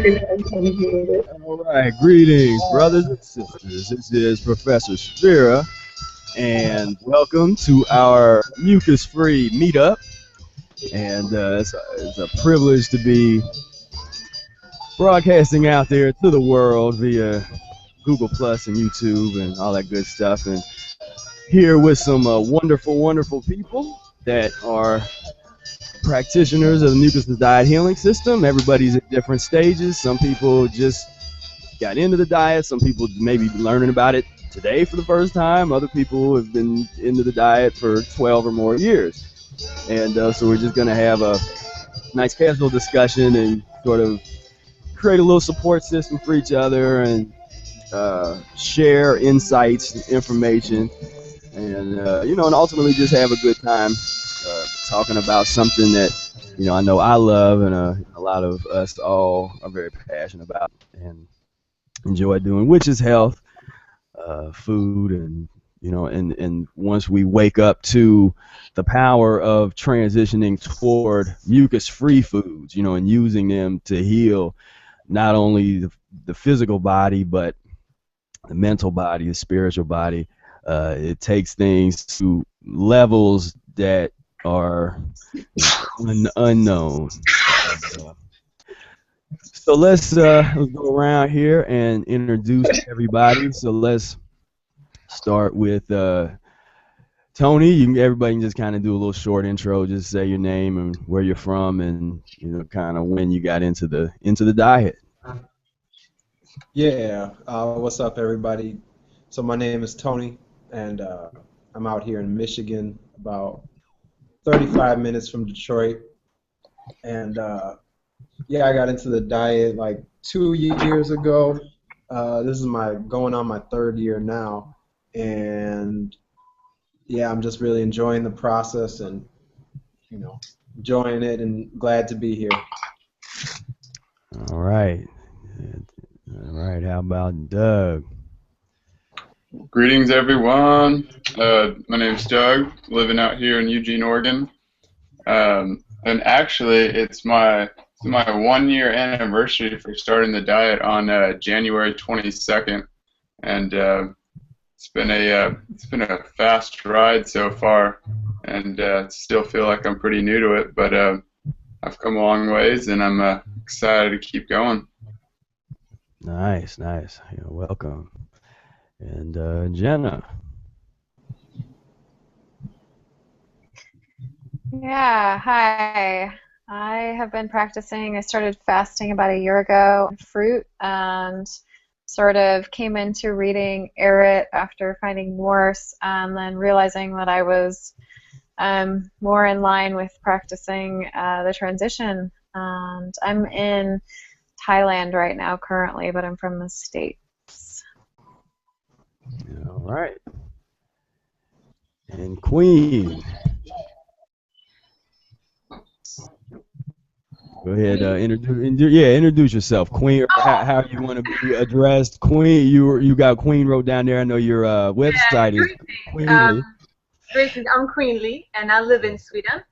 All right, greetings, brothers and sisters. This is Professor Sphera, and welcome to our mucus-free meetup. And it's a privilege to be broadcasting out there to the world via Google Plus and YouTube and all that good stuff. And here with some wonderful, wonderful people that are practitioners of the Mucusless Diet Healing System. Everybody's at different stages. Some people just got into the diet. Some people maybe learning about it today for the first time. Other people have been into the diet for 12 or more years. And so we're just going to have a nice casual discussion and sort of create a little support system for each other and share insights, information, and and ultimately just have a good time talking about something that I know I love and a lot of us all are very passionate about and enjoy doing, which is health, food, and and once we wake up to the power of transitioning toward mucus-free foods, and using them to heal not only the physical body but the mental body, the spiritual body. It takes things to levels that are unknown. So let's go around here and introduce everybody. So let's start with Tony. Everybody can just kind of do a little short intro. Just say your name and where you're from, and kind of when you got into the diet. Yeah. What's up, everybody? So my name is Tony, and I'm out here in Michigan, about 35 minutes from Detroit. And yeah, I got into the diet like 2 years ago. This is going on my third year now, and yeah, I'm just really enjoying the process and enjoying it and glad to be here. All right. All right. How about Doug? Greetings, everyone. My name's Doug, living out here in Eugene, Oregon. And actually, it's my 1 year anniversary for starting the diet on January 22nd, and it's been a fast ride so far, and still feel like I'm pretty new to it, but I've come a long ways, and I'm excited to keep going. Nice. Welcome. And Jenna. Yeah, hi. I have been practicing. I started fasting about a year ago on fruit and sort of came into reading Erit after finding Morse and then realizing that I was more in line with practicing the transition. And I'm in Thailand right now currently, but I'm from the States. All right. And Queen. Go ahead, introduce yourself, Queen. How you want to be addressed, Queen? You got Queen wrote down there. I know your website is Queenly. Greetings, I'm Queenly, and I live in Sweden.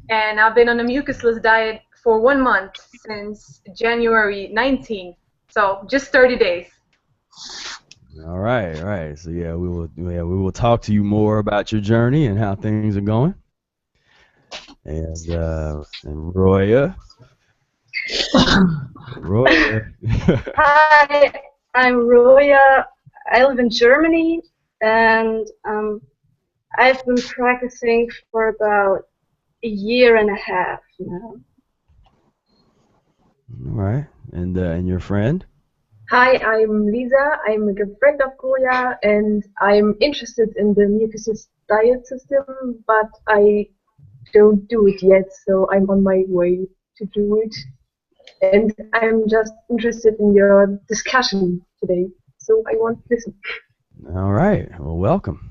And I've been on a mucusless diet for 1 month since January 19th, so just 30 days. All right. So yeah, we will talk to you more about your journey and how things are going. And Roya. Hi, I'm Roya. I live in Germany, and I've been practicing for about a year and a half now. All right, and your friend? Hi, I'm Lisa. I'm a good friend of Roya, and I'm interested in the Mucusless Diet System, but I don't do it yet, so I'm on my way to do it. And I'm just interested in your discussion today, so I want to listen. All right, well, welcome.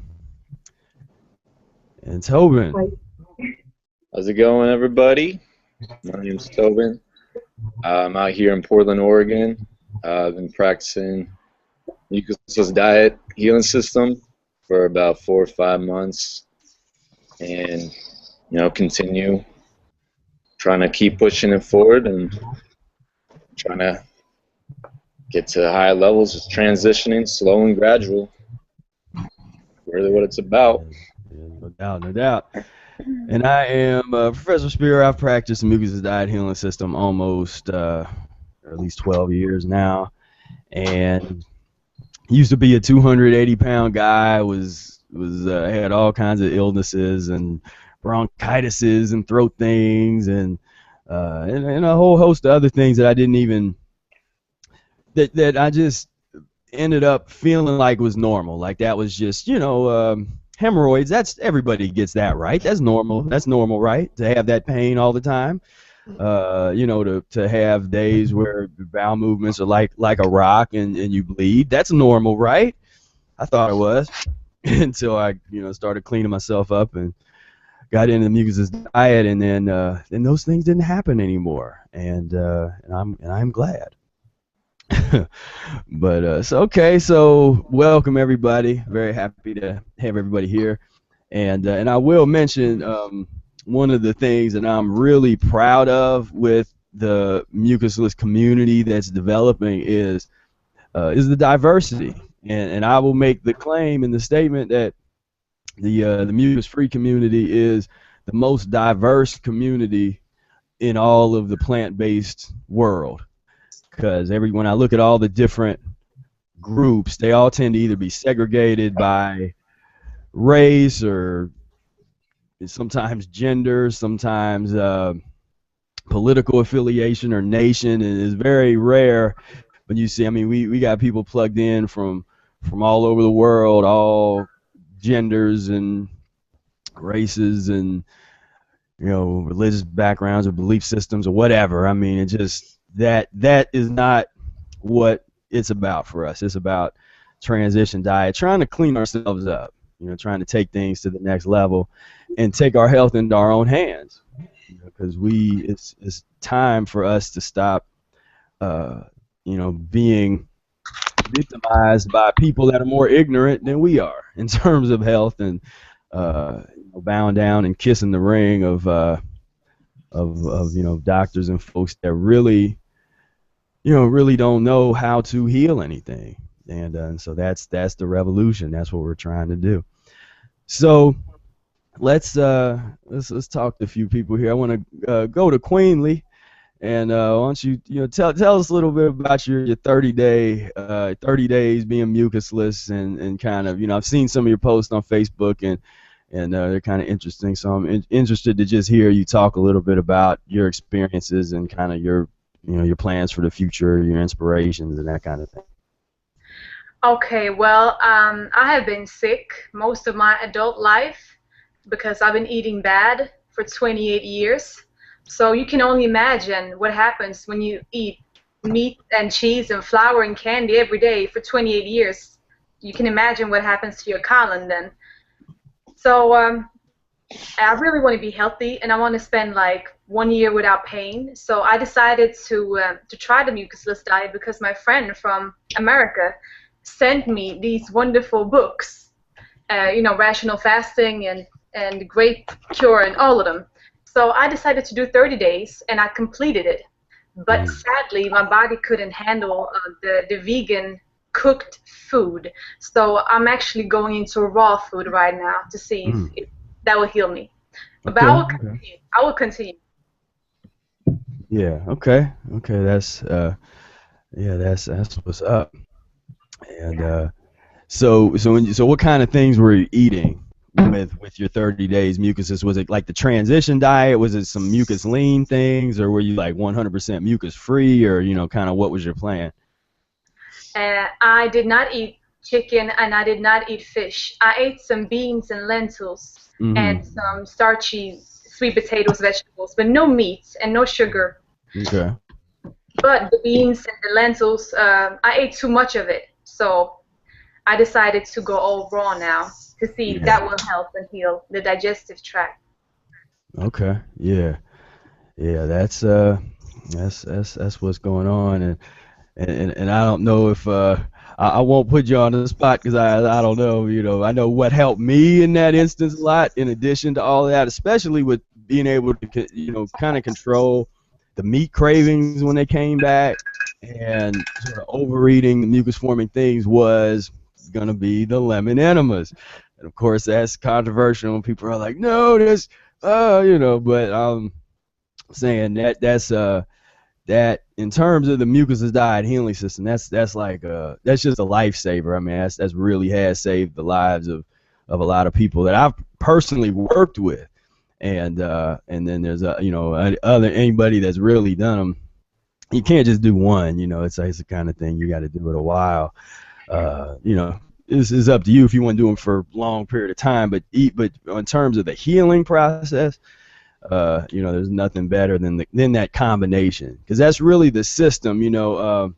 And Tobin. Hi. How's it going, everybody? My name's Tobin. I'm out here in Portland, Oregon. I've been practicing Mucusless Diet Healing System for about 4 or 5 months, and continue trying to keep pushing it forward and trying to get to high levels, just transitioning, slow and gradual. Really what it's about. Yeah, no doubt, no doubt. And I am Professor Spear. I've practiced the Mucusless Diet Healing System almost, or at least 12 years now. And used to be a 280-pound guy. Had all kinds of illnesses and bronchitises and throat things and a whole host of other things that I didn't even that I just ended up feeling like was normal. Like that was just, hemorrhoids. That's everybody gets that, right? That's normal. That's normal, right? To have that pain all the time. To have days where your bowel movements are like a rock and you bleed. That's normal, right? I thought it was until I, started cleaning myself up and got into the Mucusless diet, and then those things didn't happen anymore, and I'm glad. But so welcome everybody. Very happy to have everybody here, and I will mention one of the things that I'm really proud of with the mucusless community that's developing is the diversity, and I will make the claim in the statement that the mucus-free community is the most diverse community in all of the plant-based world. Because when I look at all the different groups, they all tend to either be segregated by race or sometimes gender, sometimes political affiliation or nation, and it's very rare when you see. I mean, we got people plugged in from all over the world, all genders and races and religious backgrounds or belief systems or whatever. I mean, it just that is not what it's about for us. It's about transition diet, trying to clean ourselves up, trying to take things to the next level and take our health into our own hands, because it's time for us to stop being victimized by people that are more ignorant than we are in terms of health, and bowing down and kissing the ring of doctors and folks that really don't know how to heal anything, and so that's the revolution. That's what we're trying to do. So let's talk to a few people here. I want to go to Queenly. And why don't you tell us a little bit about your 30 days being mucusless, and kind of I've seen some of your posts on Facebook, and they're kind of interesting. So I'm interested to just hear you talk a little bit about your experiences and kind of your plans for the future, your inspirations, and that kind of thing. Okay, well, I have been sick most of my adult life because I've been eating bad for 28 years. So you can only imagine what happens when you eat meat and cheese and flour and candy every day for 28 years. You can imagine what happens to your colon then. So I really want to be healthy, and I want to spend like 1 year without pain. So I decided to try the mucusless diet because my friend from America sent me these wonderful books, Rational Fasting and Great Cure and all of them. So I decided to do 30 days, and I completed it. But sadly, my body couldn't handle the vegan cooked food. So I'm actually going into raw food right now to see if that will heal me. But I will continue. I will continue. Yeah. Okay. That's that's what's up. And so what kind of things were you eating with your 30 days mucusless? Was it like the transition diet? Was it some mucus lean things, or were you like 100% mucus free, or kind of what was your plan? I did not eat chicken, and I did not eat fish. I ate some beans and lentils and some starchy sweet potatoes, vegetables, but no meat and no sugar. Okay. But the beans and the lentils, I ate too much of it, so I decided to go all raw now to see if that will help and heal the digestive tract. Okay. Yeah. That's what's going on, and I don't know if I won't put you on the spot because I don't know. I know what helped me in that instance a lot. In addition to all that, especially with being able to kind of control the meat cravings when they came back, and sort of overeating the mucus forming things was going to be the lemon enemas. And of course, that's controversial, and people are like, no, that's, you know, but I'm saying that in terms of the Mucusless Diet Healing System, that's like that's just a lifesaver. I mean, that's really has saved the lives of a lot of people that I've personally worked with, and then there's you know, other anybody that's really done them. You can't just do one, you know. It's the kind of thing you got to do it a while. You know, this is up to you if you want to do them for a long period of time. But in terms of the healing process, you know, there's nothing better than that combination, because that's really the system, you know.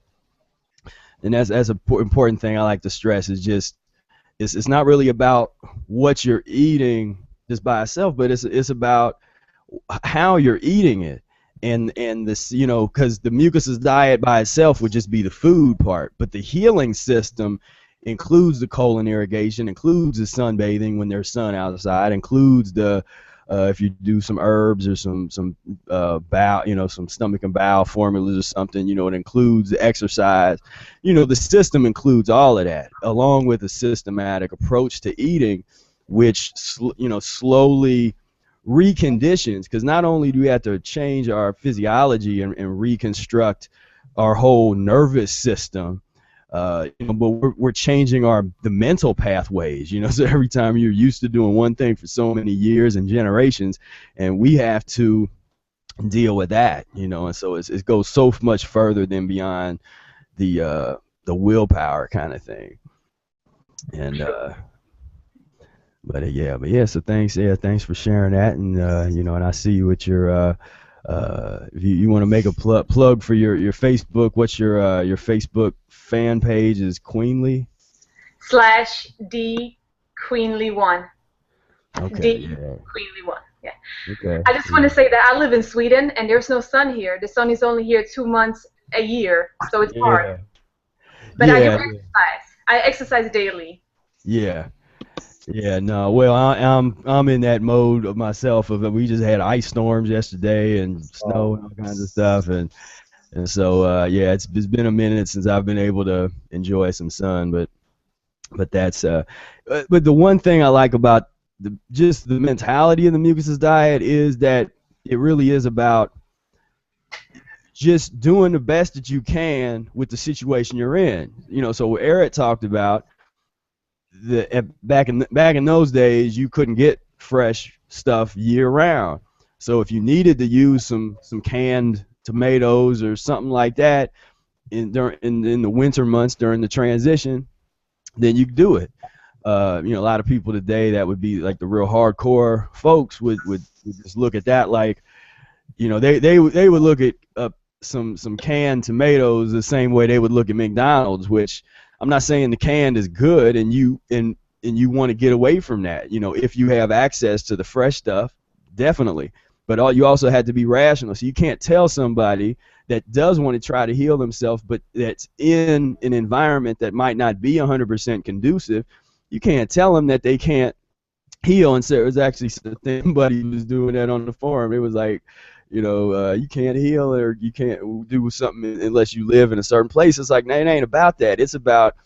And that's an important thing I like to stress is just it's not really about what you're eating just by itself, but it's about how you're eating it. And this, you know, because the mucusless diet by itself would just be the food part, but the healing system includes the colon irrigation, includes the sunbathing when there's sun outside, includes the if you do some herbs or some bowel, you know, some stomach and bowel formulas or something, you know, it includes the exercise. You know, the system includes all of that, along with a systematic approach to eating, which, you know, slowly reconditions, because not only do we have to change our physiology and reconstruct our whole nervous system, you know, but we're changing the mental pathways, you know. So every time you're used to doing one thing for so many years and generations, and we have to deal with that, you know. And so it goes so much further than beyond the willpower kind of thing. And but yeah, so thanks for sharing that. And you know, and I see you with your if you want to make a plug for your Facebook, what's your Facebook fan page is Queenly /D Queenly1. Okay. D Yeah. Queenly1. Yeah. Okay. I just want to say that I live in Sweden and there's no sun here. The sun is only here 2 months a year, so it's hard. But I do exercise. I exercise daily. Yeah. Yeah, no. Well, I'm in that mode of myself. We just had ice storms yesterday and snow and all kinds of stuff, and so yeah, it's been a minute since I've been able to enjoy some sun. But that's but the one thing I like about just the mentality of the mucusless diet is that it really is about just doing the best that you can with the situation you're in. You know, so Eric talked about back in those days, you couldn't get fresh stuff year round. So if you needed to use some canned tomatoes or something like that in the winter months during the transition, then you could do it. You know, a lot of people today that would be like the real hardcore folks would just look at that like, you know, they would look at some canned tomatoes the same way they would look at McDonald's, which I'm not saying the canned is good, and you want to get away from that. You know, if you have access to the fresh stuff, definitely. But you also have to be rational. So you can't tell somebody that does want to try to heal themselves, but that's in an environment that might not be 100% conducive. You can't tell them that they can't heal. And so it was actually somebody who was doing that on the forum. It was like, you know, you can't heal or you can't do something unless you live in a certain place. It's like, no, it ain't about that. It's about,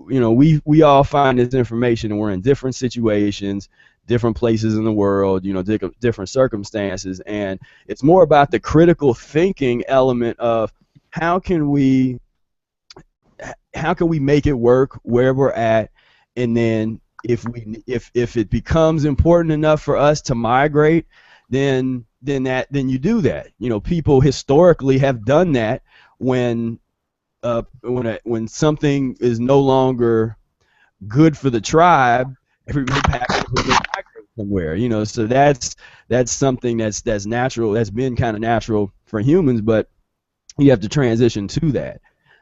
you know, we all find this information and we're in different situations, different places in the world, you know, different circumstances. And it's more about the critical thinking element of how can we make it work where we're at. And then if it becomes important enough for us to migrate, then you do that. You know, people historically have done that when something is no longer good for the tribe, everybody packs up and migrate somewhere. You know, so that's something that's natural. That's been kind of natural for humans, but you have to transition to that,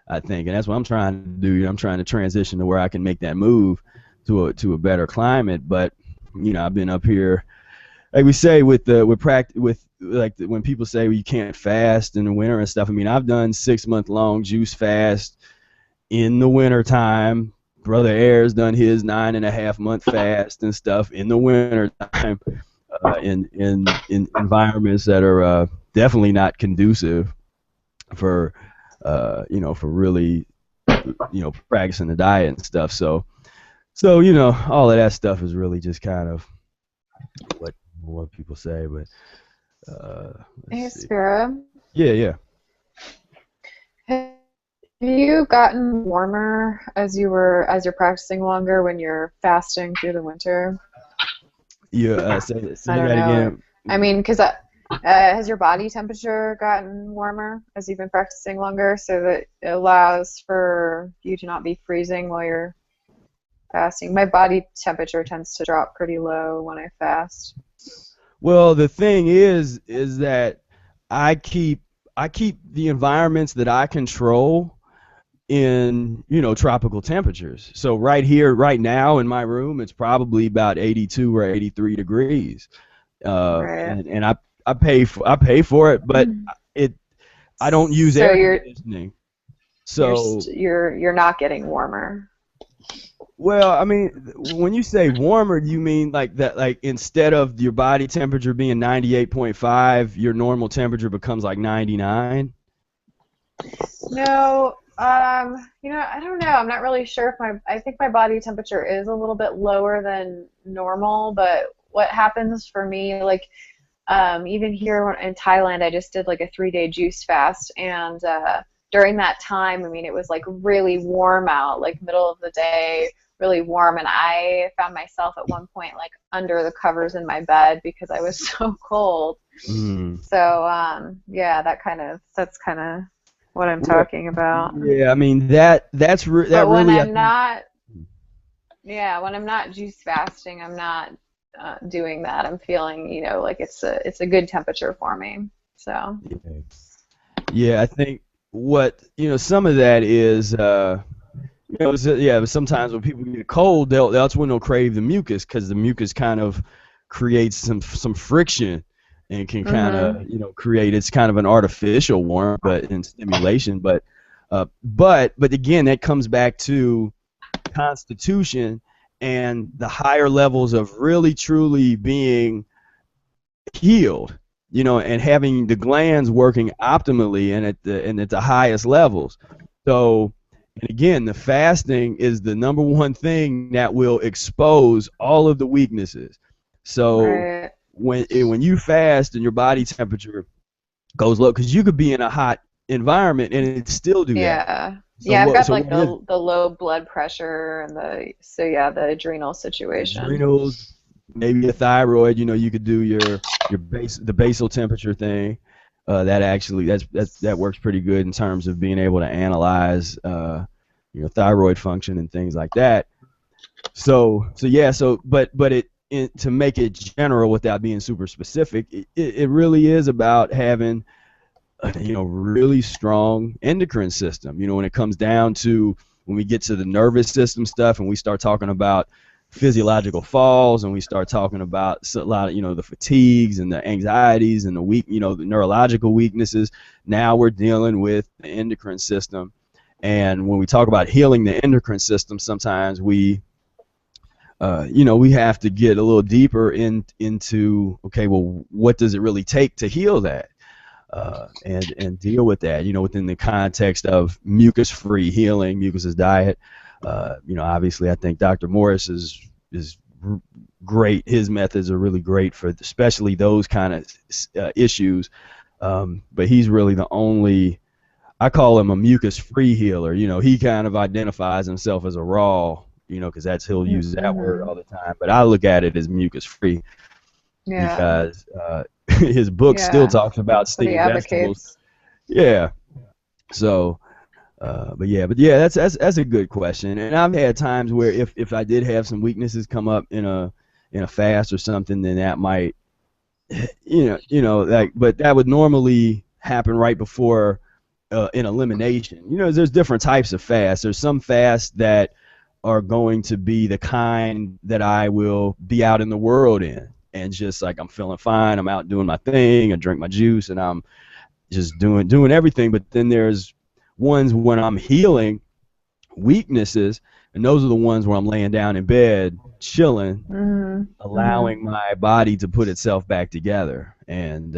I think, and that's what I'm trying to do. I'm trying to transition to where I can make that move to a better climate. But you know, I've been up here, like we say, when people say, well, you can't fast in the winter and stuff. I mean, I've done 6-month-long juice fast in the winter time. Brother Ayer's done his 9.5-month fast and stuff in the winter time, in environments that are definitely not conducive for for really practicing the diet and stuff. So all of that stuff is really just kind of what people say. But Hey, let's see. Spira. Yeah. Have you gotten warmer as you're practicing longer when you're fasting through the winter? Yeah. Say I don't that know. again. I mean, because has your body temperature gotten warmer as you've been practicing longer, so that it allows for you to not be freezing while you're fasting? My body temperature tends to drop pretty low when I fast. Well, the thing is that I keep the environments that I control in tropical temperatures. So right here, right now in my room, it's probably about 82 or 83 degrees, Right. and I pay for it, but I don't use So air you're conditioning. So you're not getting warmer. well, I mean, when you say warmer, do you mean like that, like instead of your body temperature being 98.5, your normal temperature becomes like 99? No, I don't know. I'm not really sure if I think my body temperature is a little bit lower than normal, but what happens for me, like, even here in Thailand, I just did like a 3-day juice fast, and during that time, I mean, it was like really warm out, like middle of the day, really warm, and I found myself at one point like under the covers in my bed because I was so cold. Mm. So, yeah, that's kind of what I'm Well, talking about. yeah, I mean that But when really, I I'm think. not, yeah, when I'm not juice fasting, I'm not doing that. I'm feeling, like it's a good temperature for me. So, Yeah, I think what some of that is yeah, but sometimes when people get cold, that's when they'll crave the mucus, because the mucus kind of creates some friction and can kind of mhm, create, it's kind of an artificial warmth but in stimulation, but again, that comes back to constitution and the higher levels of really truly being healed, and having the glands working optimally and at the highest levels. So, and again, the fasting is the number one thing that will expose all of the weaknesses. So right, when you fast and your body temperature goes low, because you could be in a hot environment and it still do that. yeah, So yeah. I've what got so like what is the low blood pressure and the adrenal situation. adrenals, maybe a thyroid. You could do the basal temperature thing. That actually that works pretty good in terms of being able to analyze thyroid function and things like that. So yeah. But to make it general without being super specific, it really is about having really strong endocrine system. When it comes down to when we get to the nervous system stuff and we start talking about physiological falls and we start talking about a lot of the fatigues and the anxieties and the neurological weaknesses. Now we're dealing with the endocrine system, and when we talk about healing the endocrine system, sometimes we we have to get a little deeper into, okay, well, what does it really take to heal that? And deal with that, within the context of mucus-free healing, Mucusless Diet. Obviously, I think Dr. Morris is great. His methods are really great for especially those kind of issues. But he's really the only. I call him a mucus-free healer. He kind of identifies himself as a raw. Because he'll use that word Mhm. all the time. But I look at it as mucus-free Yeah, because his book still yeah. talks about That's what he steamed vegetables. advocates. Yeah. So, but yeah, that's a good question. And I've had times where if I did have some weaknesses come up in a fast or something, then that might, like, but that would normally happen right before an elimination. There's different types of fasts. There's some fasts that are going to be the kind that I will be out in the world in, and just like I'm feeling fine, I'm out doing my thing, I drink my juice, and I'm just doing everything. But then there's ones when I'm healing weaknesses And those are the ones where I'm laying down in bed, chilling, Mm-hmm. allowing my body to put itself back together. And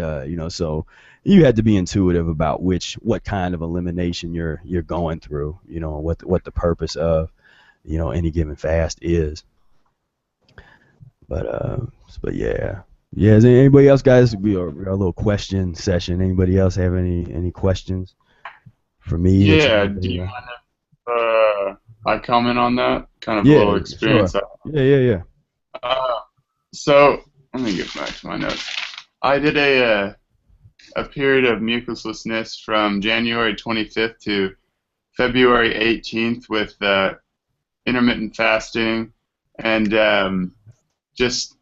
so you had to be intuitive about what kind of elimination you're going through, what the purpose of any given fast is. But yeah. Yeah, is anybody else, guys? We are a little question session. Anybody else have any questions for me that Yeah, you do you need? mind if I comment on that? Kind of a Yeah, little sure. experience. Yeah. Uh, so let me get back to my notes. I did a period of mucuslessness from January 25th to February 18th with intermittent fasting and just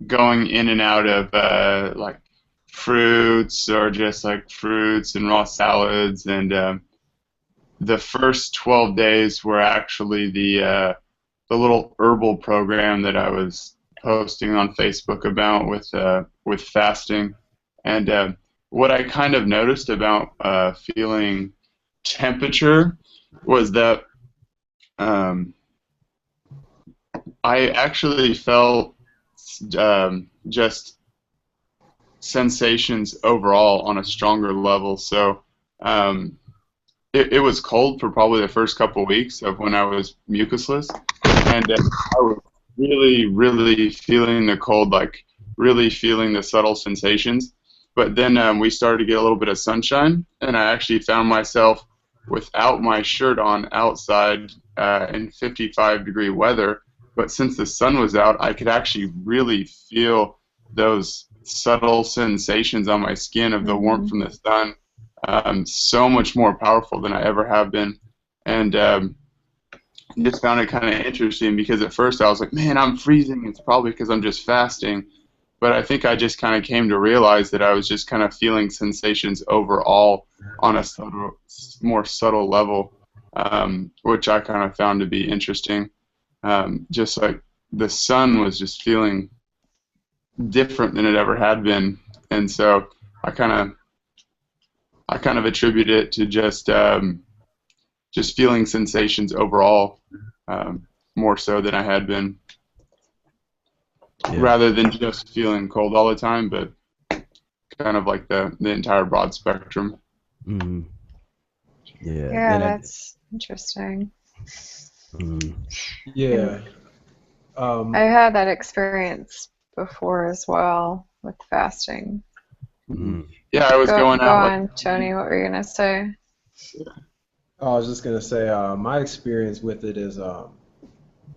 going in and out of like fruits or just like fruits and raw salads. And the first 12 days were actually the little herbal program that I was posting on Facebook about with fasting. And what I kind of noticed about feeling temperature was that I actually felt just sensations overall on a stronger level. So um, it was cold for probably the first couple weeks of when I was mucusless, and I was really, really feeling the cold, like really feeling the subtle sensations. But then we started to get a little bit of sunshine, and I actually found myself without my shirt on outside in 55-degree weather. But since the sun was out, I could actually really feel those subtle sensations on my skin of the warmth from the sun, so much more powerful than I ever have been. And just found it kind of interesting because at first I was like, man, I'm freezing. It's probably because I'm just fasting. But I think I just kind of came to realize that I was just kind of feeling sensations overall on a more subtle level, which I kind of found to be interesting. Just like the sun was just feeling different than it ever had been. And so I kind of attribute it to just feeling sensations overall, more so than I had been, rather than just feeling cold all the time, but kind of like the entire broad spectrum. Mm-hmm. Yeah. Yeah, that's interesting. Yeah. I had that experience before as well with fasting. Yeah, I was going Go out. on, Tony. What were you gonna say? I was just gonna say my experience with it is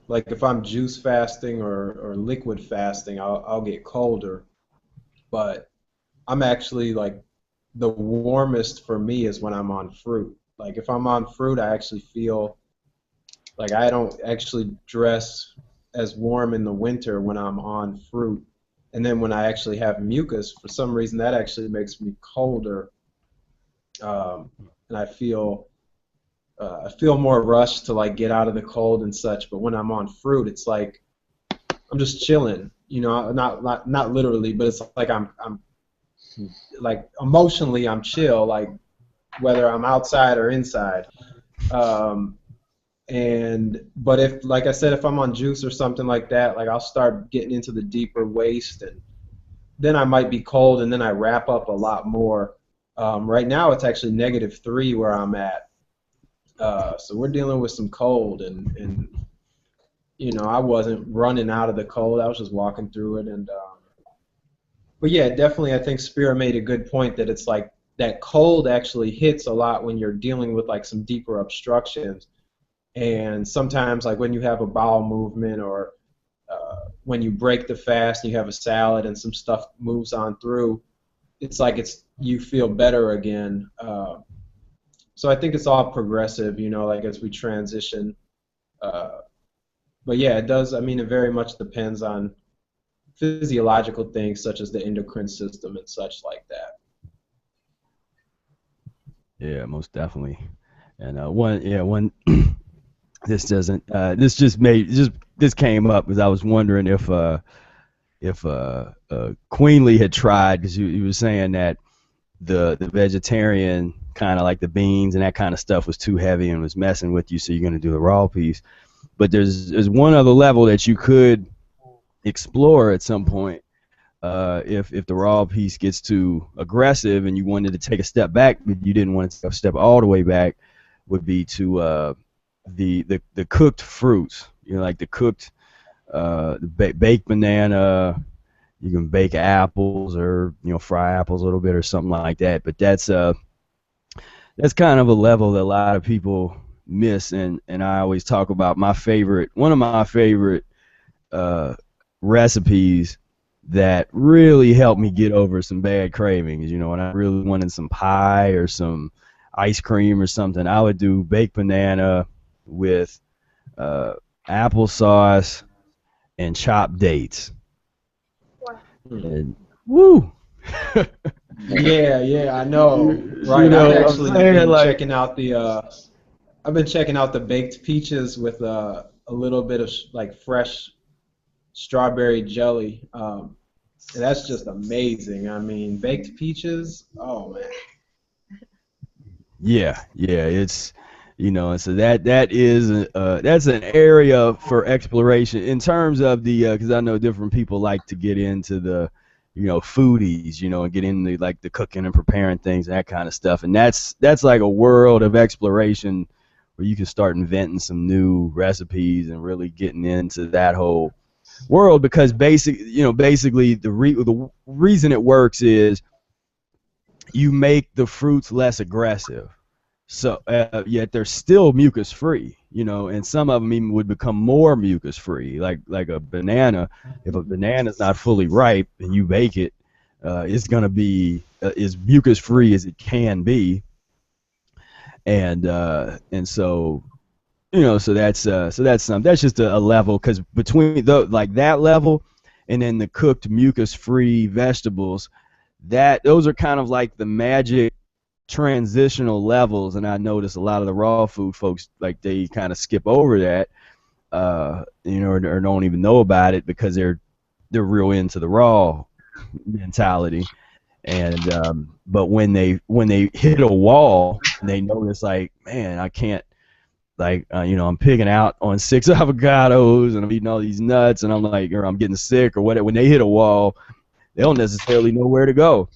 like if I'm juice fasting or liquid fasting, I'll get colder, but I'm actually like the warmest for me is when I'm on fruit. Like if I'm on fruit, I actually feel like I don't actually dress as warm in the winter when I'm on fruit. And then when I actually have mucus, for some reason that actually makes me colder, and I feel more rushed to like get out of the cold and such. But when I'm on fruit, it's like I'm just chilling, not literally, but it's like I'm like emotionally I'm chill, like whether I'm outside or inside. But if, like I said, if I'm on juice or something like that, like I'll start getting into the deeper waist, and then I might be cold, and then I wrap up a lot more. Right now it's actually -3 where I'm at, so we're dealing with some cold, and I wasn't running out of the cold, I was just walking through it, and but yeah, definitely I think Spira made a good point that it's like that cold actually hits a lot when you're dealing with like some deeper obstructions. And sometimes, like when you have a bowel movement, or when you break the fast and you have a salad and some stuff moves on through, it's like you feel better again. So I think it's all progressive, like as we transition. But yeah, it does. I mean, it very much depends on physiological things such as the endocrine system and such like that. Yeah, most definitely. And one. This doesn't. This came up because I was wondering if Queenly had tried, because you were saying that the vegetarian kind of like the beans and that kind of stuff was too heavy and was messing with you, so you're gonna do the raw piece. But there's one other level that you could explore at some point. If the raw piece gets too aggressive and you wanted to take a step back, but you didn't want to take a step all the way back, would be to the cooked fruits. Like the cooked baked banana. You can bake apples or fry apples a little bit or something like that. But that's kind of a level that a lot of people miss, and I always talk about one of my favorite recipes that really helped me get over some bad cravings, when I really wanted some pie or some ice cream or something. I would do baked banana with applesauce and chopped dates. And woo! Yeah, I know. Right, I've actually been checking out the baked peaches with a little bit of like fresh strawberry jelly. And that's just amazing. I mean, baked peaches. Oh man. Yeah, it's and so that is that's an area for exploration in terms of the because I know different people like to get into the foodies, and get into like the cooking and preparing things and that kind of stuff, and that's like a world of exploration where you can start inventing some new recipes and really getting into that whole world, because basically the reason it works is you make the fruits less aggressive. So yet they're still mucus free, and some of them even would become more mucus free. Like a banana, if a banana is not fully ripe and you bake it, it's gonna be as mucus free as it can be, and so so that's that's just a level, because between that level and then the cooked mucus free vegetables, those are kind of like the magic transitional levels, and I notice a lot of the raw food folks, like, they kind of skip over that, or don't even know about it because they're real into the raw mentality, and but when they hit a wall and they notice, like, man, I can't, like, I'm pigging out on 6 avocados and I'm eating all these nuts and I'm like, or I'm getting sick or whatever. When they hit a wall, they don't necessarily know where to go.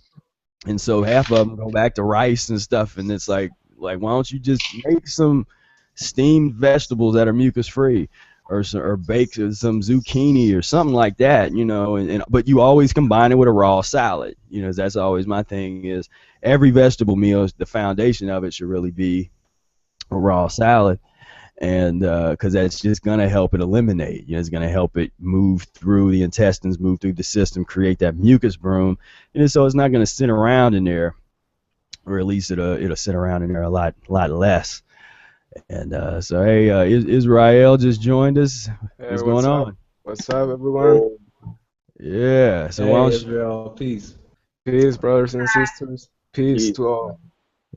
And so half of them go back to rice and stuff, and it's like why don't you just make some steamed vegetables that are mucus free, or bake some zucchini or something like that, but you always combine it with a raw salad. That's always my thing, is every vegetable meal, the foundation of it should really be a raw salad, and because that's just going to help it eliminate. It's going to help it move through the intestines, move through the system, create that mucus broom, so it's not going to sit around in there, or at least it'll sit around in there a lot less. And so, hey, Israel just joined us. Hey, What's going on? What's up, everyone? Yeah. So, hey, Israel, peace. Peace, brothers and sisters. Peace to all.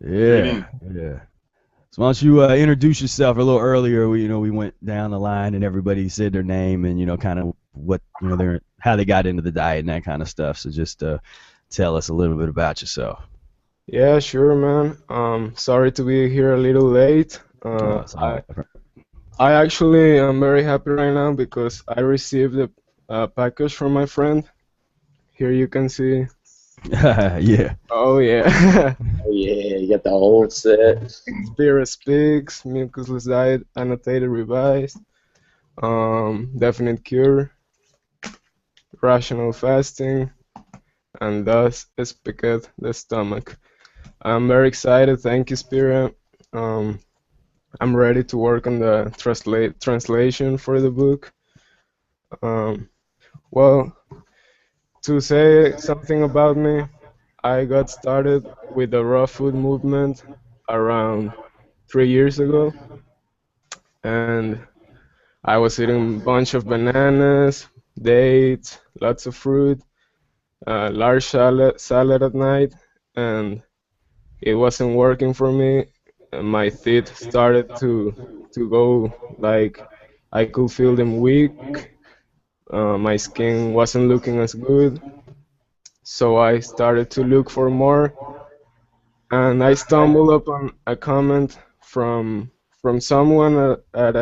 Yeah. So why don't you introduce yourself? A little earlier, we went down the line and everybody said their name and kind of what how they got into the diet and that kind of stuff. So just tell us a little bit about yourself. Yeah, sure, man. Sorry to be here a little late. I actually am very happy right now because I received a package from my friend. Here you can see. Yeah. Oh yeah. Oh yeah, you got the whole set. Spirit Speaks, Mucusless Diet, Annotated Revised, Definite Cure, Rational Fasting, and thus Expected the Stomach. I'm very excited. Thank you, Spirit. I'm ready to work on the translation for the book. Well, to say something about me, I got started with the raw food movement around 3 years ago, and I was eating a bunch of bananas, dates, lots of fruit, large salad at night, and it wasn't working for me. And my teeth started to go, like, I could feel them weak. My skin wasn't looking as good, so I started to look for more, and I stumbled upon a comment from someone at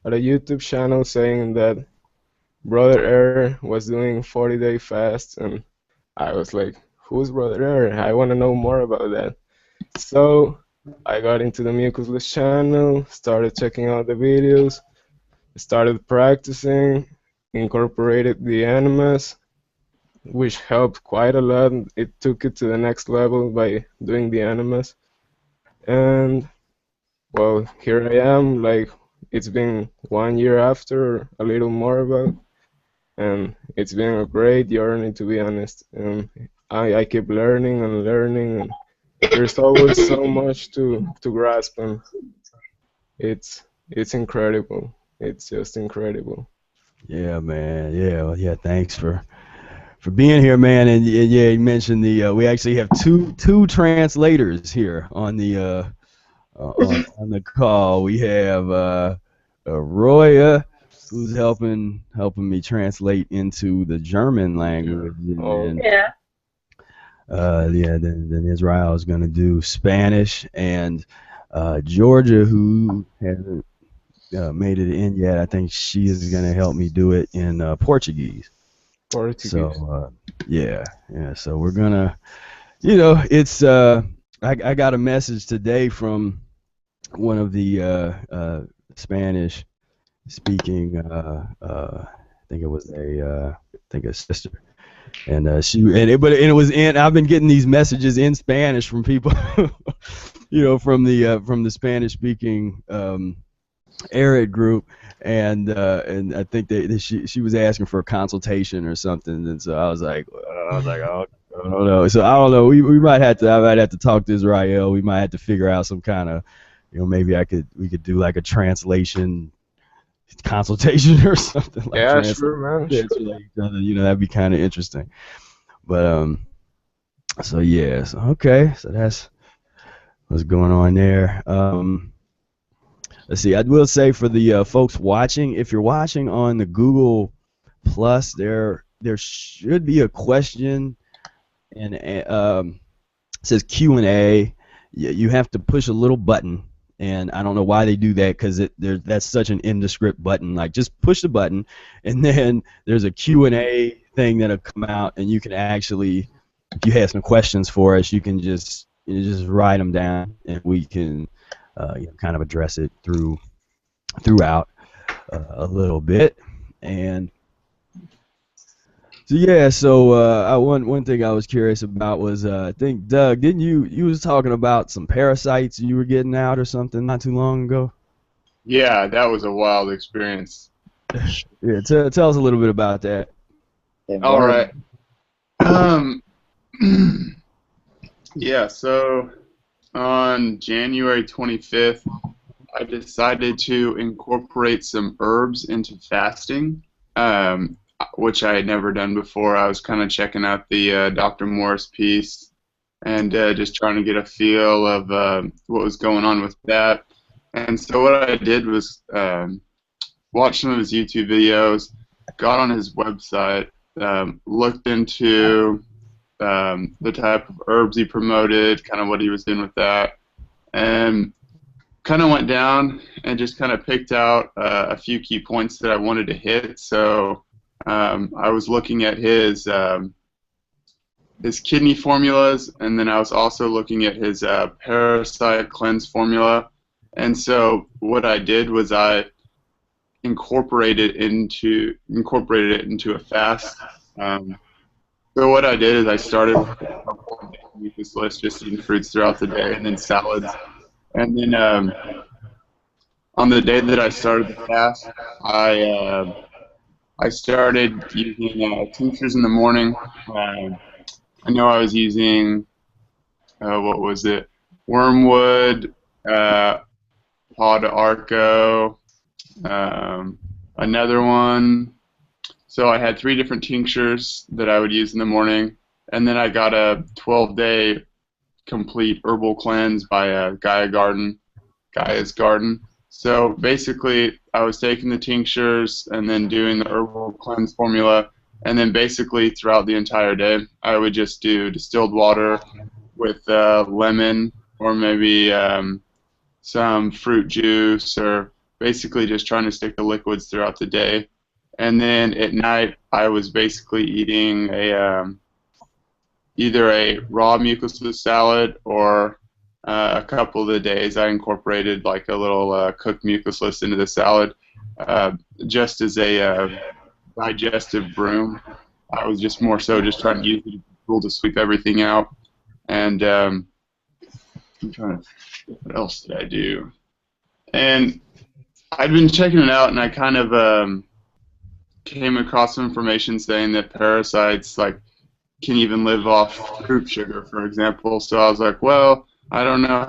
at a YouTube channel saying that Brother Error was doing 40-day fasts, and I was like, who's Brother Error? I want to know more about that. So I got into the Mucusless channel, started checking out the videos, started practicing, incorporated the enemas, which helped quite a lot. It took it to the next level by doing the enemas. And well, here I am, like it's been 1 year after, a little more about, and it's been a great journey, to be honest. And I keep learning and learning, and there's always so much to grasp, and it's incredible. It's just incredible. Yeah, man. Yeah, well, yeah. Thanks for being here, man. And yeah, you mentioned the we actually have two translators here on the on the call. We have Roya, who's helping me translate into the German language, Oh, and Yeah. yeah, then Israel is going to do Spanish, and Georgia, who hasn't made it in yet, I think she is going to help me do it in Portuguese. Portuguese. So yeah, so we're gonna, it's I got a message today from one of the Spanish speaking I think it was a sister, and it was in, I've been getting these messages in Spanish from people from the Spanish speaking Arid group, and I think she was asking for a consultation or something, and so I was like, oh, I don't know. So I don't know. I might have to talk to Israel. We might have to figure out some kind of, maybe we could do like a translation consultation or something, like Yeah, sure, man. Sure. translate each other. That'd be kind of interesting. But so yeah, so okay, so that's what's going on there. Let's see. I will say for the folks watching, if you're watching on the Google Plus, there should be a question, and it says Q&A. You have to push a little button, and I don't know why they do that, because that's such an indescript button. Like, just push the button, and then there's a Q&A thing that'll come out, and you can actually, if you have some questions for us, you can just write them down, and we can kind of address it throughout a little bit. And so yeah, so one thing I was curious about was I think, Doug, didn't you was talking about some parasites you were getting out or something not too long ago? Yeah, that was a wild experience. Yeah, tell us a little bit about that. All right. Yeah, so on January 25th, I decided to incorporate some herbs into fasting, which I had never done before. I was kind of checking out the Dr. Morris piece and just trying to get a feel of what was going on with that. And so what I did was watch some of his YouTube videos, got on his website, looked into the type of herbs he promoted, kind of what he was doing with that, and kind of went down and just kind of picked out a few key points that I wanted to hit. So I was looking at his kidney formulas, and then I was also looking at his parasite cleanse formula. And so what I did was I incorporated it into a fast. So what I did is I started with a mucus list, just eating fruits throughout the day, and then salads. And then on the day that I started the fast, I started using tinctures in the morning. I know I was using what was it? Wormwood, Paw de Arco, another one. So I had 3 different tinctures that I would use in the morning, and then I got a 12-day complete herbal cleanse by Gaia's Garden. So basically, I was taking the tinctures and then doing the herbal cleanse formula, and then basically throughout the entire day, I would just do distilled water with lemon or maybe some fruit juice or basically just trying to stick to liquids throughout the day. And then at night, I was basically eating either a raw mucusless salad, or a couple of the days I incorporated like a little cooked mucusless into the salad, just as a digestive broom. I was just more so just trying to use it as a tool to sweep everything out. And I'm trying to, what else did I do? And I'd been checking it out, and I kind of came across some information saying that parasites like can even live off fruit sugar, for example. So I was like, well, I don't know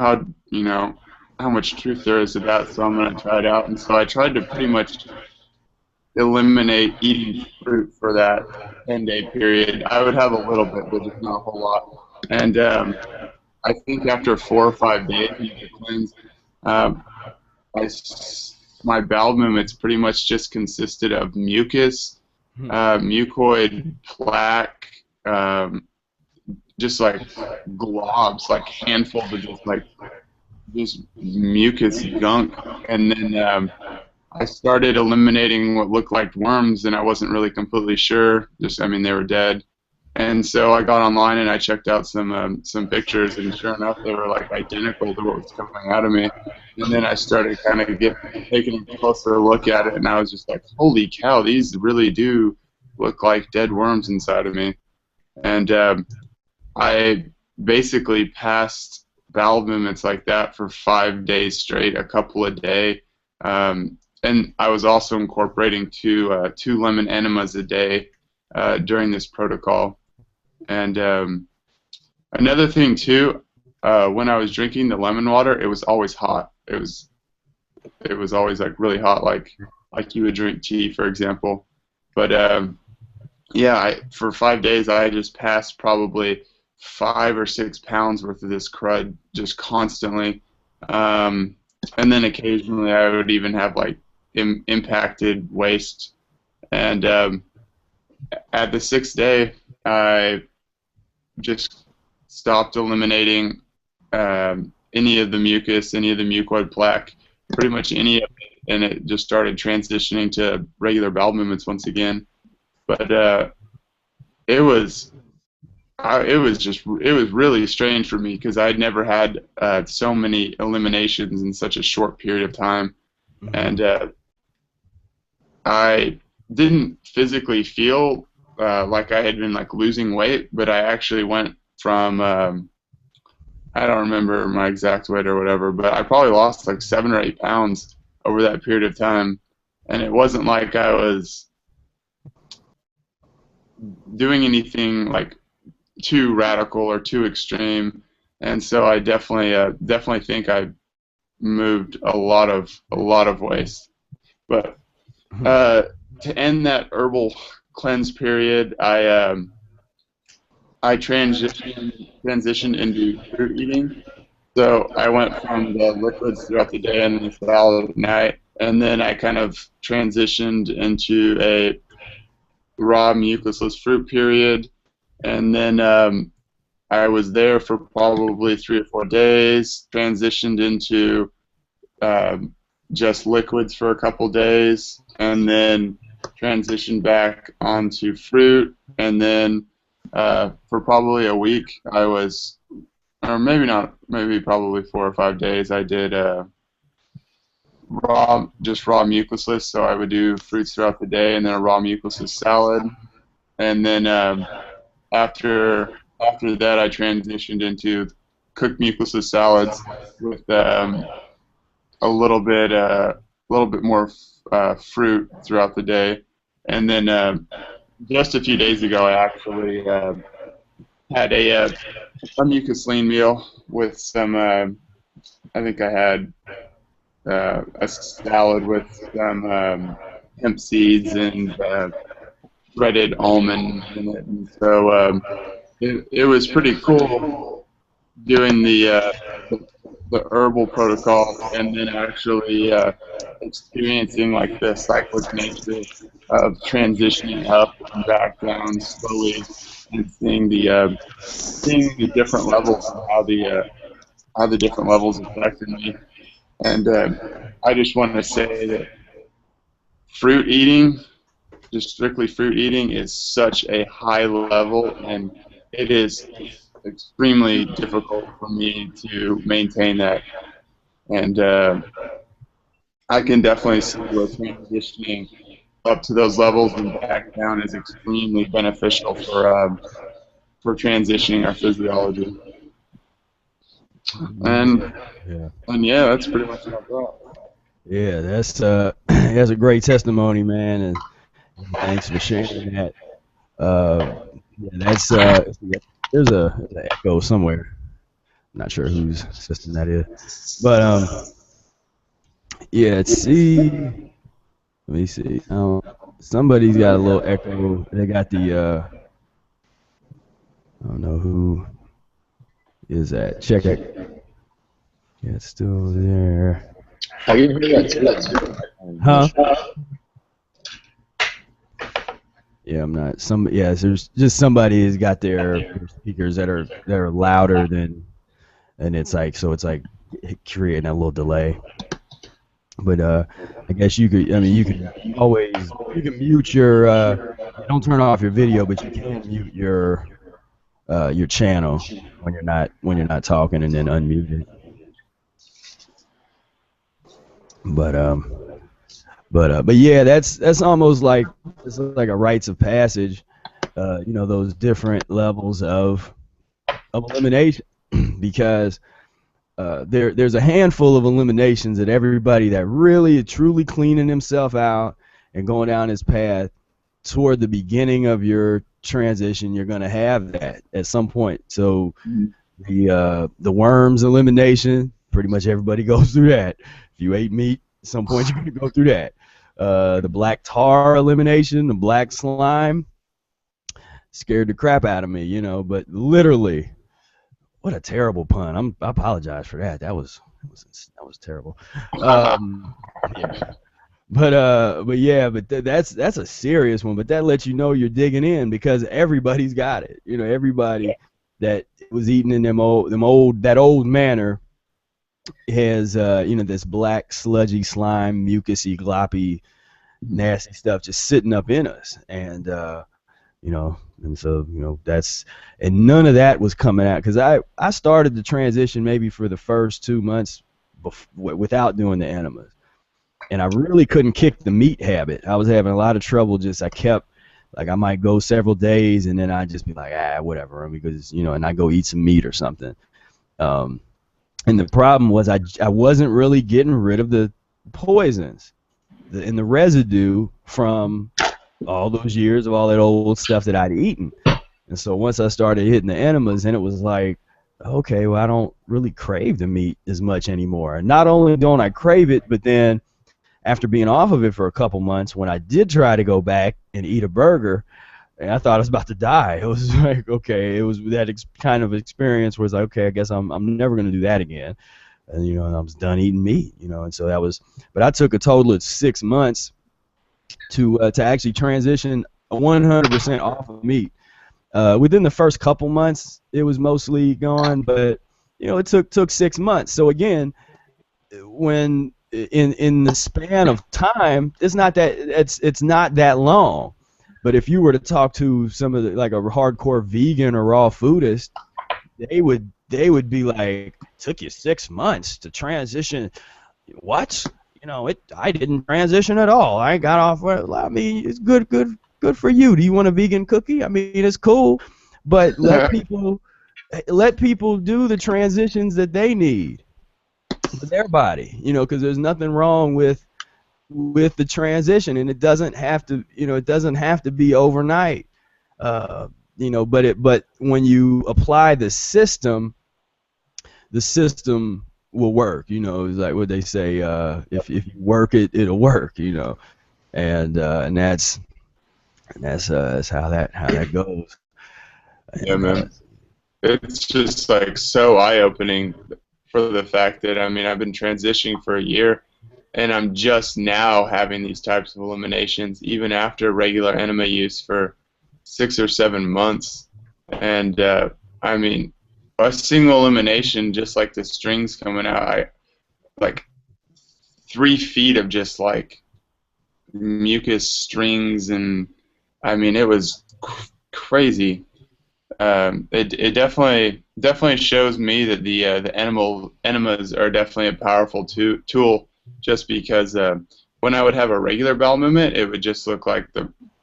how much truth there is to that, so I'm going to try it out. And so I tried to pretty much eliminate eating fruit for that 10-day period. I would have a little bit, but just not a whole lot. And I think after 4 or 5 days of the cleanse, my bowel movements pretty much just consisted of mucus, mucoid plaque, just like globs, like handfuls of just mucus gunk. And then I started eliminating what looked like worms, and I wasn't really completely sure. I mean, they were dead. And so I got online and I checked out some pictures, and sure enough, they were like identical to what was coming out of me. And then I started kind of taking a closer look at it, and I was just like, holy cow, these really do look like dead worms inside of me. And I basically passed bowel movements like that for 5 days straight, a couple a day. And I was also incorporating two lemon enemas a day during this protocol. And another thing too, when I was drinking the lemon water, it was always hot. It was always like really hot, like you would drink tea, for example. But yeah, for 5 days I just passed probably 5 or 6 pounds worth of this crud just constantly. And then occasionally I would even have like impacted waist. And at the 6th day, I just stopped eliminating any of the mucus, any of the mucoid plaque, pretty much any of it, and it just started transitioning to regular bowel movements once again. But it was really strange for me because I'd never had so many eliminations in such a short period of time. And I didn't physically feel like I had been like losing weight, but I actually went from I don't remember my exact weight or whatever, but I probably lost like 7 or 8 pounds over that period of time. And it wasn't like I was doing anything like too radical or too extreme. And so I definitely think I moved a lot of waste. But to end that herbal cleanse period, I transitioned into fruit eating. So I went from the liquids throughout the day and the salad at night, and then I kind of transitioned into a raw mucusless fruit period, and then I was there for probably 3 or 4 days, transitioned into just liquids for a couple days, and then transitioned back onto fruit, and then for probably a week I was, or maybe probably 4 or 5 days, I did raw mucusless. So I would do fruits throughout the day and then a raw mucusless salad, and then after that I transitioned into cooked mucusless salads with a little bit more fruit throughout the day. And then just a few days ago I actually had a mucus-lean meal with some I think I had a salad with some hemp seeds and shredded almond in it. And so it was pretty cool doing the herbal protocol and then actually experiencing like the cyclic nature of transitioning up and back down slowly, and seeing the different levels and how the different levels affected me. And I just want to say that fruit eating, just strictly fruit eating, is such a high level, and it is extremely difficult for me to maintain that. And I can definitely see where transitioning up to those levels and back down is extremely beneficial for transitioning our physiology. And Yeah. yeah, that's pretty much what I got. Yeah, that's a great testimony, man, and thanks for sharing that. Yeah, there's an echo somewhere. I'm not sure whose system that is, but yeah. Let's see. Let me see. Somebody's got a little echo. They got the I don't know who is that. Check it. Yeah, it's still there. I can hear that too. Huh? Yeah, I'm not. Yeah, there's just somebody has got their speakers that are louder than, and it's like creating a little delay. But I guess you could. I mean, you can mute your. Don't turn off your video, but you can mute your channel when you're not talking, and then unmute it. But yeah, that's almost like it's like a rites of passage. You know, those different levels of elimination, because there's a handful of eliminations that everybody that really truly cleaning himself out and going down this path toward the beginning of your transition, you're going to have that at some point. So the worms elimination, pretty much everybody goes through that. If you ate meat, at some point you're going to go through that. The black tar elimination, the black slime, scared the crap out of me, you know, but literally, what a terrible pun. I apologize for that. That was terrible. Yeah. But yeah, that's a serious one. But that lets you know you're digging in, because everybody's got it. You know, everybody that was eating in that old manner has you know, this black sludgy slime, mucusy, gloppy, nasty stuff just sitting up in us, and you know, and so, you know, and none of that was coming out, because I started the transition maybe for the first 2 months without doing the enemas, and I really couldn't kick the meat habit. I was having a lot of trouble. I kept, like, I might go several days and then I'd just be like, whatever, because, you know, and I go eat some meat or something. And the problem was I wasn't really getting rid of the poisons and the residue from all those years of all that old stuff that I'd eaten. And so once I started hitting the enemas, and it was like, okay, well, I don't really crave the meat as much anymore. And not only don't I crave it, but then after being off of it for a couple months, when I did try to go back and eat a burger, and I thought I was about to die. It was like, okay, it was that kind of experience where it's like, okay, I guess I'm never going to do that again. And, you know, I was done eating meat, you know, and so that was, but I took a total of 6 months to actually transition 100% off of meat. Within the first couple months, it was mostly gone, but, you know, it took 6 months. So again, when in the span of time, it's not that long. But if you were to talk to some of like a hardcore vegan or raw foodist, they would be like, took you 6 months to transition. What? You know, I didn't transition at all. I got off. I mean, it's good for you. Do you want a vegan cookie? I mean, it's cool, but let people do the transitions that they need with their body. You know, because there's nothing wrong with the transition, and it doesn't have to be overnight. You know, but when you apply the system will work. You know, it's like what they say, if you work it, it'll work. You know, and that's how that goes. Yeah, man. It's just like so eye-opening for the fact that, I mean, I've been transitioning for a year, and I'm just now having these types of eliminations, even after regular enema use for 6 or 7 months. And I mean, a single elimination, just like the strings coming out, 3 feet of just like mucus strings, and I mean it was crazy. It definitely shows me that the enemas are definitely a powerful tool. Just because when I would have a regular bowel movement, it would just look like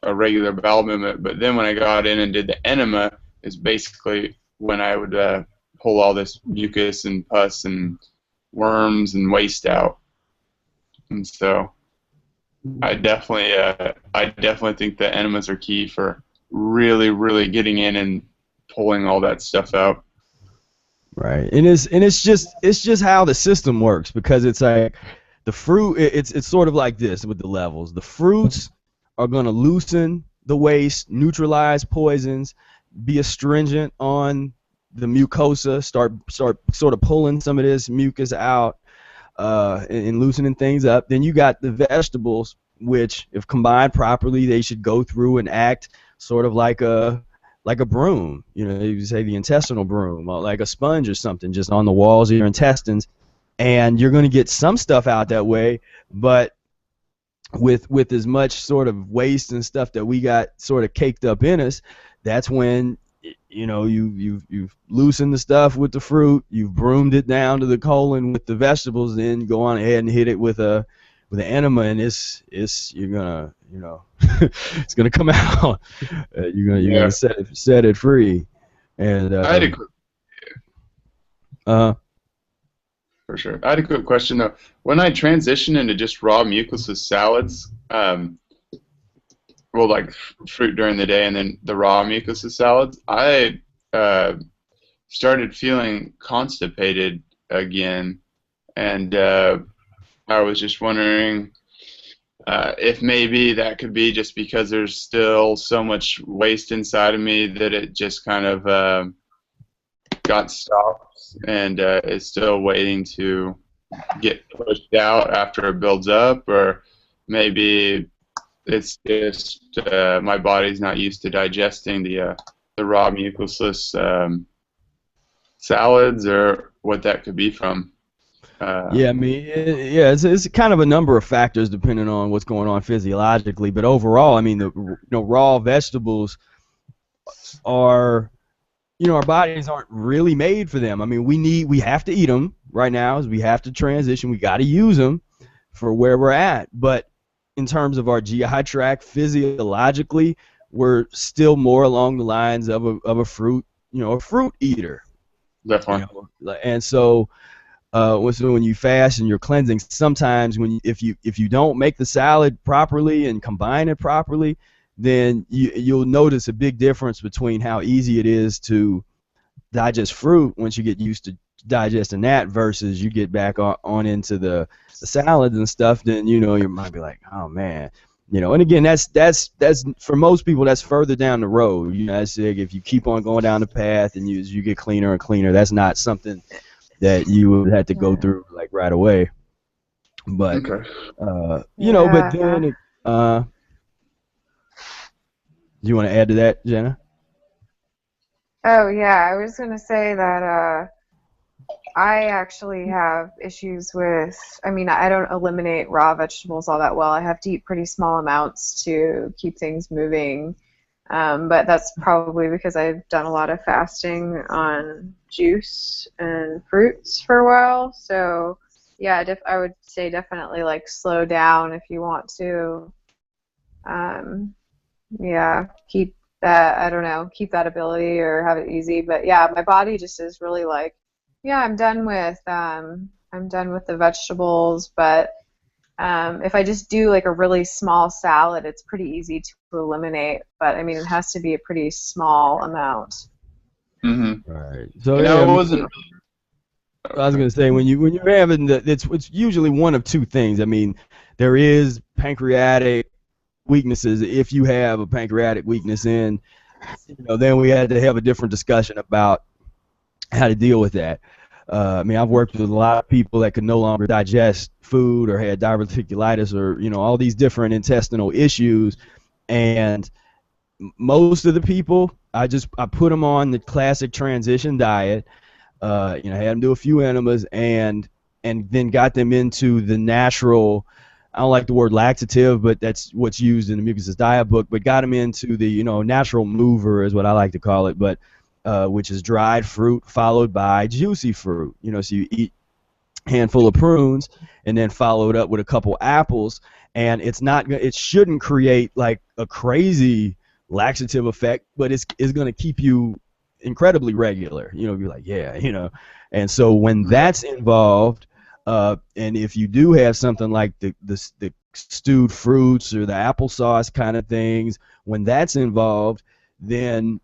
a regular bowel movement. But then when I got in and did the enema, is basically when I would pull all this mucus and pus and worms and waste out. And so I definitely think that enemas are key for really getting in and pulling all that stuff out. Right, and it's just how the system works, because it's like the fruit. It's sort of like this with the levels. The fruits are going to loosen the waste, neutralize poisons, be astringent on the mucosa, start sort of pulling some of this mucus out, and loosening things up. Then you got the vegetables, which, if combined properly, they should go through and act sort of like a broom. You know, you say the intestinal broom, or like a sponge or something, just on the walls of your intestines, and you're going to get some stuff out that way. But with as much sort of waste and stuff that we got sort of caked up in us, that's when, you know, you've loosened the stuff with the fruit, you've broomed it down to the colon with the vegetables, then go on ahead and hit it with an enema, and you're gonna, you know, it's gonna come out. You're gonna set it free. And I had a quick, for sure. I had a quick question though. When I transitioned into just raw mucusless salads, well, like fruit during the day and then the raw mucusless salads, I started feeling constipated again, and I was just wondering if maybe that could be just because there's still so much waste inside of me that it just kind of got stopped and is still waiting to get pushed out after it builds up, or maybe it's just my body's not used to digesting the raw mucusless salads, or what that could be from. Yeah, I mean, it's kind of a number of factors depending on what's going on physiologically. But overall, I mean, raw vegetables are, our bodies aren't really made for them. I mean, we have to eat them right now, as we have to transition. We got to use them for where we're at. But in terms of our GI tract, physiologically, we're still more along the lines of a fruit, a fruit eater. Definitely. And so, when you fast and you're cleansing, sometimes if you don't make the salad properly and combine it properly, then you'll notice a big difference between how easy it is to digest fruit once you get used to digesting that, versus you get back on into the salads and stuff. Then you might be like, oh man, and again, that's for most people, that's further down the road. That's like, if you keep on going down the path and you get cleaner and cleaner, that's not something that you would have to go through like right away. But okay. But then do you want to add to that, Jenna? Oh yeah, I was gonna say that I actually have issues with, I mean, I don't eliminate raw vegetables all that well. I have to eat pretty small amounts to keep things moving. But that's probably because I've done a lot of fasting on juice and fruits for a while. So yeah, I would say definitely like slow down if you want to. Yeah, keep that, I don't know, keep that ability or have it easy. But yeah, my body just is really like, yeah, I'm done with the vegetables. But if I just do like a really small salad, it's pretty easy to eliminate. But I mean, it has to be a pretty small amount. Mm-hmm. Right. So it wasn't. I was gonna say, when you're having it's usually one of two things. I mean, there is pancreatic weaknesses. If you have a pancreatic weakness, then we had to have a different discussion about how to deal with that. I mean, I've worked with a lot of people that could no longer digest food or had diverticulitis or all these different intestinal issues, and most of the people, I put them on the classic transition diet. I had them do a few enemas, and and then got them into the natural, I don't like the word laxative, but that's what's used in the Mucusless Diet book, but got them into the, natural mover is what I like to call it, but which is dried fruit followed by juicy fruit. So you eat a handful of prunes and then follow it up with a couple apples, and it shouldn't create like a crazy laxative effect, but it's going to keep you incredibly regular. You're like, yeah. And so when that's involved, and if you do have something like the stewed fruits or the applesauce kind of things, when that's involved, then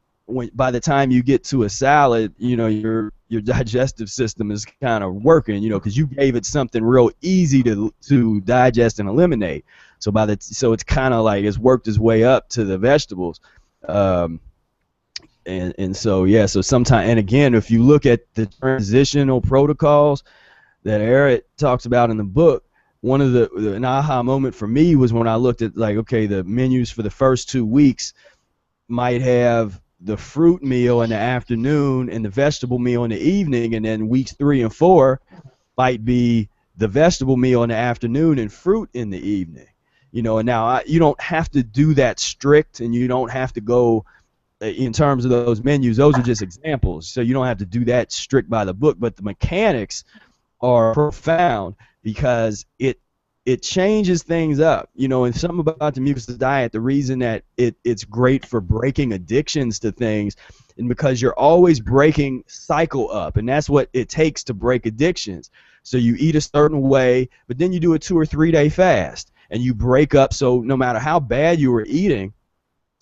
by the time you get to a salad, your digestive system is kind of working, because you gave it something real easy to digest and eliminate. So it's kind of like it's worked its way up to the vegetables. And so so sometimes, and again, if you look at the transitional protocols that Eric talks about in the book, one of an aha moment for me was when I looked at, like, okay, the menus for the first 2 weeks might have the fruit meal in the afternoon and the vegetable meal in the evening, and then weeks 3 and 4 might be the vegetable meal in the afternoon and fruit in the evening. And now you don't have to do that strict, and you don't have to go in terms of those menus. Those are just examples, so you don't have to do that strict by the book, but the mechanics are profound because it changes things up, and something about the Mucusless Diet, the reason that it's great for breaking addictions to things, and because you're always breaking cycle up, and that's what it takes to break addictions. So you eat a certain way, but then you do a 2 or 3 day fast, and you break up, so no matter how bad you were eating,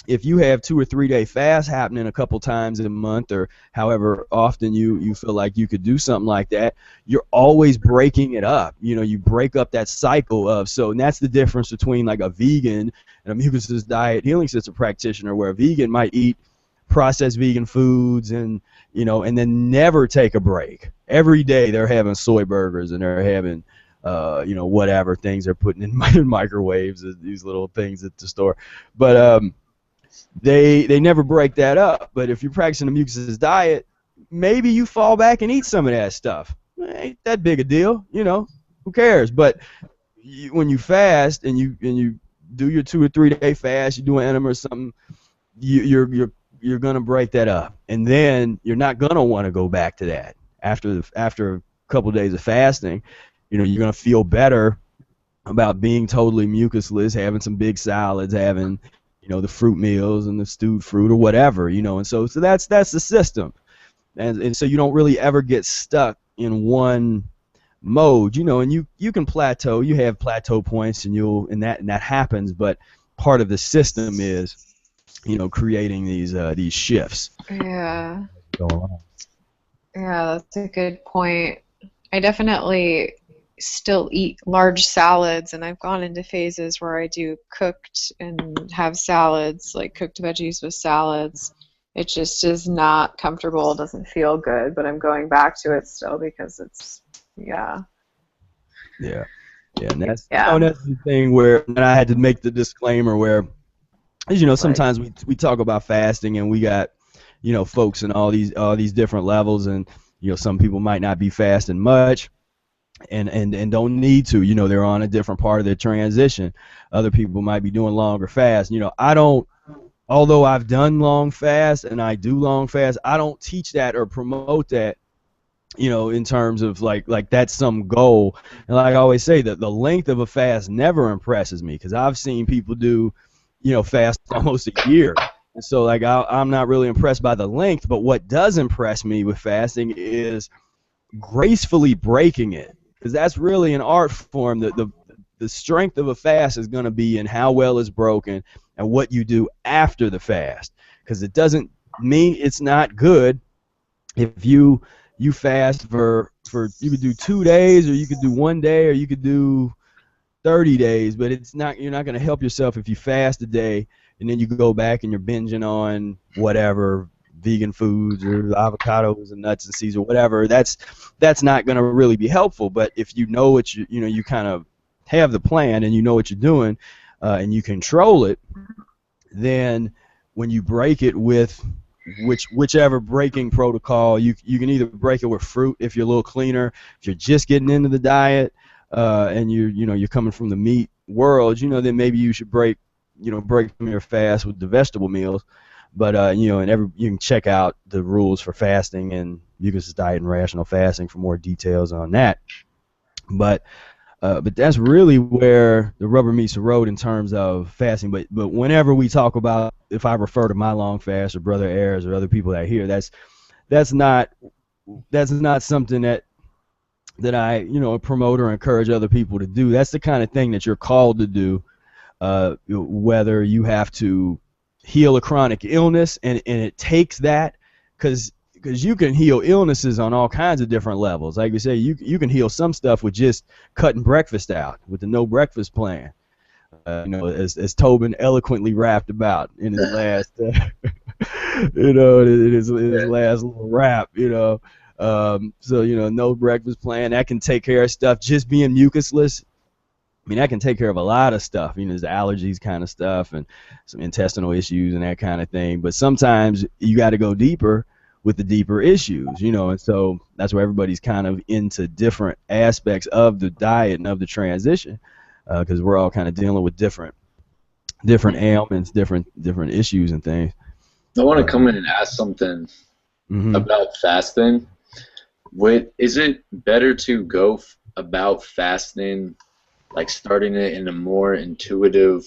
if you have 2 or 3 day fast happening a couple times a month, or however often you feel like you could do something like that, you're always breaking it up. You break up that cycle of, and that's the difference between like a vegan and a Mucusless Diet Healing System practitioner, where a vegan might eat processed vegan foods and and then never take a break. Every day they're having soy burgers, and they're having whatever things they're putting in microwaves, these little things at the store, but they never break that up. But if you're practicing a Mucusless Diet, maybe you fall back and eat some of that stuff. Ain't that big a deal, who cares? But when you fast and you do your 2 or 3 day fast, you do an enema or something, you're gonna break that up, and then you're not gonna want to go back to that after a couple days of fasting. You're gonna feel better about being totally mucusless, having some big salads, having the fruit meals and the stewed fruit or whatever, and so that's the system, and so you don't really ever get stuck in one mode, and you can plateau, you have plateau points, and that happens, but part of the system is creating these shifts. Yeah. Going on. Yeah, that's a good point. I definitely still eat large salads, and I've gone into phases where I do cooked and have salads, like cooked veggies with salads. It just is not comfortable, it doesn't feel good, but I'm going back to it still because it's, yeah, and that's yeah. that's the thing where, and I had to make the disclaimer where, sometimes we talk about fasting, and we got folks in all these different levels, and some people might not be fasting much, and don't need to, they're on a different part of their transition. Other people might be doing longer fasts. I don't, although I've done long fasts and I do long fasts, I don't teach that or promote that, in terms of like that's some goal. And like I always say, that the length of a fast never impresses me, because I've seen people do fast almost a year. And so like I'm not really impressed by the length, but what does impress me with fasting is gracefully breaking it, because that's really an art form. The strength of a fast is going to be in how well it's broken and what you do after the fast, because it doesn't mean it's not good if you fast for you could do 2 days, or you could do 1 day, or you could do 30 days, but you're not going to help yourself if you fast a day and then you go back and you're binging on whatever vegan foods or avocados and nuts and seeds or whatever. That's not going to really be helpful. But if you know what you kind of have the plan, and you know what you're doing, and you control it, then when you break it with whichever breaking protocol. You can either break it with fruit if you're a little cleaner. If you're just getting into the diet, and you're coming from the meat world, then maybe you should break your fast with the vegetable meals. But and you can check out the rules for fasting and Mucusless Diet and Rational Fasting for more details on that. But that's really where the rubber meets the road in terms of fasting. But whenever we talk about, if I refer to my long fast or Brother Ayers or other people that hear, that's not something that I promote or encourage other people to do. That's the kind of thing that you're called to do, whether you have to heal a chronic illness, and it takes that, because you can heal illnesses on all kinds of different levels. Like we say, you can heal some stuff with just cutting breakfast out with the no breakfast plan. As Tobin eloquently rapped about in his last, in his last little rap. So no breakfast plan, that can take care of stuff. Just being mucusless, I mean, that can take care of a lot of stuff. There's allergies kind of stuff and some intestinal issues and that kind of thing. But sometimes you got to go deeper with the deeper issues, and so that's where everybody's kind of into different aspects of the diet and of the transition, because we're all kind of dealing with different ailments, different issues and things. I want to come in and ask something about fasting. Is it better to go about fasting, like starting it in a more intuitive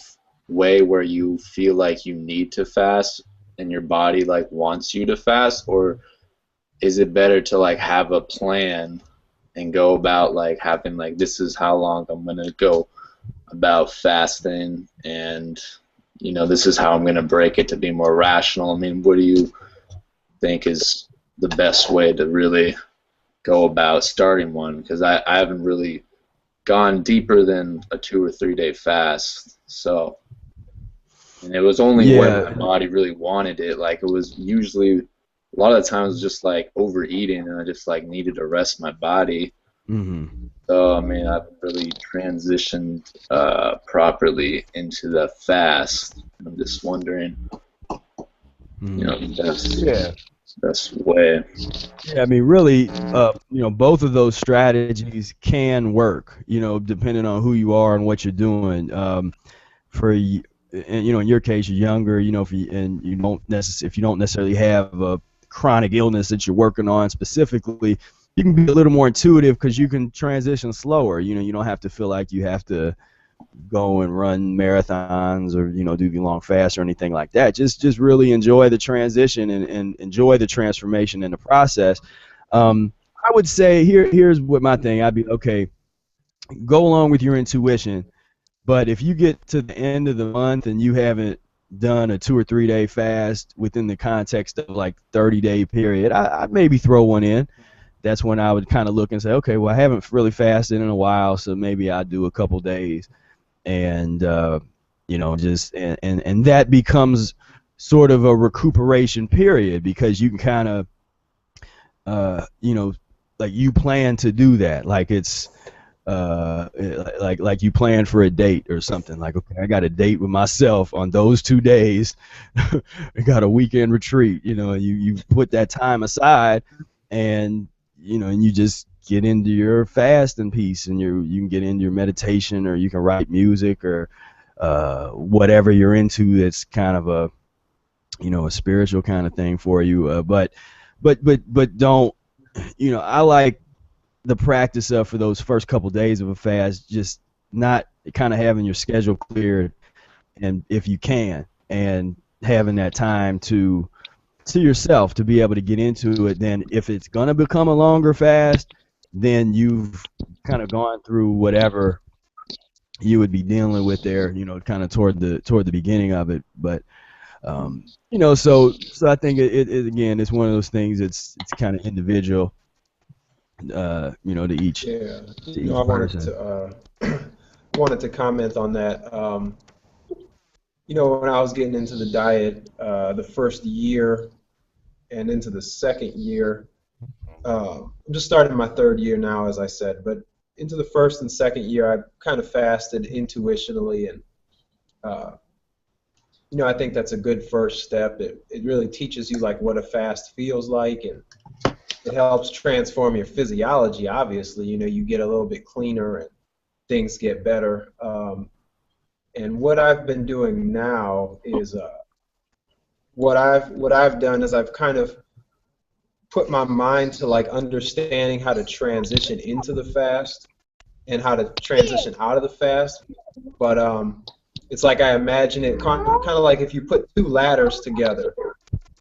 way where you feel like you need to fast and your body like wants you to fast, or is it better to like have a plan and go about like having like, this is how long I'm gonna go about fasting, and this is how I'm gonna break it to be more rational? I mean, what do you think is the best way to really go about starting one? Because I haven't really gone deeper than a 2 or 3 day fast, and it was only when my body really wanted it. Like, it was usually a lot of the times just like overeating, and I just like needed to rest my body. So I mean, I've really transitioned properly into the fast. I'm just wondering, the best way. Yeah, I mean, really, both of those strategies can work, depending on who you are and what you're doing. In your case, you're younger, if you don't necessarily have a chronic illness that you're working on specifically, you can be a little more intuitive because you can transition slower. You don't have to feel like you have to go and run marathons or do the long fast or anything like that. Just really enjoy the transition and enjoy the transformation in the process. I would say here's what my thing. I'd be, okay, go along with your intuition, but if you get to the end of the month and you haven't done a 2 or 3 day fast within the context of like 30-day period, I'd maybe throw one in. That's when I would kind of look and say, okay, well, I haven't really fasted in a while, so maybe I'll do a couple days. And just and that becomes sort of a recuperation period, because you can kind of like you plan to do that, like it's like you plan for a date or something. Like, okay, I got a date with myself on those 2 days. I got a weekend retreat. You put that time aside, and and you just get into your fasting piece, and you can get into your meditation, or you can write music, or whatever you're into that's kind of a a spiritual kind of thing for you. But don't, I like the practice of, for those first couple days of a fast, just not kind of having your schedule cleared, and if you can, and having that time to yourself to be able to get into it. Then if it's going to become a longer fast, then you've kind of gone through whatever you would be dealing with there, kind of toward the beginning of it. But so I think it again, it's one of those things. It's kind of individual, to each. Yeah, to each I person. wanted to comment on that. When I was getting into the diet, the first year and into the second year, I'm just starting my 3rd year now, as I said, but into the first and second year, I kind of fasted intuitionally, and I think that's a good first step. It really teaches you like what a fast feels like, and it helps transform your physiology. Obviously, you get a little bit cleaner and things get better. And what I've been doing now is what I've done is I've kind of put my mind to like understanding how to transition into the fast and how to transition out of the fast. But it's like I imagine it kind of like if you put two ladders together.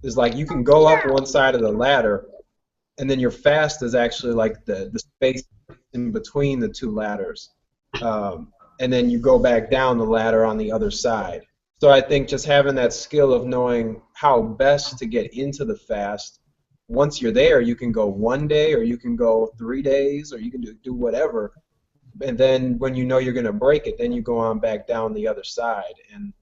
It's like you can go up one side of the ladder, and then your fast is actually like the space in between the two ladders. And then you go back down the ladder on the other side. So I think just having that skill of knowing how best to get into the fast, once you're there, you can go 1 day or you can go 3 days or you can do whatever. And then when you know you're going to break it, then you go on back down the other side. And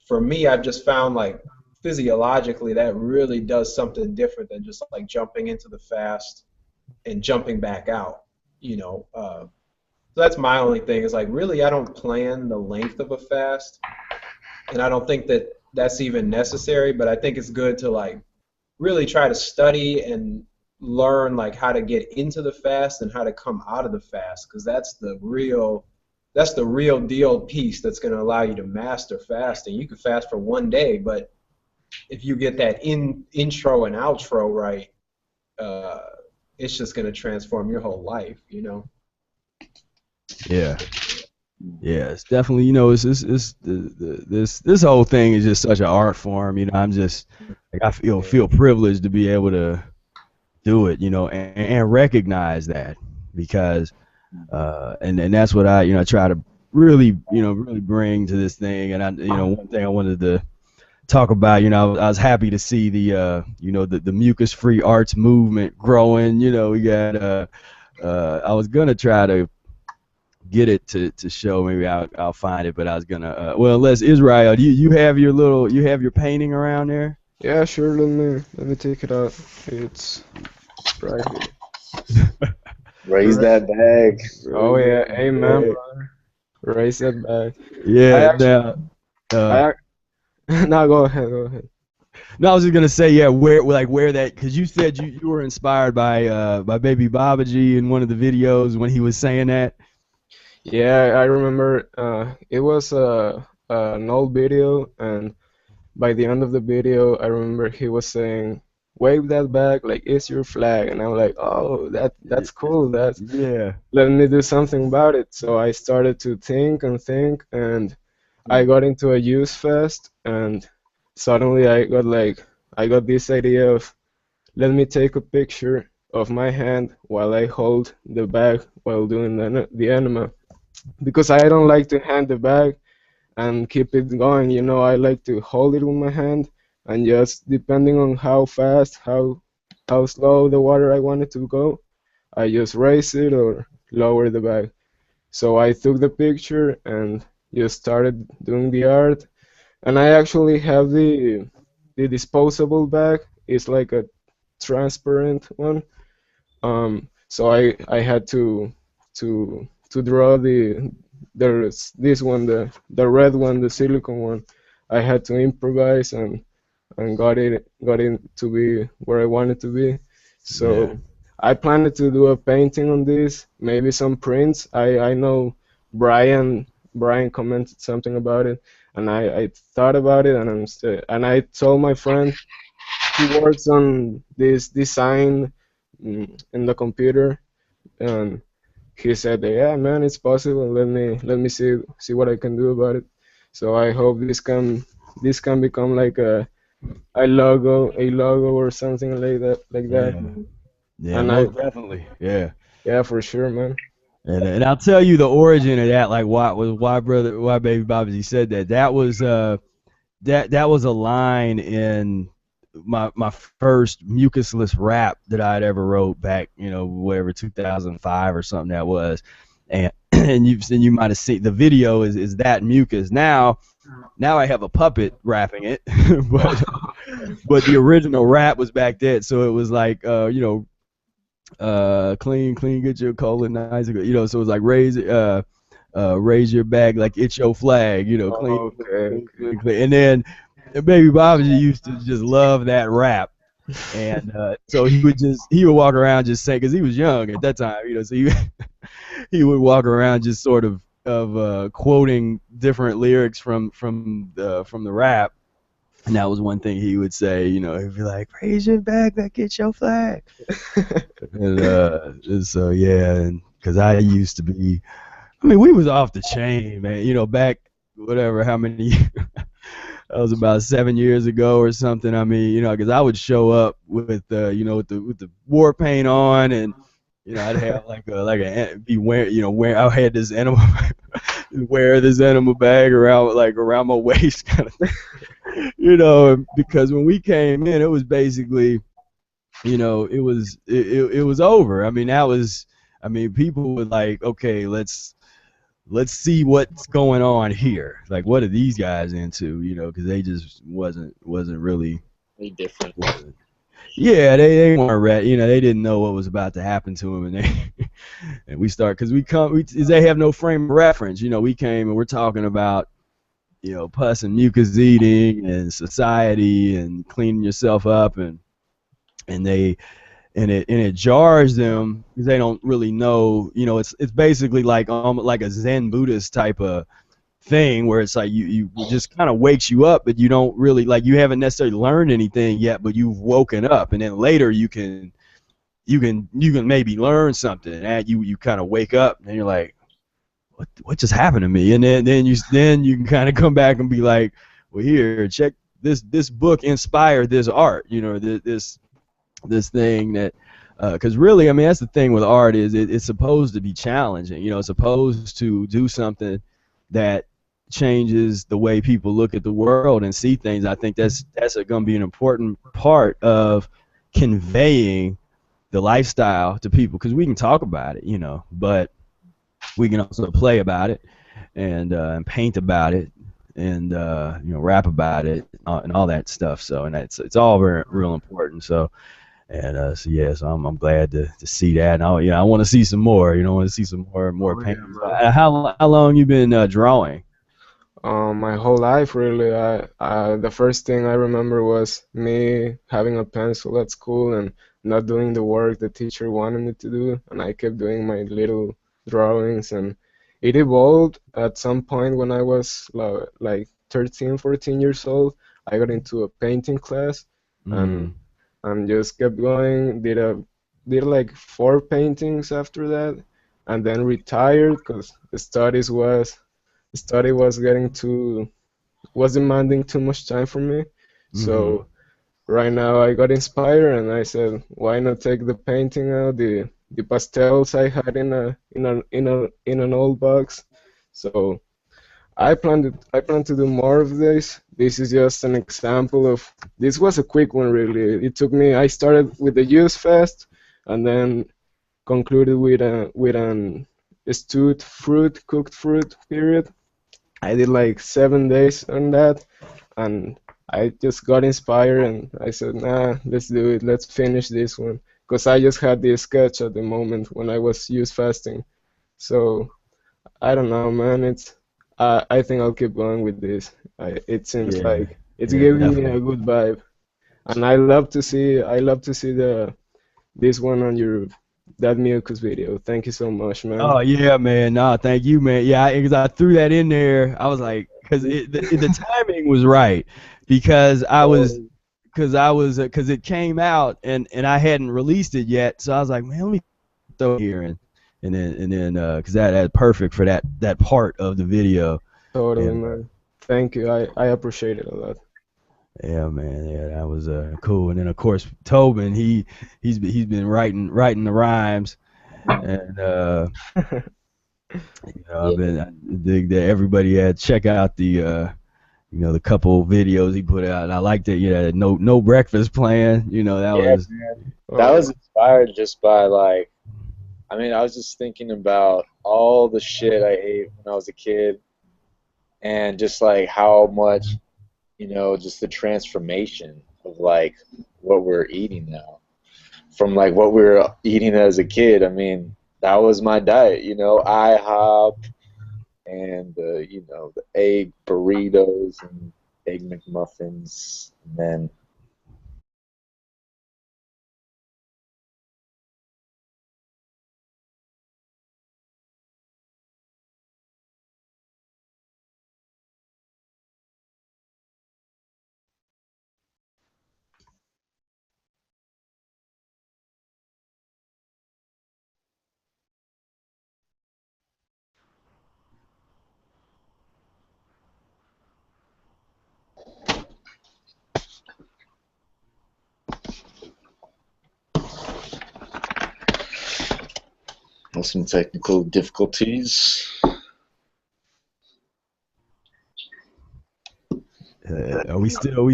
for me, I've just found like physiologically that really does something different than just like jumping into the fast and jumping back out, So that's my only thing is like really I don't plan the length of a fast, and I don't think that that's even necessary, but I think it's good to like really try to study and learn like how to get into the fast and how to come out of the fast, because that's the real deal piece that's going to allow you to master fasting. You can fast for 1 day, but if you get that intro and outro right, it's just going to transform your whole life, Yeah. Yeah, it's definitely, this whole thing is just such an art form, I'm just like I feel privileged to be able to do it, and recognize that, because and that's what I try to really bring to this thing. And one thing I wanted to talk about, I was happy to see the mucus-free arts movement growing. We got I was gonna try to get it to show. Maybe I'll find it, but I was gonna well, unless Israel, you have your painting around there? Yeah, sure. Let me take it out. It's right here. Raise that bag. Oh yeah, amen, brother. Raise that bag. Yeah. No, go ahead. No, I was just gonna say, yeah, where that, because you said you were inspired by Baby Babaji in one of the videos when he was saying that. Yeah, I remember. It was an old video, and by the end of the video, I remember he was saying, "Wave that back like it's your flag," and I'm like, "Oh, that's cool. Yeah. Let me do something about it." So I started to think, and I got into a use fest, and suddenly I got this idea of, let me take a picture of my hand while I hold the bag while doing the enema, because I don't like to hand the bag and keep it going. I like to hold it with my hand, and just depending on how fast, how slow the water I want it to go, I just raise it or lower the bag. So I took the picture and just started doing the art. And I actually have the disposable bag. It's like a transparent one. So I had to draw there's this one, the red one, the silicone one. I had to improvise and got it to be where I wanted to be. So Yeah. I planned to do a painting on this, maybe some prints. I know Brian commented something about it, and I thought about it, and I told my friend who works on this design in the computer, and he said, "Yeah, man, it's possible. Let me see what I can do about it." So I hope this can become like a logo or something like that. Yeah. Yeah, And most definitely. Yeah. yeah, for sure, man. And I'll tell you the origin of that, like why Baby Babaji said that. That was a line in my first mucusless rap that I'd ever wrote back, whatever, 2005 or something that was. And you might have seen the video is that mucus. Now I have a puppet rapping it, but the original rap was back then. So it was like clean, get your colon nice, so it was like raise raise your bag like it's your flag, you know, clean, Okay, clean, clean, clean. And then Baby Bobby used to just love that rap. And so he would walk around just saying, because he was young at that time, you know, so he would walk around just sort of quoting different lyrics from the rap. And that was one thing he would say, you know, he'd be like, raise your bag like it's your flag. And so, yeah, and because I used to be, I mean, we was off the chain, man, you know, back, whatever, how many, that was about 7 years ago or something. I mean, you know, because I would show up with, you know, with the war paint on, and you know, I'd have be wearing, you know, I had this animal, wear this animal bag around my waist, kind of thing. You know, because when we came in, it was basically, you know, it was over. I mean, people would like, okay, let's see what's going on here. Like, what are these guys into? You know, because they just wasn't really. Any different. Yeah, they weren't ready. You know, they didn't know what was about to happen to them, and we start because they have no frame of reference. You know, we came and we're talking about, you know, pus and mucus eating and society and cleaning yourself up, and it jars them because they don't really know. You know, it's basically like a Zen Buddhist type of thing where it's like you just kind of wakes you up, but you don't really, like, you haven't necessarily learned anything yet, but you've woken up, and then later you can maybe learn something, and you kind of wake up and you're like, what just happened to me? And then you can kind of come back and be like, well, here, check this book inspired this art, you know, this thing that, because really, I mean, that's the thing with art, is it's supposed to be challenging. You know, it's supposed to do something that changes the way people look at the world and see things. I think that's going to be an important part of conveying the lifestyle to people, because we can talk about it, you know, but we can also play about it and paint about it and you know, rap about it and all that stuff. So, and it's all very real important. So. And so yeah, so I'm glad to see that. And I want to see some more. You know, I want to see some more paintings. How long you been drawing? My whole life, really. The first thing I remember was me having a pencil at school and not doing the work the teacher wanted me to do, and I kept doing my little drawings, and it evolved at some point when I was like 13, 14 years old. I got into a painting class, and just kept going. Did like 4 paintings after that, and then retired because the study was demanding too much time from me. So right now I got inspired, and I said, why not take the painting out, the pastels I had in an old box. So I plan to do more of this. This is just an example of. This was a quick one, really. I started with the juice fast, and then concluded with an stewed fruit, cooked fruit period. I did like 7 days on that, and I just got inspired, and I said, nah, let's do it. Let's finish this one, because I just had this sketch at the moment when I was juice fasting. So I don't know, man. I think I'll keep going with this. It seems like it's giving me a good vibe, and I love to see this one on that Mucus video. Thank you so much, man. Oh yeah, man. No, thank you, man. Yeah, because I threw that in there. I was like, because the timing was right, because it came out and I hadn't released it yet, so I was like, man, let me throw it here and then because that's perfect for that part of the video. Totally, man. Thank you. I appreciate it a lot. Yeah, man. Yeah, that was cool. And then of course Tobin, he's been writing the rhymes, and you know, I dig that everybody had check out the you know, the couple videos he put out. And I liked it. Yeah, no breakfast plan. You know, that was inspired just by, like, I mean, I was just thinking about all the shit I ate when I was a kid, and just like how much, you know, just the transformation of like what we're eating now from like what we were eating as a kid. I mean, that was my diet, you know, IHOP, and you know, the egg burritos and egg McMuffins, and then some technical difficulties. Are we still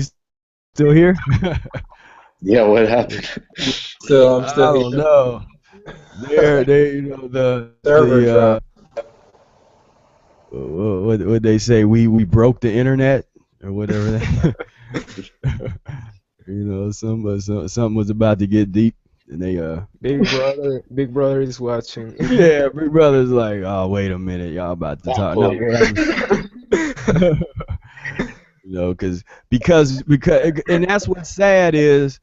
here? Yeah, what happened? So I'm I still don't here. know. They you know Server the drop. what they say, we broke the internet or whatever that. You know, something was about to get deep, and they Big Brother is watching. yeah, Big Brother's like, oh wait a minute, y'all about to talk. No, what happened? You know, because and that's what's sad is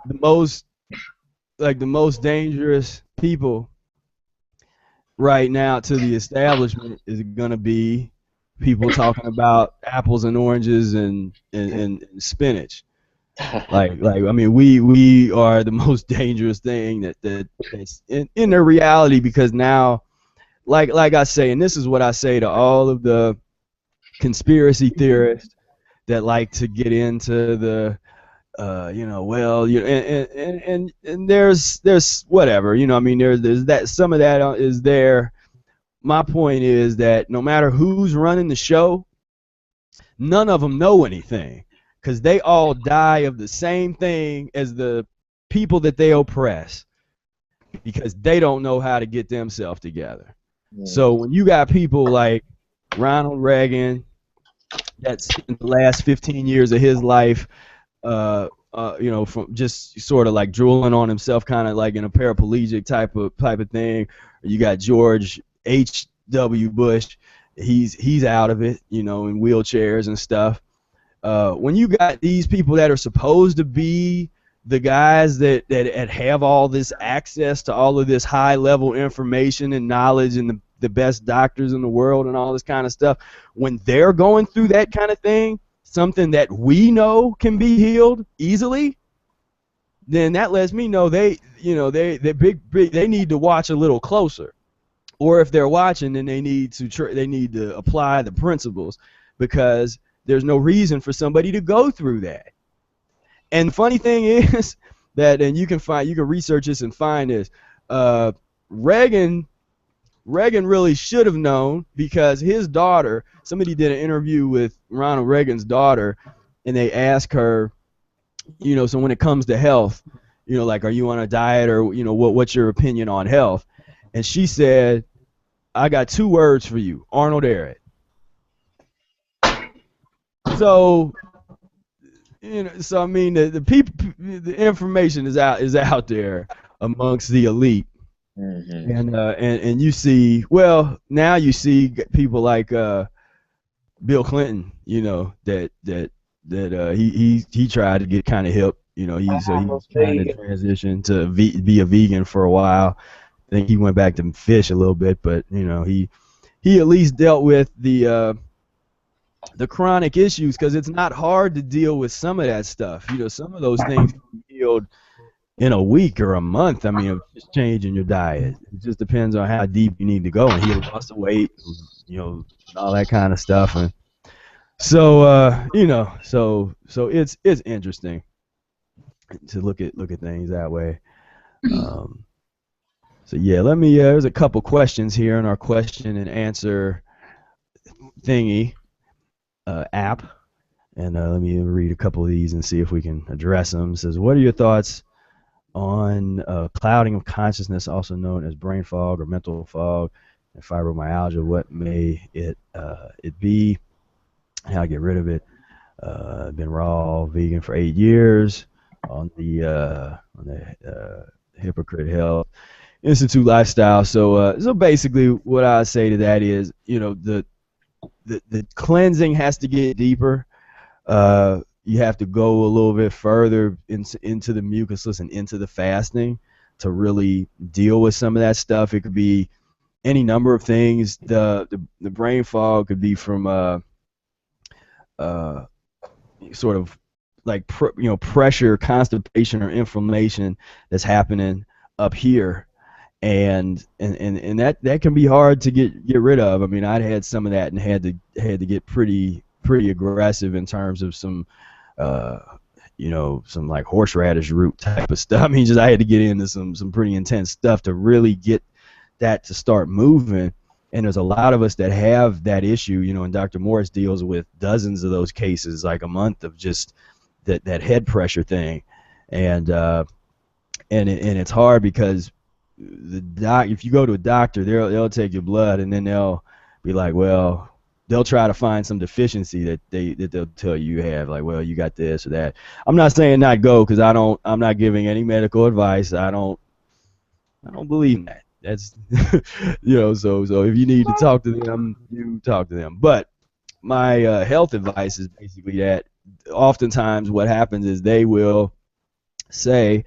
the most the most dangerous people right now to the establishment is going to be people talking about apples and oranges and spinach. Like I mean, we are the most dangerous thing that's in their reality, because now, like I say, and this is what I say to all of the conspiracy theorists that like to get into the you know, well, you know, and there's whatever, you know, I mean, there's that, some of that is there. My point is that no matter who's running the show, none of them know anything, because they all die of the same thing as the people that they oppress, because they don't know how to get themselves together. So when you got people like Ronald Reagan that spent the last 15 years of his life you know, from just sort of like drooling on himself, kind of like in a paraplegic type of thing. You got George H.W. Bush, he's out of it, you know, in wheelchairs and stuff. When you got these people that are supposed to be the guys that have all this access to all of this high level information and knowledge, and the best doctors in the world and all this kind of stuff, when they're going through that kind of thing, something that we know can be healed easily, then that lets me know they, you know, they they need to watch a little closer. Or if they're watching, then they need to apply the principles, because there's no reason for somebody to go through that. And the funny thing is that, and you can research this and find this, Reagan really should have known, because his daughter, somebody did an interview with Ronald Reagan's daughter, and they asked her, you know, so when it comes to health, you know, like, are you on a diet, or, you know, what's your opinion on health? And she said, I got two words for you: Arnold Ehret. So, you know, so I mean, the people, the information is out there amongst the elite. And you see, well, now you see people like Bill Clinton, you know, that he tried to get kind of hip, you know, he's trying to transition to be a vegan for a while. I think he went back to fish a little bit, but you know, he at least dealt with the chronic issues, because it's not hard to deal with some of that stuff. You know, some of those things can be healed in a week or a month. I mean, just changing your diet. It just depends on how deep you need to go, and he lost the weight, you know, all that kind of stuff. And so you know, so it's interesting to look at things that way. So yeah, let me there's a couple questions here in our question and answer thingy app, and let me read a couple of these and see if we can address them. It says, what are your thoughts on clouding of consciousness, also known as brain fog or mental fog, and fibromyalgia? What may it be? How to get rid of it? Been raw vegan for 8 years on the Hypocrite Health Institute lifestyle. So so basically, what I say to that is, you know, the cleansing has to get deeper. You have to go a little bit further into the mucusless and into the fasting to really deal with some of that stuff. It could be any number of things. The brain fog could be from sort of like pressure, constipation, or inflammation that's happening up here, and that can be hard to get rid of. I mean, I'd had some of that and had to get pretty aggressive in terms of some some like horseradish root type of stuff. I mean, just I had to get into some pretty intense stuff to really get that to start moving. And there's a lot of us that have that issue, and Dr. Morris deals with dozens of those cases, like a month of just that head pressure thing. And it's hard because if you go to a doctor, they'll take your blood and then they'll be like, well, they'll try to find some deficiency that they'll tell you have, like, well, you got this or that. I'm not saying not go, because I'm not giving any medical advice. I don't believe in that. That's so if you need to talk to them, you talk to them. But my health advice is basically that oftentimes what happens is they will say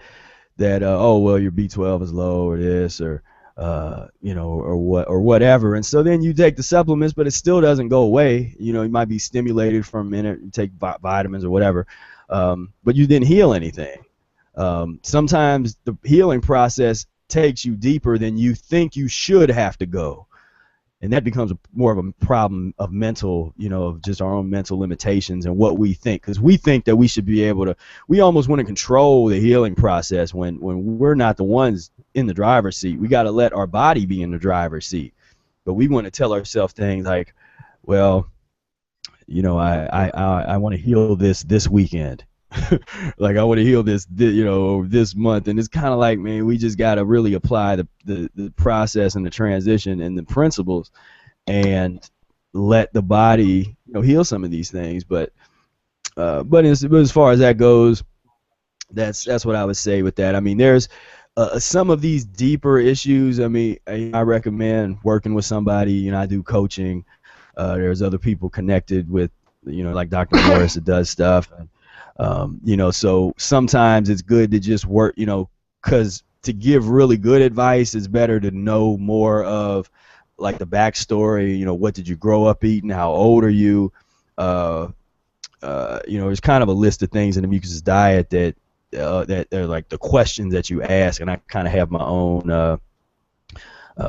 that oh, well, your B12 is low, or this, or or whatever, and so then you take the supplements, but it still doesn't go away. You might be stimulated for a minute, you take vitamins or whatever, but you didn't heal anything. Sometimes the healing process takes you deeper than you think you should have to go, and that becomes more of a problem of mental, of just our own mental limitations and what we think, because we think that we should be able to, we almost want to control the healing process when we're not the ones in the driver's seat. We got to let our body be in the driver's seat, but we want to tell ourselves things like, well, I want to heal this weekend. Like, I want to heal this month, and it's kind of like, man, we just got to really apply the process and the transition and the principles, and let the body heal some of these things. But as far as that goes, that's what I would say with that. I mean, there's some of these deeper issues. I mean, I recommend working with somebody. I do coaching. There's other people connected with, like Dr. Morris that does stuff. So sometimes it's good to just work, because to give really good advice, it's better to know more of like the backstory. What did you grow up eating? How old are you? There's kind of a list of things in the Mucusless diet that are like the questions that you ask, and I kind of have my own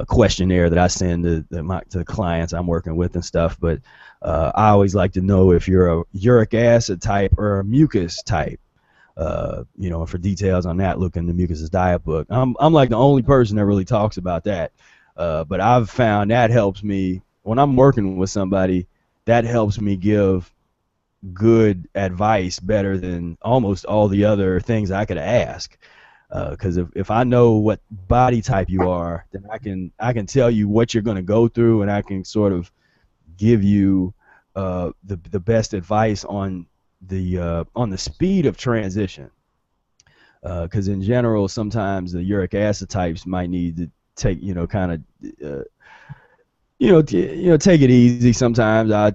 questionnaire that I send to the clients I'm working with and stuff. But I always like to know if you're a uric acid type or a mucus type. For details on that, look in the Mucusless Diet book. I'm like the only person that really talks about that. But I've found that helps me when I'm working with somebody. That helps me give good advice better than almost all the other things I could ask. Because if I know what body type you are, then I can tell you what you're going to go through, and I can sort of give you the best advice on the speed of transition. Because in general, sometimes the uric acid types might need to take take it easy. Sometimes I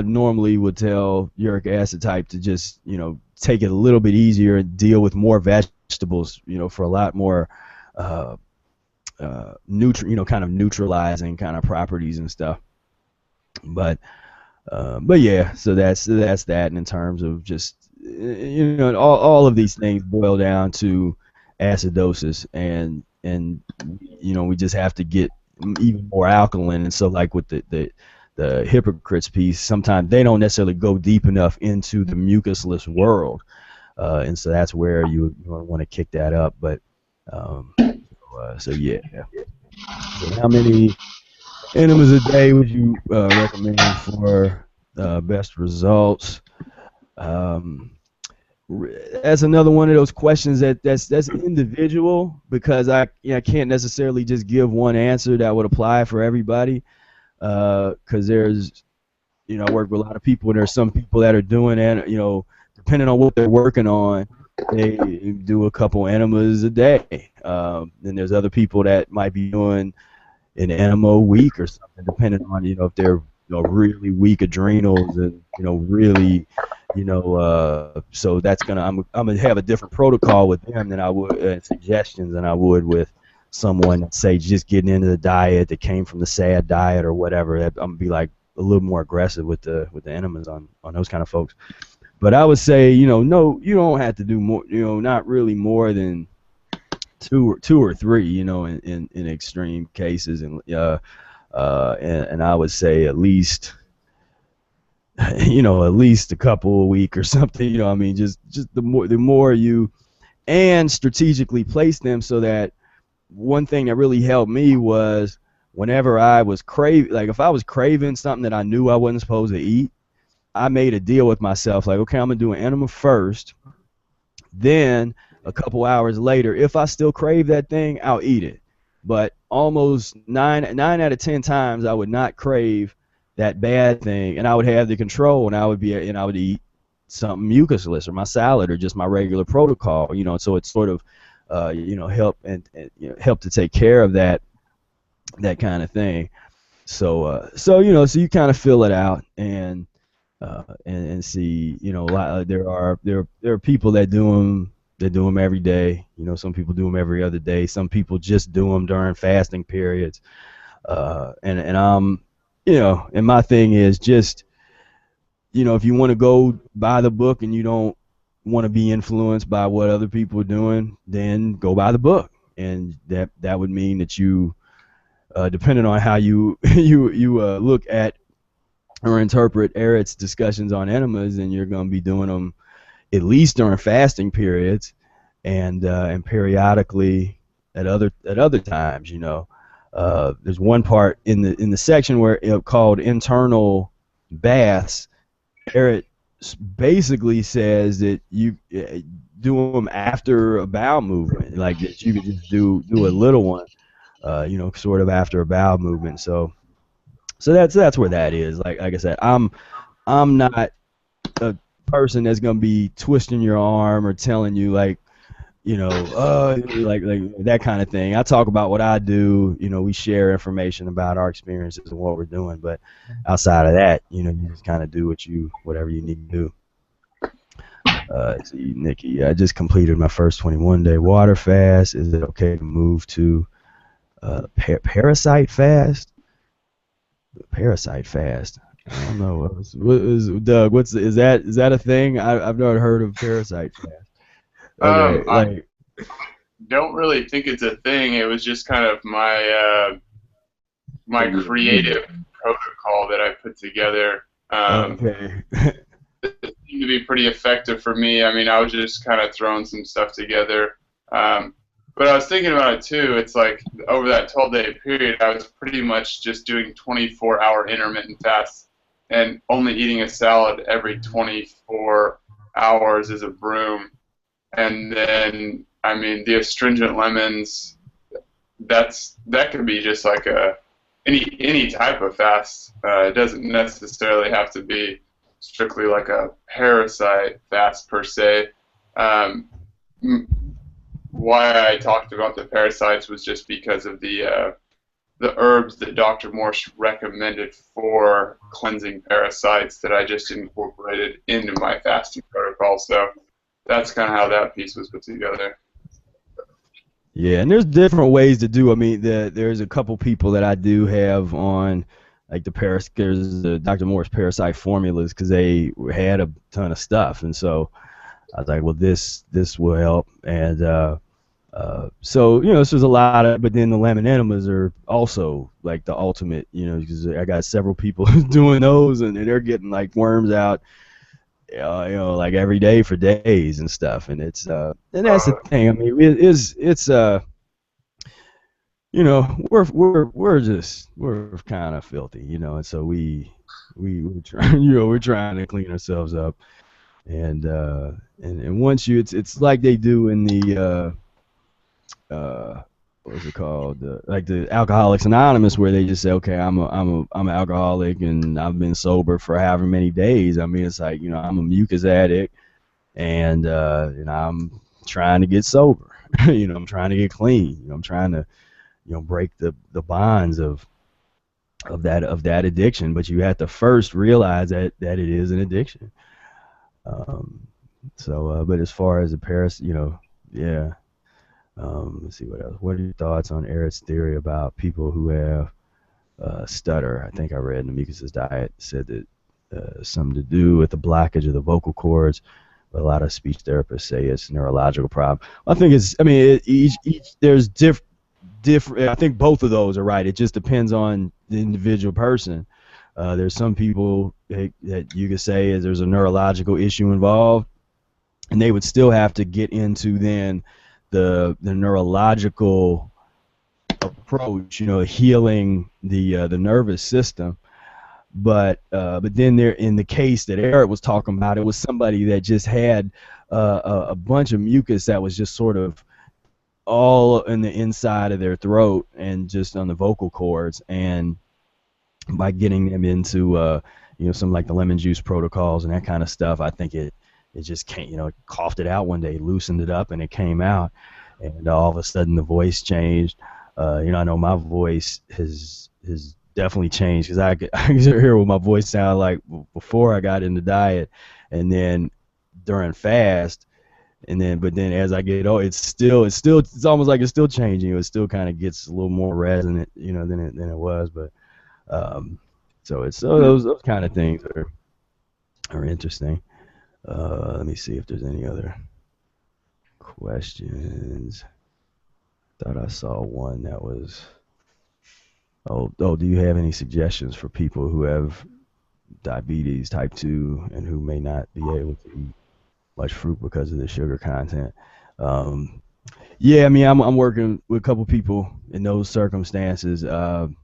normally would tell uric acid type to just take it a little bit easier and deal with more vegetables, for a lot more kind of neutralizing kind of properties and stuff. But yeah, so that's that. And in terms of just all of these things boil down to acidosis, and we just have to get even more alkaline. And so, like with the hypocrites piece, sometimes they don't necessarily go deep enough into the mucusless world, and so that's where you want to kick that up. But so yeah. So how many enemas a day would you recommend for best results? That's another one of those questions that's individual, because I can't necessarily just give one answer that would apply for everybody, because there's I work with a lot of people, and there's some people that are doing, and depending on what they're working on, they do a couple enemas a day. Then there's other people that might be doing an enema a week or something, depending on if they're really weak adrenals and really so that's gonna I'm gonna have a different protocol with them than I would suggestions than I would with someone that say just getting into the diet that came from the SAD diet or whatever. I'm gonna be like a little more aggressive with the enemas on those kind of folks. But I would say no, you don't have to do more, not really more than two or three, in extreme cases, and I would say at least at least a couple a week or something. I mean, just the more you and strategically place them so that one thing that really helped me was whenever I was like if I was craving something that I knew I wasn't supposed to eat, I made a deal with myself like, okay, I'm gonna do an enema first, then a couple hours later, if I still crave that thing, I'll eat it. But almost nine out of 10 times I would not crave that bad thing, and I would have the control, and I would eat something mucusless or my salad or just my regular protocol, so it's sort of help and help to take care of that kind of thing. So so you kind of fill it out and see, there are people that do them. They do them every day. Some people do them every other day. Some people just do them during fasting periods. And I'm, and my thing is just, if you want to go by the book and you don't want to be influenced by what other people are doing, then go by the book. And that would mean that you, depending on how you look at or interpret Eric's discussions on enemas, and you're going to be doing them at least during fasting periods, and periodically at other times. There's one part in the section where called internal baths. Eric basically says that you do them after a bowel movement, like that you could just do a little one, sort of after a bowel movement. So that's where that is. Like I said, I'm not a person that's gonna be twisting your arm or telling you like like that kind of thing. I talk about what I do. We share information about our experiences and what we're doing, but outside of that, you just kind of do whatever you need to do. See, Nikki, I just completed my first 21-day water fast. Is it okay to move to parasite fast? Parasite fast. I don't know. Doug? Is that a thing? I've never heard of parasite fast. Okay, I don't really think it's a thing. It was just kind of my my creative protocol that I put together. Okay. It seemed to be pretty effective for me. I mean, I was just kind of throwing some stuff together. But I was thinking about it too. It's like over that 12-day period, I was pretty much just doing 24-hour intermittent fasts and only eating a salad every 24 hours as a broom. And then, I mean, the astringent lemons, that could be just like any type of fast. It doesn't necessarily have to be strictly like a parasite fast per se. Why I talked about the parasites was just because of the herbs that Dr. Morse recommended for cleansing parasites that I just incorporated into my fasting protocol. So that's kind of how that piece was put together. Yeah, and there's different ways to do. I mean, there's a couple people that I do have on, like there's the Dr. Morse parasite formulas, because they had a ton of stuff, and so I was like, well, this will help, and so so there's a lot of, but then the lemon enemas are also like the ultimate, because I got several people doing those, and they're getting like worms out, like every day for days and stuff, and it's and that's the thing. I mean, it's we're kind of filthy, and so we're trying, we're trying to clean ourselves up, and once it's like they do in the what's it called, like the Alcoholics Anonymous, where they just say, okay, I'm an alcoholic and I've been sober for however many days. I mean, it's like, I'm a mucus addict, and I'm trying to get sober. I'm trying to get clean. I'm trying to break the bonds of that addiction. But you have to first realize that it is an addiction. But as far as the Paris, yeah. Let's see what else. What are your thoughts on Eric's theory about people who have stutter? I think I read in the Mucusless Diet said that something to do with the blockage of the vocal cords. But a lot of speech therapists say it's a neurological problem. I think it's. I mean, each there's different. I think both of those are right. It just depends on the individual person. There's some people that you could say is there's a neurological issue involved, and they would still have to get into then the neurological approach, healing the nervous system. But then there, in the case that Eric was talking about, it was somebody that just had a bunch of mucus that was just sort of all in the inside of their throat and just on the vocal cords. And by getting them into some like the lemon juice protocols and that kind of stuff, I think it just came, it coughed it out one day, loosened it up, and it came out, and all of a sudden the voice changed. I know my voice has definitely changed, because I can hear what my voice sounded like before I got into diet, and then during fast, but then as I get old, it's almost like it's still changing. It still kind of gets a little more resonant, than it was. But those kind of things are interesting. Let me see if there's any other questions. Thought I saw one that was. Oh, do you have any suggestions for people who have diabetes type 2 and who may not be able to eat much fruit because of the sugar content? Yeah, I mean, I'm working with a couple people in those circumstances. And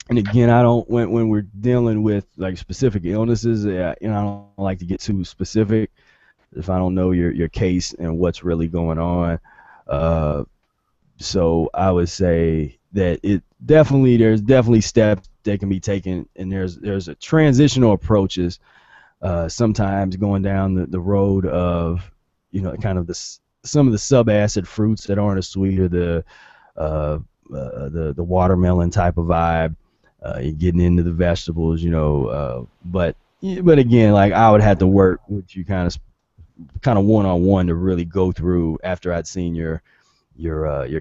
again, I don't when we're dealing with like specific illnesses, I don't like to get too specific if I don't know your case and what's really going on. So I would say that there's definitely steps that can be taken, and there's a transitional approaches. Sometimes going down the road of kind of some of the subacid fruits that aren't as sweet, or the watermelon type of vibe. You're getting into the vegetables, but again, like I would have to work with you kind of one-on-one to really go through after I'd seen your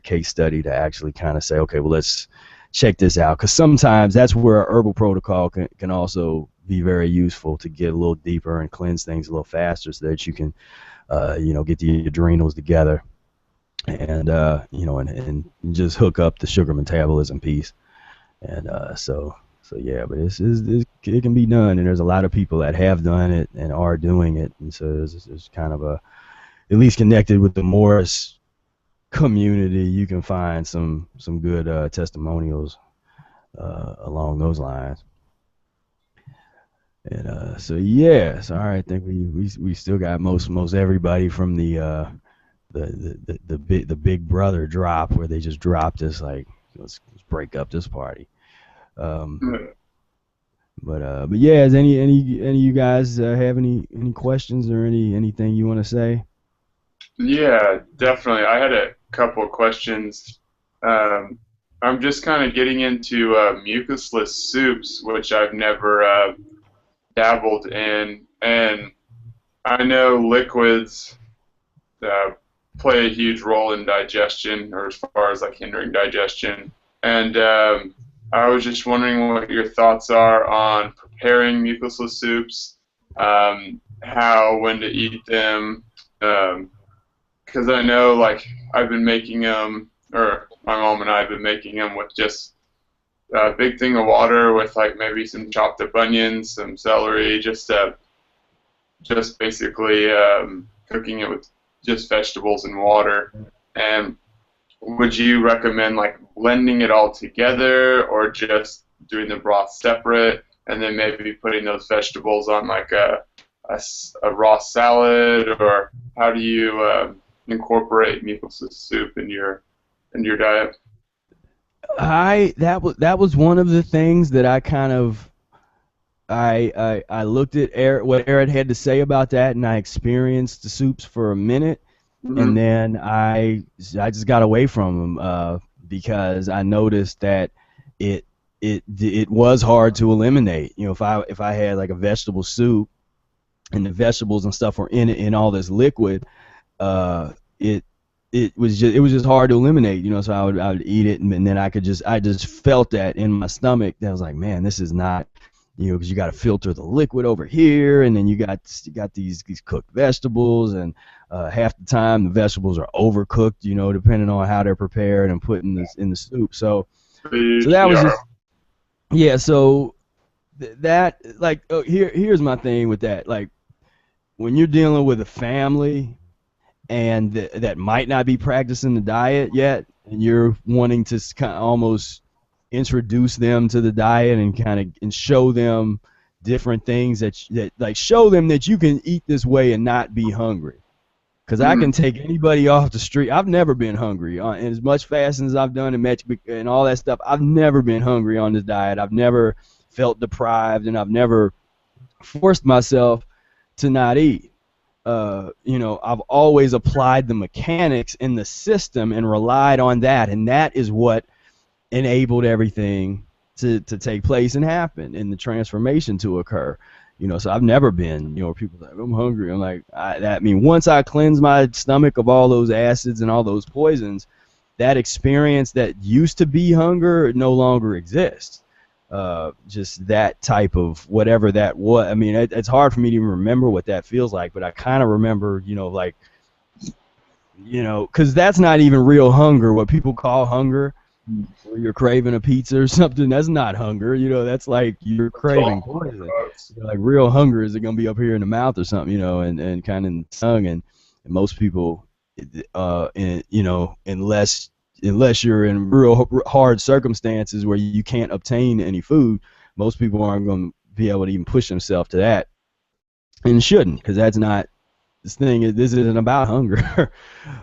case study, to actually kind of say, okay, well, let's check this out, because sometimes that's where a herbal protocol can also be very useful to get a little deeper and cleanse things a little faster, so that you can get the adrenals together and and just hook up the sugar metabolism piece. And so yeah, but it can be done, and there's a lot of people that have done it and are doing it, and so it's kind of at least connected with the Morris community, you can find some good testimonials along those lines. And so yes, all right. I think we still got most everybody from the Big Brother drop, where they just dropped us like, let's break up this party. But yeah, does any of you guys have any questions or anything you want to say? Yeah, definitely. I had a couple of questions. I'm just kind of getting into mucusless soups, which I've never dabbled in, and I know liquids play a huge role in digestion, or as far as like hindering digestion. And I was just wondering what your thoughts are on preparing mucusless soups, when to eat them. Because I know, like, I've been making them, or my mom and I have been making them with just a big thing of water with, like, maybe some chopped up onions, some celery, just basically cooking it with just vegetables and water. And would you recommend, like, blending it all together, or just doing the broth separate, and then maybe putting those vegetables on, like, a raw salad? Or how do you incorporate mucusless soup in your diet? That was one of the things that I kind of I looked at what Eric had to say about that, and I experienced the soups for a minute, and then I just got away from them because I noticed that it it was hard to eliminate. You know, if I had like a vegetable soup and the vegetables and stuff were in it in all this liquid, uh, it it was just hard to eliminate. You know, so I would eat it, and then I just felt that in my stomach. That I was like, man, this is not. You know, because you got to filter the liquid over here, and then you got these cooked vegetables, and half the time the vegetables are overcooked. You know, depending on how they're prepared and put in the soup. So that was just yeah. So that like here's my thing with that. Like when you're dealing with a family and that might not be practicing the diet yet, and you're wanting to kind of almost introduce them to the diet and kind of and show them different things that like show them that you can eat this way and not be hungry. Because I can take anybody off the street. I've never been hungry. And as much fasting as I've done and all that stuff, I've never been hungry on this diet. I've never felt deprived, and I've never forced myself to not eat. You know, I've always applied the mechanics in the system and relied on that, and that is what enabled everything to take place and happen and the transformation to occur. You know, so I've never been, you know, people like, I'm hungry. I'm like, I mean, once I cleanse my stomach of all those acids and all those poisons, that experience that used to be hunger no longer exists. Just that type of whatever that was. I mean, it's hard for me to even remember what that feels like, but I kind of remember, you know, like, you know, because that's not even real hunger. What people call hunger, where you're craving a pizza or something, that's not hunger. You know, that's like you're craving poison. You know, like real hunger is it gonna be up here in the mouth or something, you know, and kind of in the tongue. And most people, you know, unless you're in real hard circumstances where you can't obtain any food, most people aren't going to be able to even push themselves to that, and shouldn't, because that's not this thing. This isn't about hunger.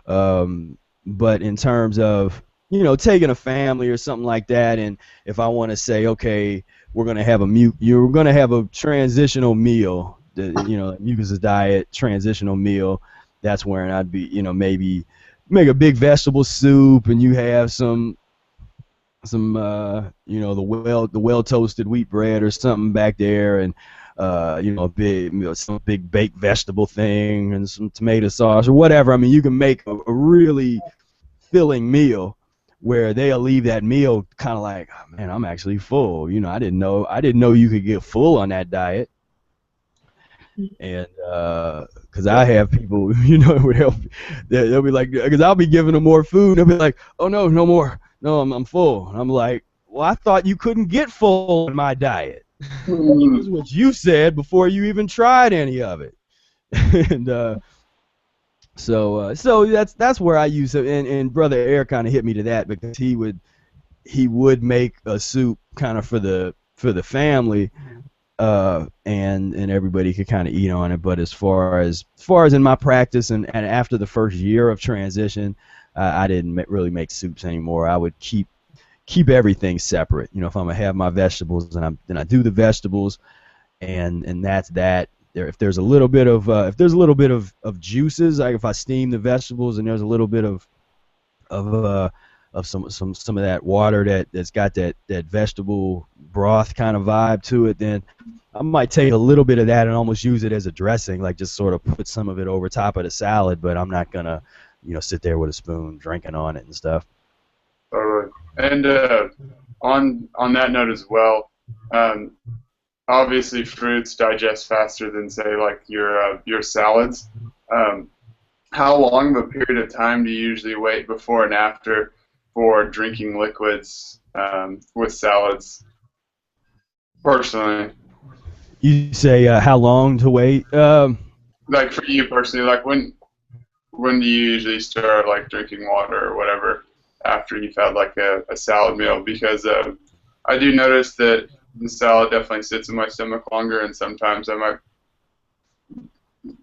But in terms of, you know, taking a family or something like that, and if I want to say, okay, we're gonna have you're gonna have a transitional meal, you know, Mucusless Diet transitional meal. That's where I'd be, you know, maybe make a big vegetable soup, and you have some you know, the well toasted wheat bread or something back there, and you know, some big baked vegetable thing and some tomato sauce or whatever. I mean, you can make a really filling meal where they'll leave that meal kind of like, oh, man, I'm actually full. You know, I didn't know you could get full on that diet. And because I have people, you know, they'll be like, because I'll be giving them more food, they'll be like, oh no, no more, no, I'm full. And I'm like, well, I thought you couldn't get full on my diet. That's what you said before you even tried any of it. And so that's where I use it. And Brother Eric kind of hit me to that, because he would make a soup kind of for the family, and everybody could kind of eat on it. But as far as in my practice and after the first year of transition, I didn't really make soups anymore. I would keep everything separate. You know, if I'm gonna have my vegetables, then I do the vegetables, and that's that. If there's a little bit of juices, like if I steam the vegetables and there's a little bit of some of that water that's got that vegetable broth kind of vibe to it, then I might take a little bit of that and almost use it as a dressing, like just sort of put some of it over top of the salad. But I'm not gonna, you know, sit there with a spoon drinking on it and stuff. Totally. And on that note as well, obviously fruits digest faster than, say, like your salads. How long of a period of time do you usually wait before and after for drinking liquids with salads? Personally, You say how long to wait? like for you personally, like when do you usually start like drinking water or whatever after you've had like a salad meal? Because I do notice that the salad definitely sits in my stomach longer, and sometimes I might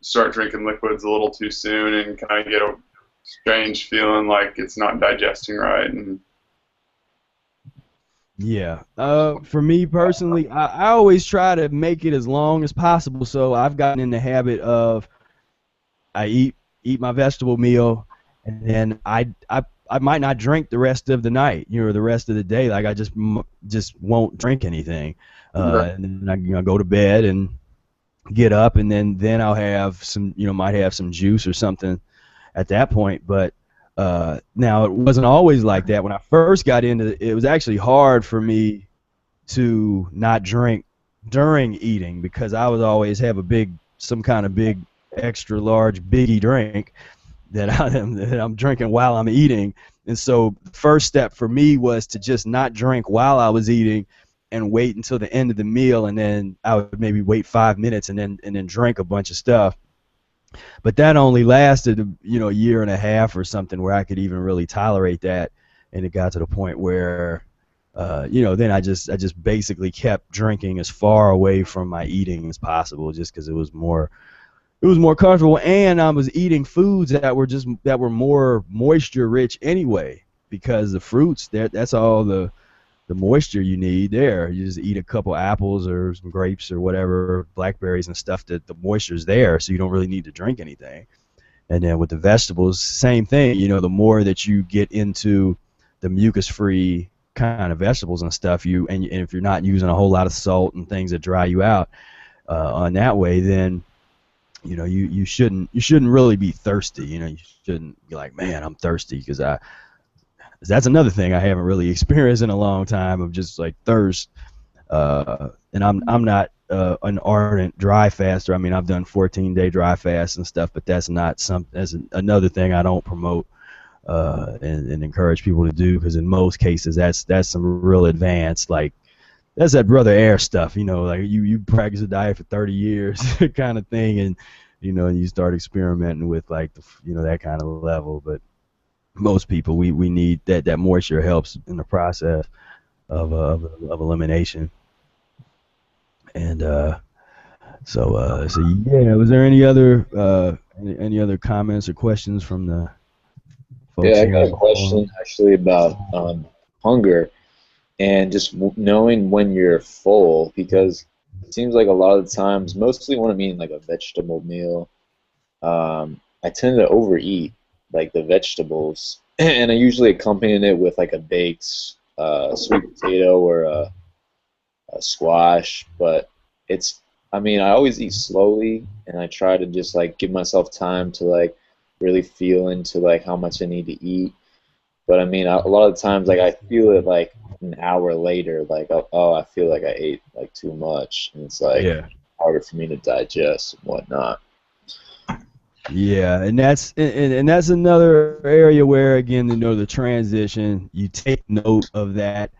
start drinking liquids a little too soon and kind of get a strange feeling like it's not digesting right. And Yeah. For me personally, I always try to make it as long as possible. So I've gotten in the habit of I eat my vegetable meal, and then I I might not drink the rest of the night, the rest of the day. Like I just won't drink anything, and then I go to bed and get up, and then I'll have some, might have some juice or something at that point. But now it wasn't always like that. When I first got into it, it was actually hard for me to not drink during eating, because I would always have some kind of big extra large biggie drink that I'm drinking while I'm eating. And so the first step for me was to just not drink while I was eating and wait until the end of the meal, and then I would maybe wait 5 minutes and then drink a bunch of stuff. But that only lasted, a year and a half or something, where I could even really tolerate that. And it got to the point where then I just basically kept drinking as far away from my eating as possible, just because it was more comfortable, and I was eating foods that were more moisture rich anyway, because the fruits, that's all the moisture you need there. You just eat a couple apples or some grapes or whatever, blackberries and stuff, that the moisture's there, so you don't really need to drink anything. And then with the vegetables, same thing. The more that you get into the mucus-free kind of vegetables and stuff, and if you're not using a whole lot of salt and things that dry you out on that way, then you shouldn't really be thirsty. You shouldn't be like, man, I'm thirsty, because that's another thing I haven't really experienced in a long time, of just like thirst. And I'm not an ardent dry faster. I mean, I've done 14-day dry fasts and stuff, but that's another thing I don't promote and encourage people to do, because in most cases that's some real advanced, like, that's that Brother Air stuff, like you practice a diet for 30 years kind of thing, and and you start experimenting with like that kind of level. But most people, we need that moisture helps in the process of elimination. And so yeah, was there any other comments or questions from the folks? Yeah, I got a question actually about hunger. And just knowing when you're full, because it seems like a lot of the times, mostly when I'm eating like a vegetable meal, I tend to overeat like the vegetables, and I usually accompany it with like a baked sweet potato or a squash. But I always eat slowly, and I try to just like give myself time to like really feel into like how much I need to eat. But a lot of the times, like, I feel it like an hour later, like, oh, I feel like I ate like too much, and it's like harder for me to digest and whatnot. Yeah, and that's another area where, again, the transition, you take note of that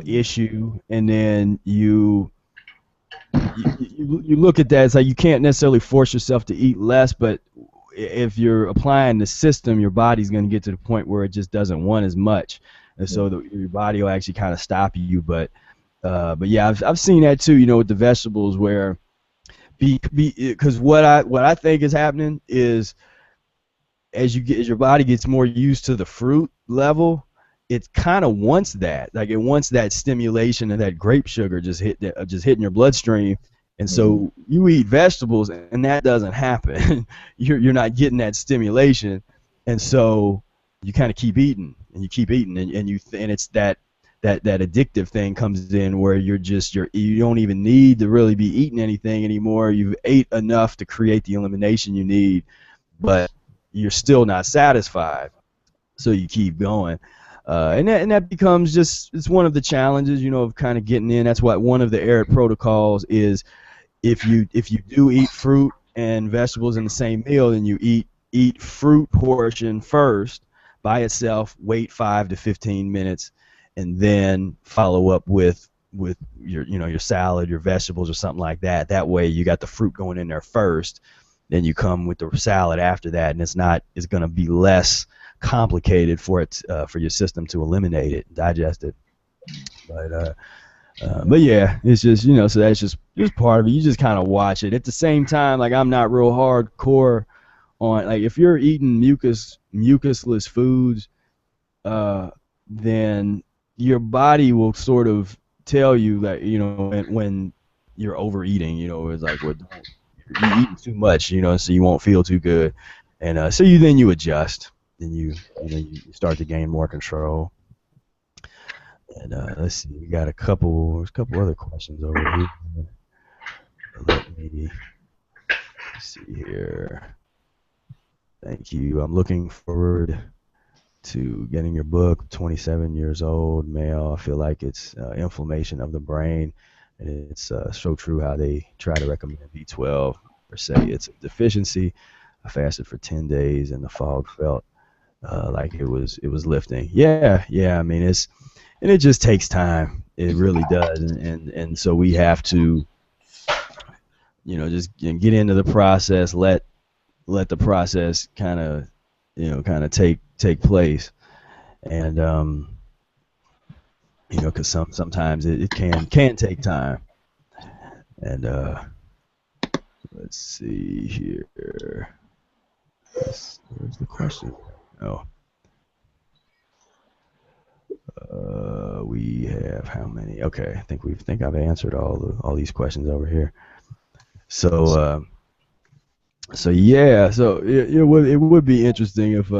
issue, and then you look at that. It's like you can't necessarily force yourself to eat less, but if you're applying the system, your body's going to get to the point where it just doesn't want as much, and so your body will actually kind of stop you. But yeah, I've seen that too. With the vegetables, where because what I think is happening is, as your body gets more used to the fruit level, it kind of wants that. Like, it wants that stimulation of that grape sugar just hitting your bloodstream. And so you eat vegetables, and that doesn't happen. You're not getting that stimulation, and so you kind of keep eating, and you keep eating, and it's that addictive thing comes in, where you don't even need to really be eating anything anymore. You've ate enough to create the elimination you need, but you're still not satisfied, so you keep going. And that becomes it's one of the challenges, of kind of getting in. That's what one of the ARID protocols is. If you do eat fruit and vegetables in the same meal, then you eat fruit portion first by itself, wait 5 to 15 minutes, and then follow up with your salad, your vegetables, or something like that. That way you got the fruit going in there first, then you come with the salad after that, and it's going to be less complicated for your system to eliminate it, digest it. But yeah, it's just, so that's just part of it. You just kind of watch it. At the same time, like, I'm not real hardcore on, like, if you're eating mucusless foods, then your body will sort of tell you that, when you're overeating, it's like, well, you're eating too much, so you won't feel too good. And so you adjust. then you start to gain more control. And let's see, we got a couple other questions over here. Let me see here. Thank you. I'm looking forward to getting your book. 27 years old, male. I feel like it's inflammation of the brain, and it's so true how they try to recommend B12 or say it's a deficiency. I fasted for 10 days, and the fog felt like it was lifting. Yeah. I mean, it just takes time. It really does, and so we have to, just get into the process. Let the process kind of take place, and because sometimes it can take time. And let's see here. Where's the question? Oh. We have how many? Okay, I think I've answered all these questions over here. So yeah, so it would be interesting if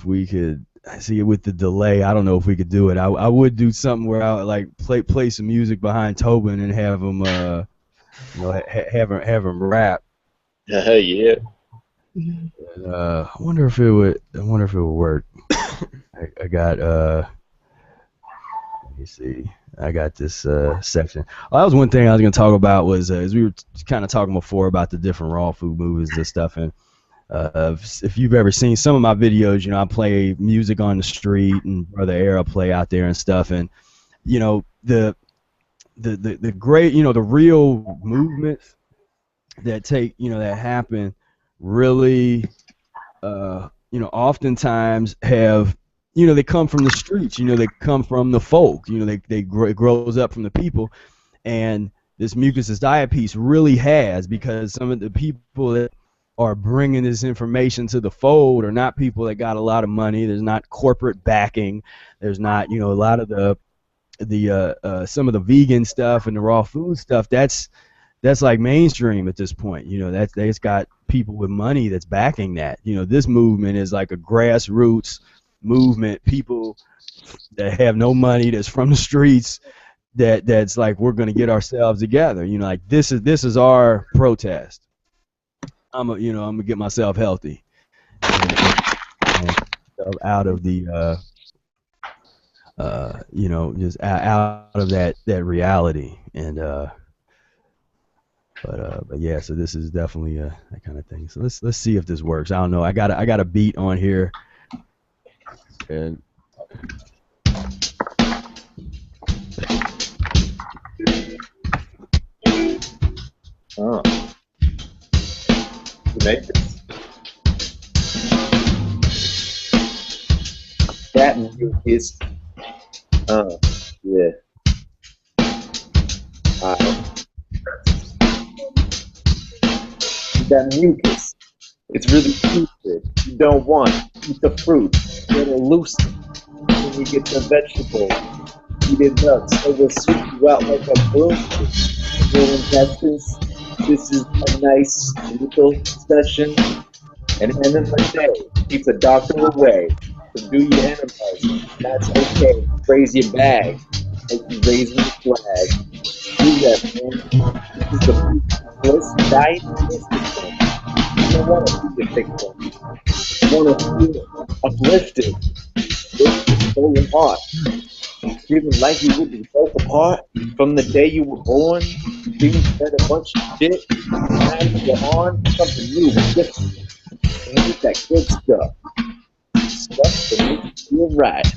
we could see with the delay. I don't know if we could do it. I would do something where I would like play some music behind Tobin and have him have him rap. Yeah. And, I wonder if it would work. I got let me see. I got this section. That was one thing I was going to talk about was as we were kind of talking before about the different raw food movies and stuff. And if you've ever seen some of my videos, I play music on the street and Brother Era play out there and stuff. And the great the real movements that that happen really oftentimes have they come from the streets, they come from the folk, it grows up from the people. And this Mucusless Diet piece really has, because some of the people that are bringing this information to the fold are not people that got a lot of money. There's not corporate backing. There's not, a lot of the some of the vegan stuff and the raw food stuff. That's like mainstream at this point. That's got people with money that's backing that. This movement is like a grassroots movement, people that have no money, that's from the streets, that's like, we're going to get ourselves together. Like this is our protest. I'm gonna get myself healthy and out of the just out of that reality. And but yeah, so this is definitely that kind of thing. So let's see if this works. I don't know. I got a beat on here. And oh, you make this. That mucus. Yeah. That mucus. It's really stupid. You don't want to eat the fruit. It'll loosen. When you get the vegetable, eat it up, so it will sweep you out like a broomstick. Your intestines. This is a nice little session. An enema day keeps a doctor away. So do your enemas. That's okay. Raise your bag. Like you raise your flag. Do that, man. This is the Mucusless Diet Healing System. You don't want to be a victim. You want to feel uplifted. It's so hard. Feeling like you would be broke apart from the day you were born. Feeling said a bunch of shit. Now you're on something new and different. And it's that good stuff. Stuff that makes you feel right.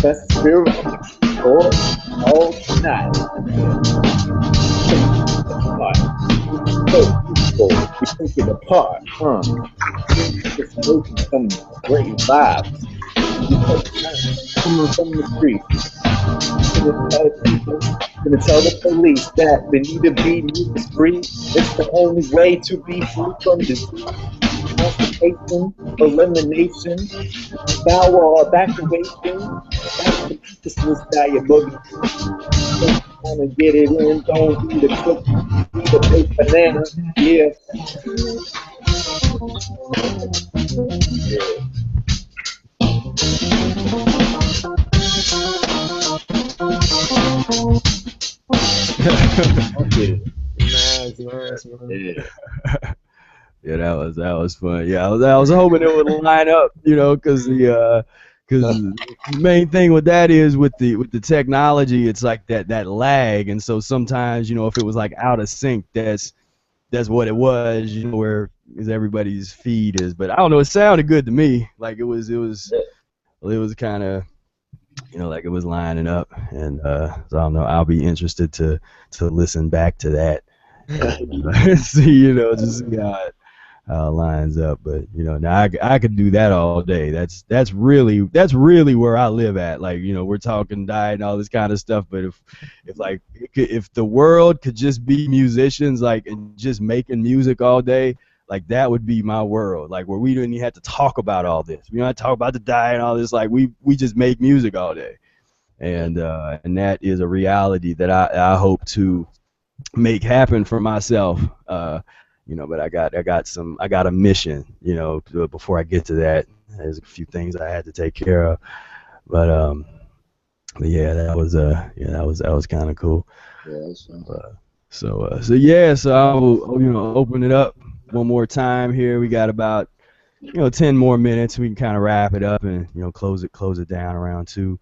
That's the spirit of the Lord all tonight. So beautiful, we take it apart, huh? It's making some great vibes. You take time coming from the streets. Gonna tell the police that they need to be mucus-free. It's the only way to be free from disease. Constipation, elimination, bowel evacuation. That's the Mucusless Diet boogie. Trying to get it in, don't eat a cookie, eat a baked banana, yeah. Nice, nice, man. Yeah. Yeah, that was fun. Yeah, I was hoping it would line up, because the main thing with that is with the technology, it's like that lag, and so sometimes if it was like out of sync, that's what it was, where is everybody's feed is. But I don't know, it sounded good to me, like it was kind of like it was lining up, and so I don't know. I'll be interested to listen back to that and see, just see how it lines up. But now I could do that all day. That's really where I live at. Like we're talking diet and all this kind of stuff. But if the world could just be musicians, like, and just making music all day, like that would be my world. Like where we didn't even have to talk about all this. We don't have to talk about the diet and all this. Like we just make music all day. And that is a reality that I hope to make happen for myself. But I got a mission, before I get to that. There's a few things I had to take care of. But yeah, that was kind of cool. Yeah, that's fun. So I'll open it up one more time here. We got about 10 more minutes. We can kind of wrap it up and close it down around 2.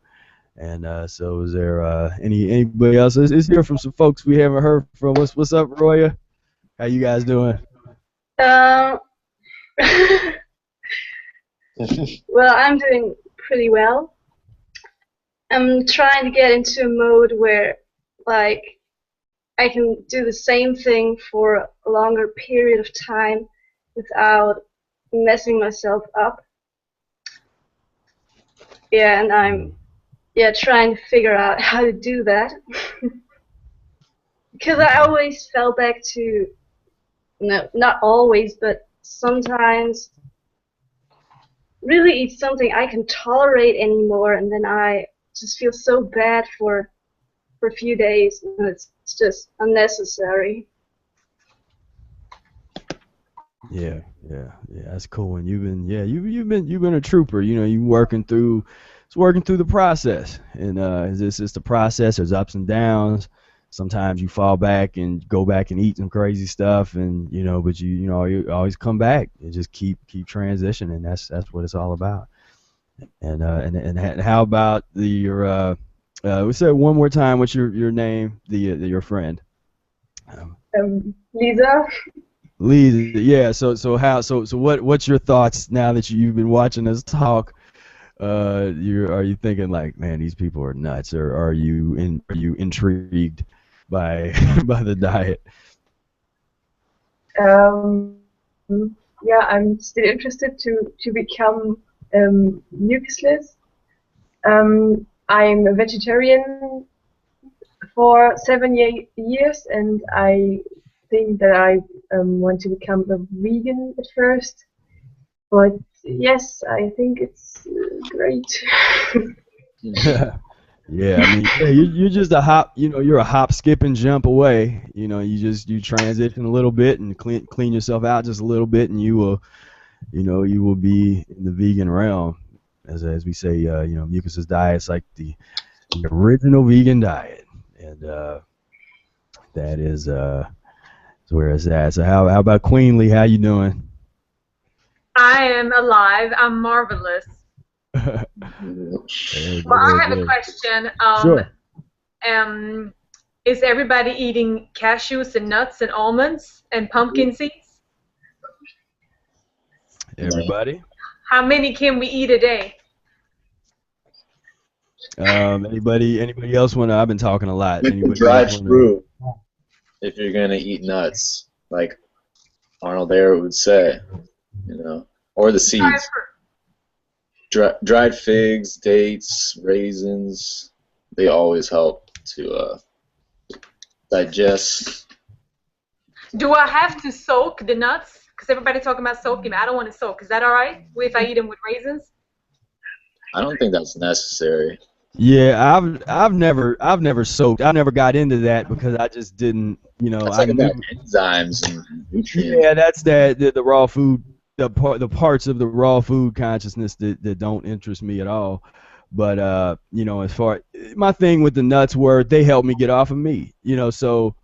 And so is there anybody else? Let's hear from some folks we haven't heard from. What's up, Roya? How you guys doing? Well, I'm doing pretty well. I'm trying to get into a mode where, like, I can do the same thing for a longer period of time without messing myself up. Yeah, and I'm trying to figure out how to do that. Because I always fell back to, no, not always, but sometimes really eat something I can tolerate anymore, and then I just feel so bad for a few days, and it's just unnecessary. Yeah, that's cool. And you've been a trooper. You working through the process, and it's the process. There's ups and downs. Sometimes you fall back and go back and eat some crazy stuff, and but you always come back and just keep transitioning. That's what it's all about. And how about your we said one more time. What's your name? Your friend. Lisa. Lisa. Yeah. So what's your thoughts now that you've been watching us talk? Are you thinking like, man, these people are nuts, or are you intrigued by the diet? Yeah, I'm still interested to become mucusless. I'm a vegetarian for 7 years, and I think that I want to become a vegan at first. But yes, I think it's great. Yeah, I mean, you're just a hop. You're a hop, skip, and jump away. You transition a little bit and clean yourself out just a little bit, and you will be in the vegan realm, as we say. Mucusless diet is like the original vegan diet, and that is where it's at. So how about Queenly? How you doing? I am alive. I'm marvelous. Well, I have a question. Sure. Is everybody eating cashews and nuts and almonds and pumpkin seeds? Everybody? How many can we eat a day? Anybody else want to? I've been talking a lot. Anybody Dried else wanna- fruit. If you're gonna eat nuts, like Arnold Air would say, or the seeds. Dried figs, dates, raisins, they always help to digest. Do I have to soak the nuts? Because everybody's talking about soaking. I don't want to soak. Is that all right if I eat them with raisins? I don't think that's necessary. Yeah, I've never soaked. I never got into that because I just didn't, That's I like about knew. enzymes and nutrients. Yeah, that's the raw food, the parts of the raw food consciousness that don't interest me at all. But as far my thing with the nuts were they helped me get off of meat. So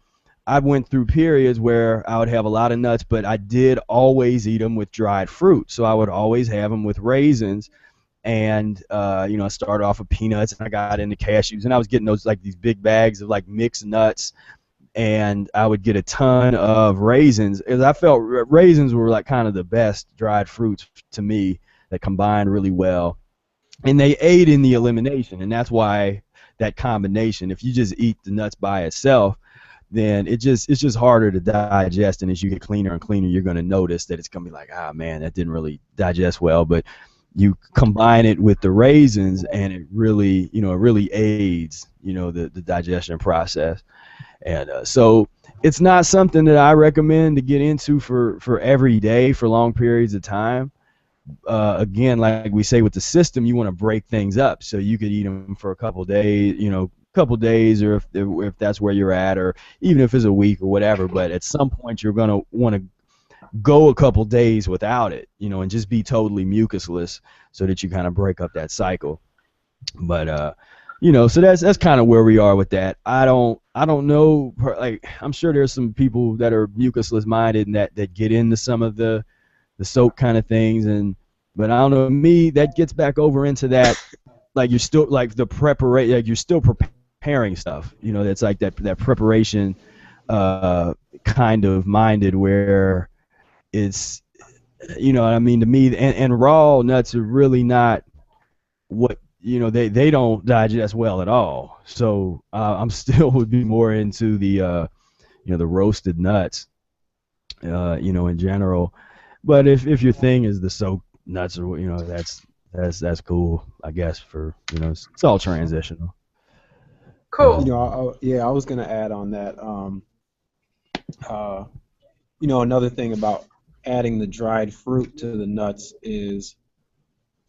I went through periods where I would have a lot of nuts, but I did always eat them with dried fruit. So I would always have them with raisins. And I started off with peanuts, and I got into cashews, and I was getting those like these big bags of like mixed nuts, and I would get a ton of raisins, because I felt raisins were like kind of the best dried fruits to me that combined really well, and they aid in the elimination, and that's why that combination. If you just eat the nuts by itself, then it's just harder to digest, and as you get cleaner and cleaner, you're going to notice that it's going to be like, ah, man, that didn't really digest well. But you combine it with the raisins, and it really, it really aids, the digestion process. And so it's not something that I recommend to get into for every day for long periods of time. Again, like we say with the system, you want to break things up, so you could eat them for a couple days, couple days, or if that's where you're at, or even if it's a week or whatever. But at some point, you're gonna want to go a couple days without it, and just be totally mucusless, so that you kind of break up that cycle. But so that's kind of where we are with that. I don't know, like, I'm sure there's some people that are mucusless minded and that get into some of the soap kind of things, but I don't know, me, that gets back over into that, like, you're still like the preparation, like you're still preparing stuff, that's like that preparation kind of minded, where it's, what I mean, to me, and raw nuts are really not what, they don't digest well at all. So I'm still would be more into the roasted nuts, in general. But if your thing is the soaked nuts, or that's cool, I guess. For it's all transitional. Cool. Yeah, I was gonna add on that. Uh, another thing about adding the dried fruit to the nuts is,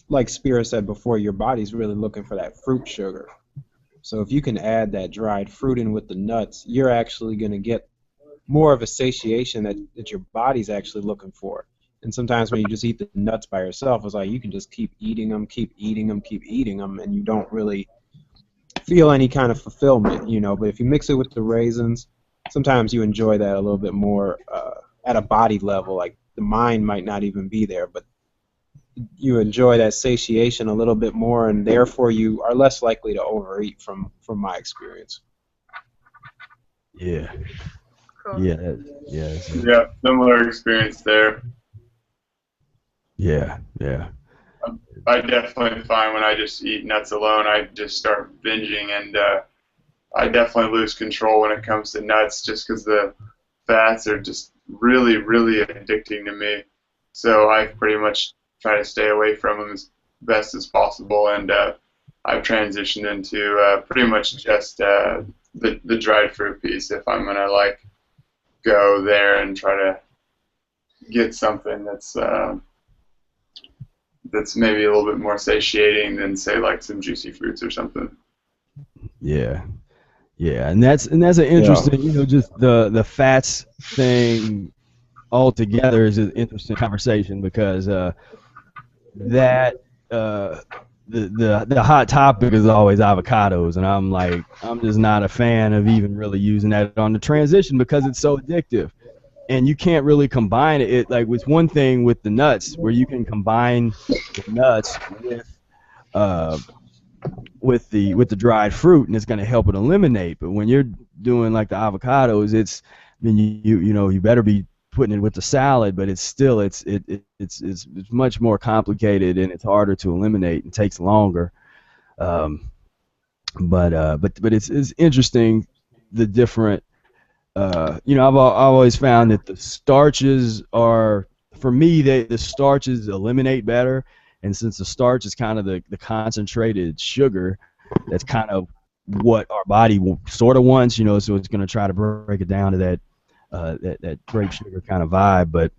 like Spira said before, your body's really looking for that fruit sugar. So if you can add that dried fruit in with the nuts, you're actually going to get more of a satiation that your body's actually looking for. And sometimes when you just eat the nuts by yourself, it's like you can just keep eating them, keep eating them, keep eating them, and you don't really feel any kind of fulfillment, But if you mix it with the raisins, sometimes you enjoy that a little bit more at a body level. Like the mind might not even be there, but you enjoy that satiation a little bit more, and therefore you are less likely to overeat from my experience. Yeah. Cool. Yeah. Yeah, similar experience there. Yeah. I definitely find when I just eat nuts alone, I just start binging, and I definitely lose control when it comes to nuts, just because the fats are just really, really addicting to me. So I pretty much try to stay away from them as best as possible, and I've transitioned into pretty much just the dried fruit piece if I'm gonna like go there and try to get something that's maybe a little bit more satiating than, say, like some juicy fruits or something. Yeah. And that's an interesting, just the fats thing altogether is an interesting conversation, because that the hot topic is always avocados, and I'm just not a fan of even really using that on the transition, because it's so addictive, and you can't really combine it. Like, with one thing with the nuts, where you can combine the nuts uh, with the dried fruit, and it's going to help it eliminate. But when you're doing like the avocados, I mean, you better be putting it with the salad, but it's still it's much more complicated, and it's harder to eliminate and takes longer. Um, but it's interesting, the different. I've always found that the starches are, for me, the starches eliminate better, and since the starch is kind of the concentrated sugar, that's kind of what our body sort of wants, so it's going to try to break it down to that grape sugar kind of vibe, but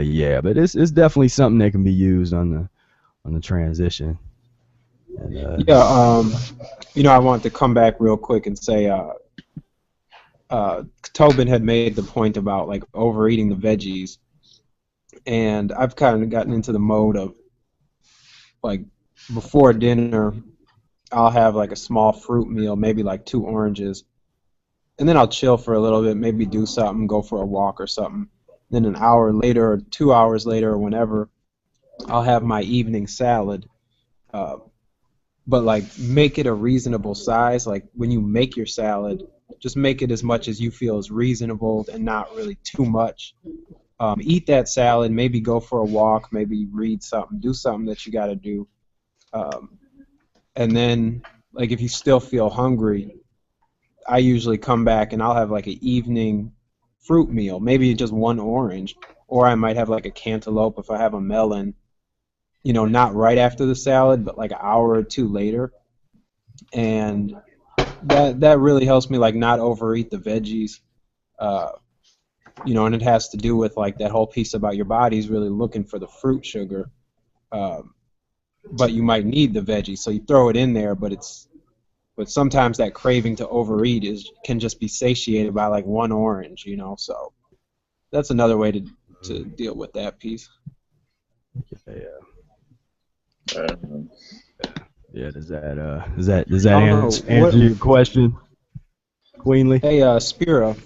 yeah, but it's definitely something that can be used on the transition. And, Yeah, I want to come back real quick and say, Tobin had made the point about like overeating the veggies, and I've kind of gotten into the mode of like before dinner, I'll have like a small fruit meal, maybe like 2 oranges, and then I'll chill for a little bit, maybe do something, go for a walk or something. Then an hour later or 2 hours later or whenever, I'll have my evening salad. Uh, but like make it a reasonable size. Like when you make your salad, just make it as much as you feel is reasonable and not really too much. Eat that salad, maybe go for a walk, maybe read something, do something that you got to do. Um, and then, like, if you still feel hungry, I usually come back and I'll have like an evening fruit meal, maybe just 1 orange, or I might have like a cantaloupe if I have a melon, not right after the salad, but like an hour or two later. And that really helps me like not overeat the veggies. And it has to do with like that whole piece about your body's really looking for the fruit sugar, but you might need the veggies, so you throw it in there. But sometimes that craving to overeat can just be satiated by like 1 orange, So that's another way to deal with that piece. Yeah. Does that answer your question, Queenly? Hey, Spira.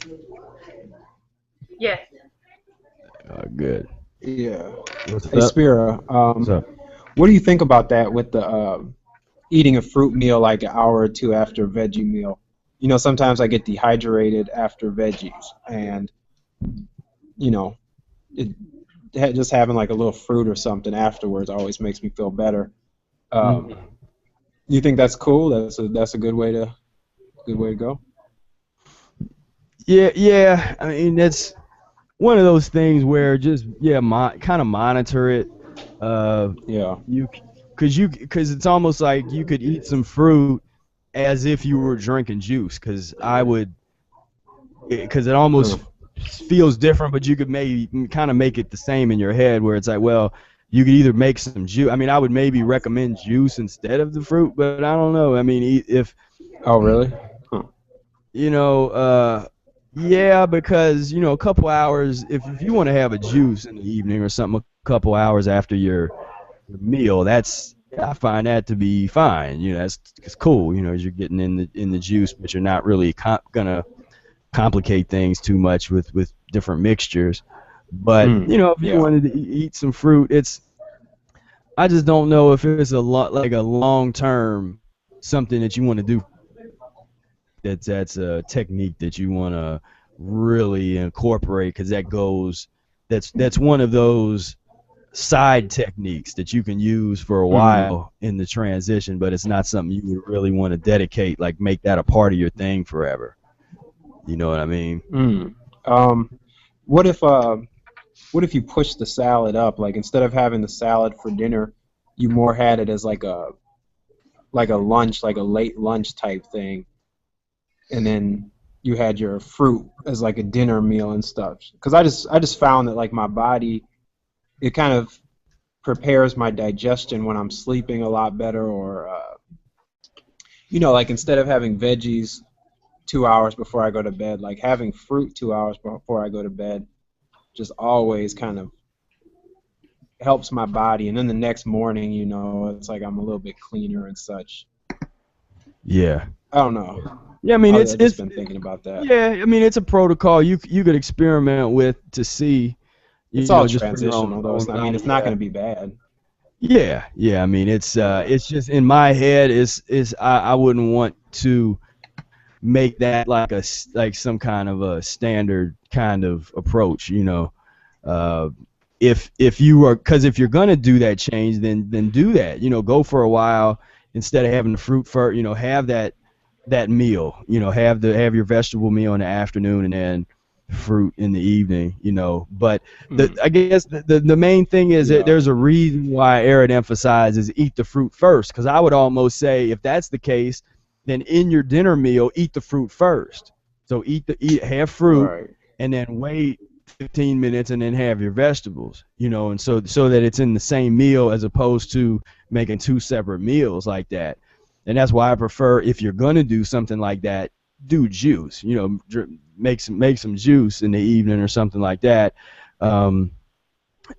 Yes. Good. Yeah. What's Hey, up? Spira. What's up? What do you think about that with the eating a fruit meal like an hour or two after a veggie meal? Sometimes I get dehydrated after veggies, and just having like a little fruit or something afterwards always makes me feel better. You think that's cool? That's a good way to go. Yeah. I mean, that's one of those things where just kind of monitor it. Yeah. Because it's almost like you could eat some fruit as if you were drinking juice. Because it almost feels different, but you could maybe kind of make it the same in your head, where it's like, well, you could either make some juice. I mean, I would maybe recommend juice instead of the fruit, but I don't know. I mean, if Oh, really? Huh. yeah, because a couple hours, if you want to have a juice in the evening or something, a couple hours after your meal, I find that to be fine. It's cool. You're getting in the juice, but you're not really gonna complicate things too much with different mixtures. But if you wanted to eat some fruit, I just don't know if it's a long term something that you want to do. That's a technique that you want to really incorporate, because that's one of those side techniques that you can use for a while in the transition, but it's not something you would really want to dedicate, like make that a part of your thing forever. You know what I mean? What if you push the salad up? Like instead of having the salad for dinner, you more had it as like a lunch, like a late lunch type thing, and then you had your fruit as like a dinner meal and stuff. Because I just found that like my body, it kind of prepares my digestion when I'm sleeping a lot better, or like instead of having veggies 2 hours before I go to bed, like having fruit 2 hours before I go to bed just always kind of helps my body. And then the next morning, it's like I'm a little bit cleaner and such. Yeah. I don't know. Yeah, I mean, I've just been thinking about that. Yeah, I mean, it's a protocol you could experiment with to see. It's all transitional, though. It's not going to be bad. Yeah. I mean, it's just in my head. I wouldn't want to make that like some kind of a standard kind of approach. If you're gonna do that change, then do that. Go for a while instead of having the fruit first. Have that meal. Have your vegetable meal in the afternoon and then fruit in the evening. But I guess the main thing is that there's a reason why Eric emphasizes eat the fruit first, because I would almost say if that's the case, then in your dinner meal eat the fruit first. So have fruit, right, and then wait 15 minutes and then have your vegetables, you know, and so that it's in the same meal as opposed to making two separate meals like that. And that's why I prefer, if you're going to do something like that, do juice, you know, make some juice in the evening or something like that. You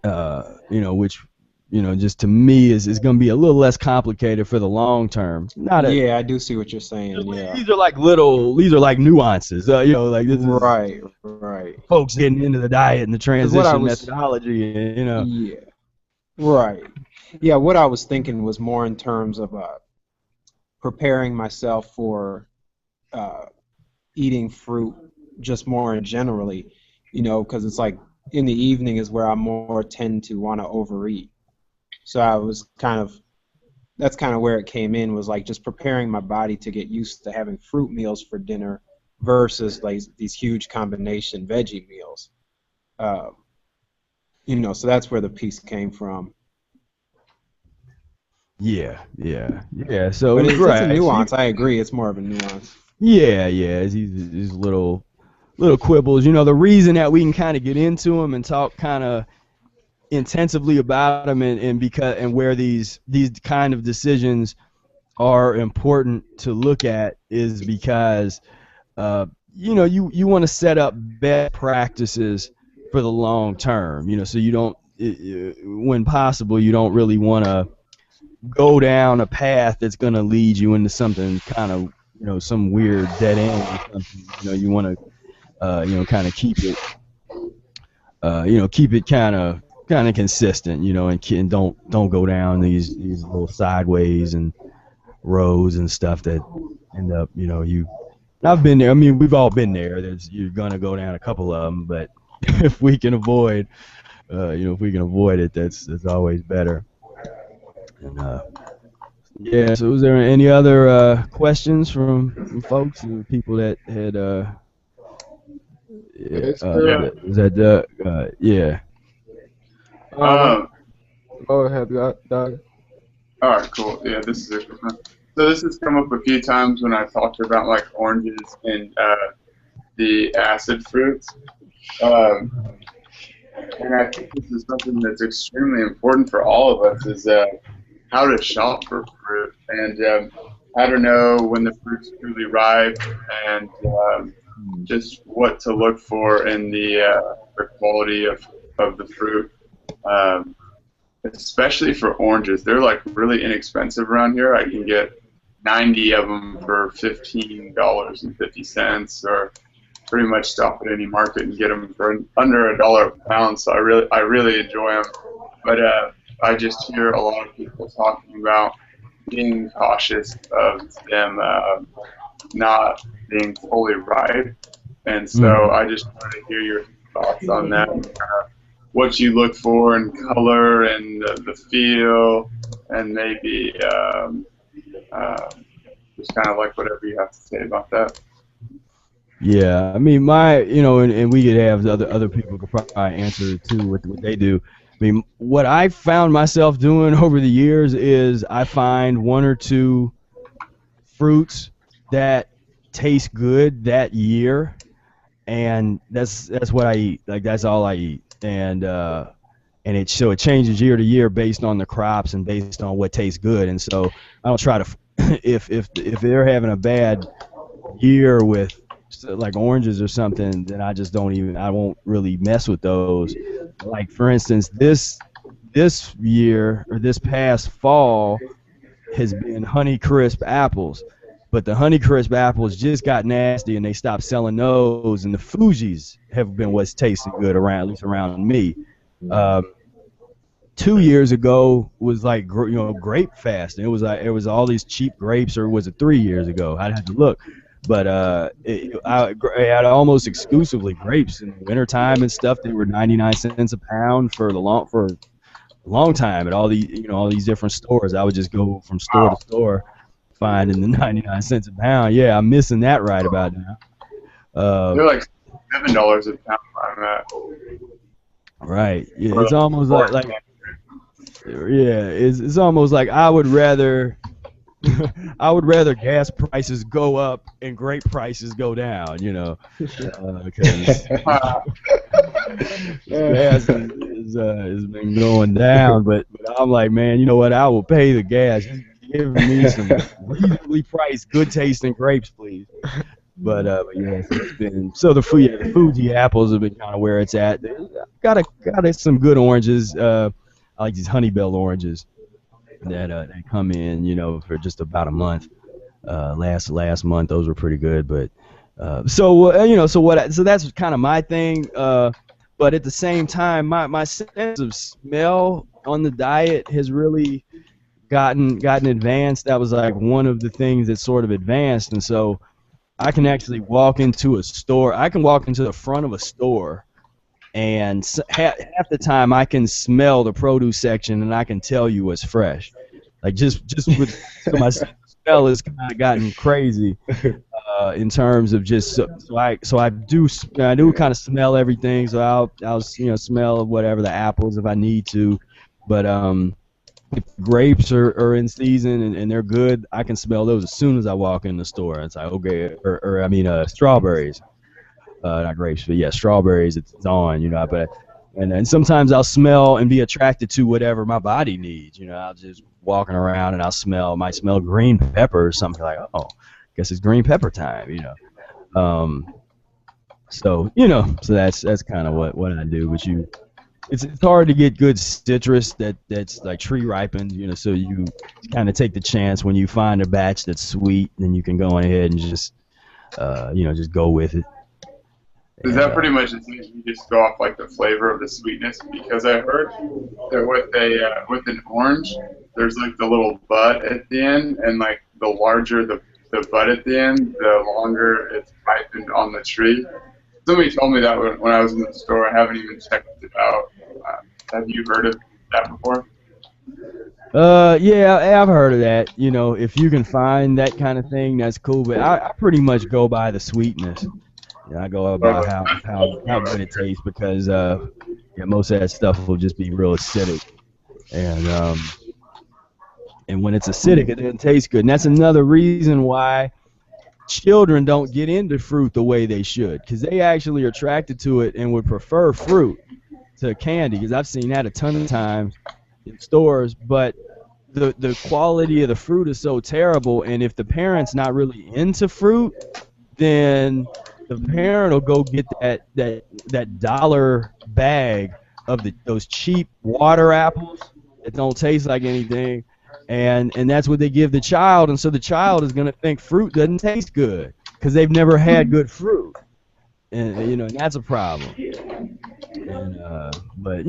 know, which, you know, just to me is going to be a little less complicated for the long term. Yeah, I do see what you're saying. Yeah. These are like nuances, you know, like this is right. folks getting into the diet and the transition methodology, you know. Yeah. Right. Yeah, what I was thinking was more in terms of preparing myself for eating fruit just more generally, you know, because it's like in the evening is where I more tend to want to overeat. So I was that's kind of where it came in, was like just preparing my body to get used to having fruit meals for dinner versus like these huge combination veggie meals. You know, so that's where the piece came from. Yeah. So but it's a nuance. I agree. It's more of a nuance. Yeah. It's these little quibbles. You know, the reason that we can kind of get into them and talk kind of intensively about them and where these kind of decisions are important to look at is because you know, you want to set up best practices for the long term. You know, so you don't, when possible, you don't really want to go down a path that's going to lead you into something kind of, you know, some weird dead end or something. You know, you want to you know, kind of keep it you know, keep it kind of consistent, you know, and don't go down these little sideways and roads and stuff that end up, you know, I've been there. I mean, we've all been there. You're gonna go down a couple of them, but if we can avoid, you know, if we can avoid it, that's always better. And yeah. So, was there any other questions from folks and people that had? Is that yeah. Go ahead, Doug. All right, cool. Yeah, this is it. So this has come up a few times when I've talked about like oranges and the acid fruits. And I think this is something that's extremely important for all of us, is how to shop for fruit and how to know when the fruit's truly ripe and just what to look for in the quality of the fruit. Especially for oranges. They're like really inexpensive around here. I can get 90 of them for $15.50, or pretty much stop at any market and get them for under $1 a pound. So I really enjoy them. But I just hear a lot of people talking about being cautious of them not being fully ripe. And so I just want to hear your thoughts on that. What you look for in color and the feel, and maybe just kind of like whatever you have to say about that. Yeah, I mean, you know, and we could have other people could probably answer too what they do. I mean, what I found myself doing over the years is I find one or two fruits that taste good that year, and that's what I eat. Like, that's all I eat. And it changes year to year based on the crops and based on what tastes good. And so I don't try to if they're having a bad year with like oranges or something, then I won't really mess with those. Like, for instance, this year, or this past fall, has been Honeycrisp apples. But the Honeycrisp apples just got nasty, and they stopped selling those. And the Fujis have been what's tasting good around, at least around me. 2 years ago was like, you know, grape fest, and it was all these cheap grapes. Or was it 3 years ago? I'd have to look. But I had almost exclusively grapes in the wintertime and stuff. They were 99 cents a pound for a long time at all these different stores. I would just go from store to store, finding the 99 cents a pound. Yeah, I'm missing that right about now. They're like $7 a pound on that. Right. Yeah, it's almost like it's almost like I would rather gas prices go up and grape prices go down, you know. Gas has been going down, but I'm like, man, you know what? I will pay the gas. Just give me some reasonably priced, good tasting grapes, please. But yeah, so it's been the food. Yeah, the Fuji apples have been kind of where it's at. Got some good oranges. I like these Honeybell oranges that come in, for just about a month. Last month, those were pretty good. But so that's kind of my thing. But at the same time, my sense of smell on the diet has really gotten advanced. That was like one of the things that sort of advanced, and so I can actually walk into a store. I can walk into the front of a store, and half the time I can smell the produce section, and I can tell you what's fresh. Like just with so my smell has kind of gotten crazy in terms of just I do kind of smell everything. So I'll smell whatever the apples if I need to, but if grapes are in season and they're good, I can smell those as soon as I walk in the store. It's like, okay, or I mean strawberries, not grapes, but yeah, strawberries. It's on, but. And then sometimes I'll smell and be attracted to whatever my body needs. I'll just walking around and might smell green pepper or something like, oh, guess it's green pepper time. So that's kind of what I do. But it's hard to get good citrus that's like tree ripened. So you kind of take the chance when you find a batch that's sweet, then you can go on ahead and just just go with it. Is that pretty much the thing? You just go off like the flavor of the sweetness? Because I heard that with an orange, there's like the little bud at the end, and like the larger the bud at the end, the longer it's ripened on the tree. Somebody told me that when I was in the store. I haven't even checked it out. Have you heard of that before? Yeah, I've heard of that. If you can find that kind of thing, that's cool. But I pretty much go by the sweetness. I go about how good it tastes because most of that stuff will just be real acidic, and when it's acidic, it doesn't taste good. And that's another reason why children don't get into fruit the way they should, because they actually are attracted to it and would prefer fruit to candy. Because I've seen that a ton of times in stores, but the quality of the fruit is so terrible, and if the parent's not really into fruit, then the parent will go get that dollar bag of those cheap water apples that don't taste like anything, and that's what they give the child, and so the child is going to think fruit doesn't taste good because they've never had good fruit, and and that's a problem. And but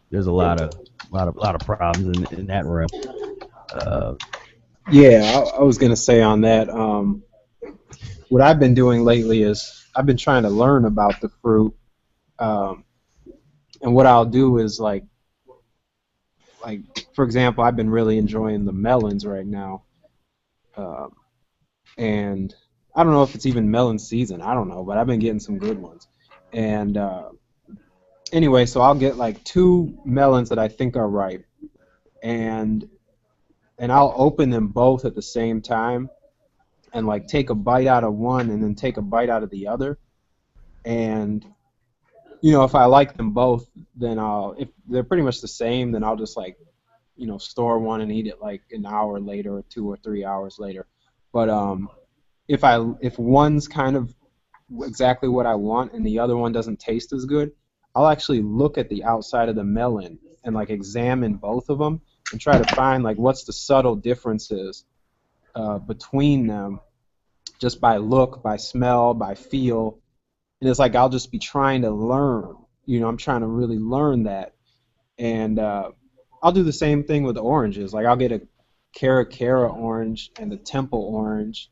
there's a lot of problems in that realm. Yeah, I was gonna say on that. What I've been doing lately is I've been trying to learn about the fruit, and what I'll do is like for example, I've been really enjoying the melons right now, and I don't know if it's even melon season. I don't know, but I've been getting some good ones. And anyway, so I'll get like 2 melons that I think are ripe, and I'll open them both at the same time and like take a bite out of one and then take a bite out of the other. And if I like them both, then if they're pretty much the same, then I'll just like store one and eat it like an hour later or 2 or 3 hours later. But if one's kind of exactly what I want and the other one doesn't taste as good, I'll actually look at the outside of the melon and like examine both of them and try to find like what's the subtle differences between them, just by look, by smell, by feel. And it's like I'll just be trying to learn. I'm trying to really learn that. And I'll do the same thing with the oranges. Like I'll get a Cara orange and the Temple orange.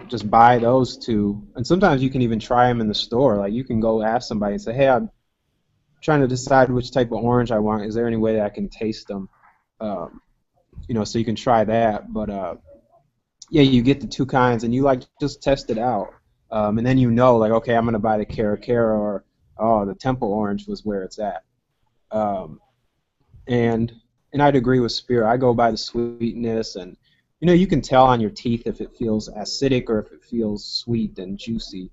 Just buy those 2. And sometimes you can even try them in the store. Like you can go ask somebody and say, hey, I'm trying to decide which type of orange I want. Is there any way that I can taste them? So you can try that. But yeah, you get the 2 kinds and you like just test it out. And then like, okay, I'm going to buy the Cara or, oh, the Temple orange was where it's at. And I'd agree with Spear. I go by the sweetness, and you can tell on your teeth if it feels acidic or if it feels sweet and juicy.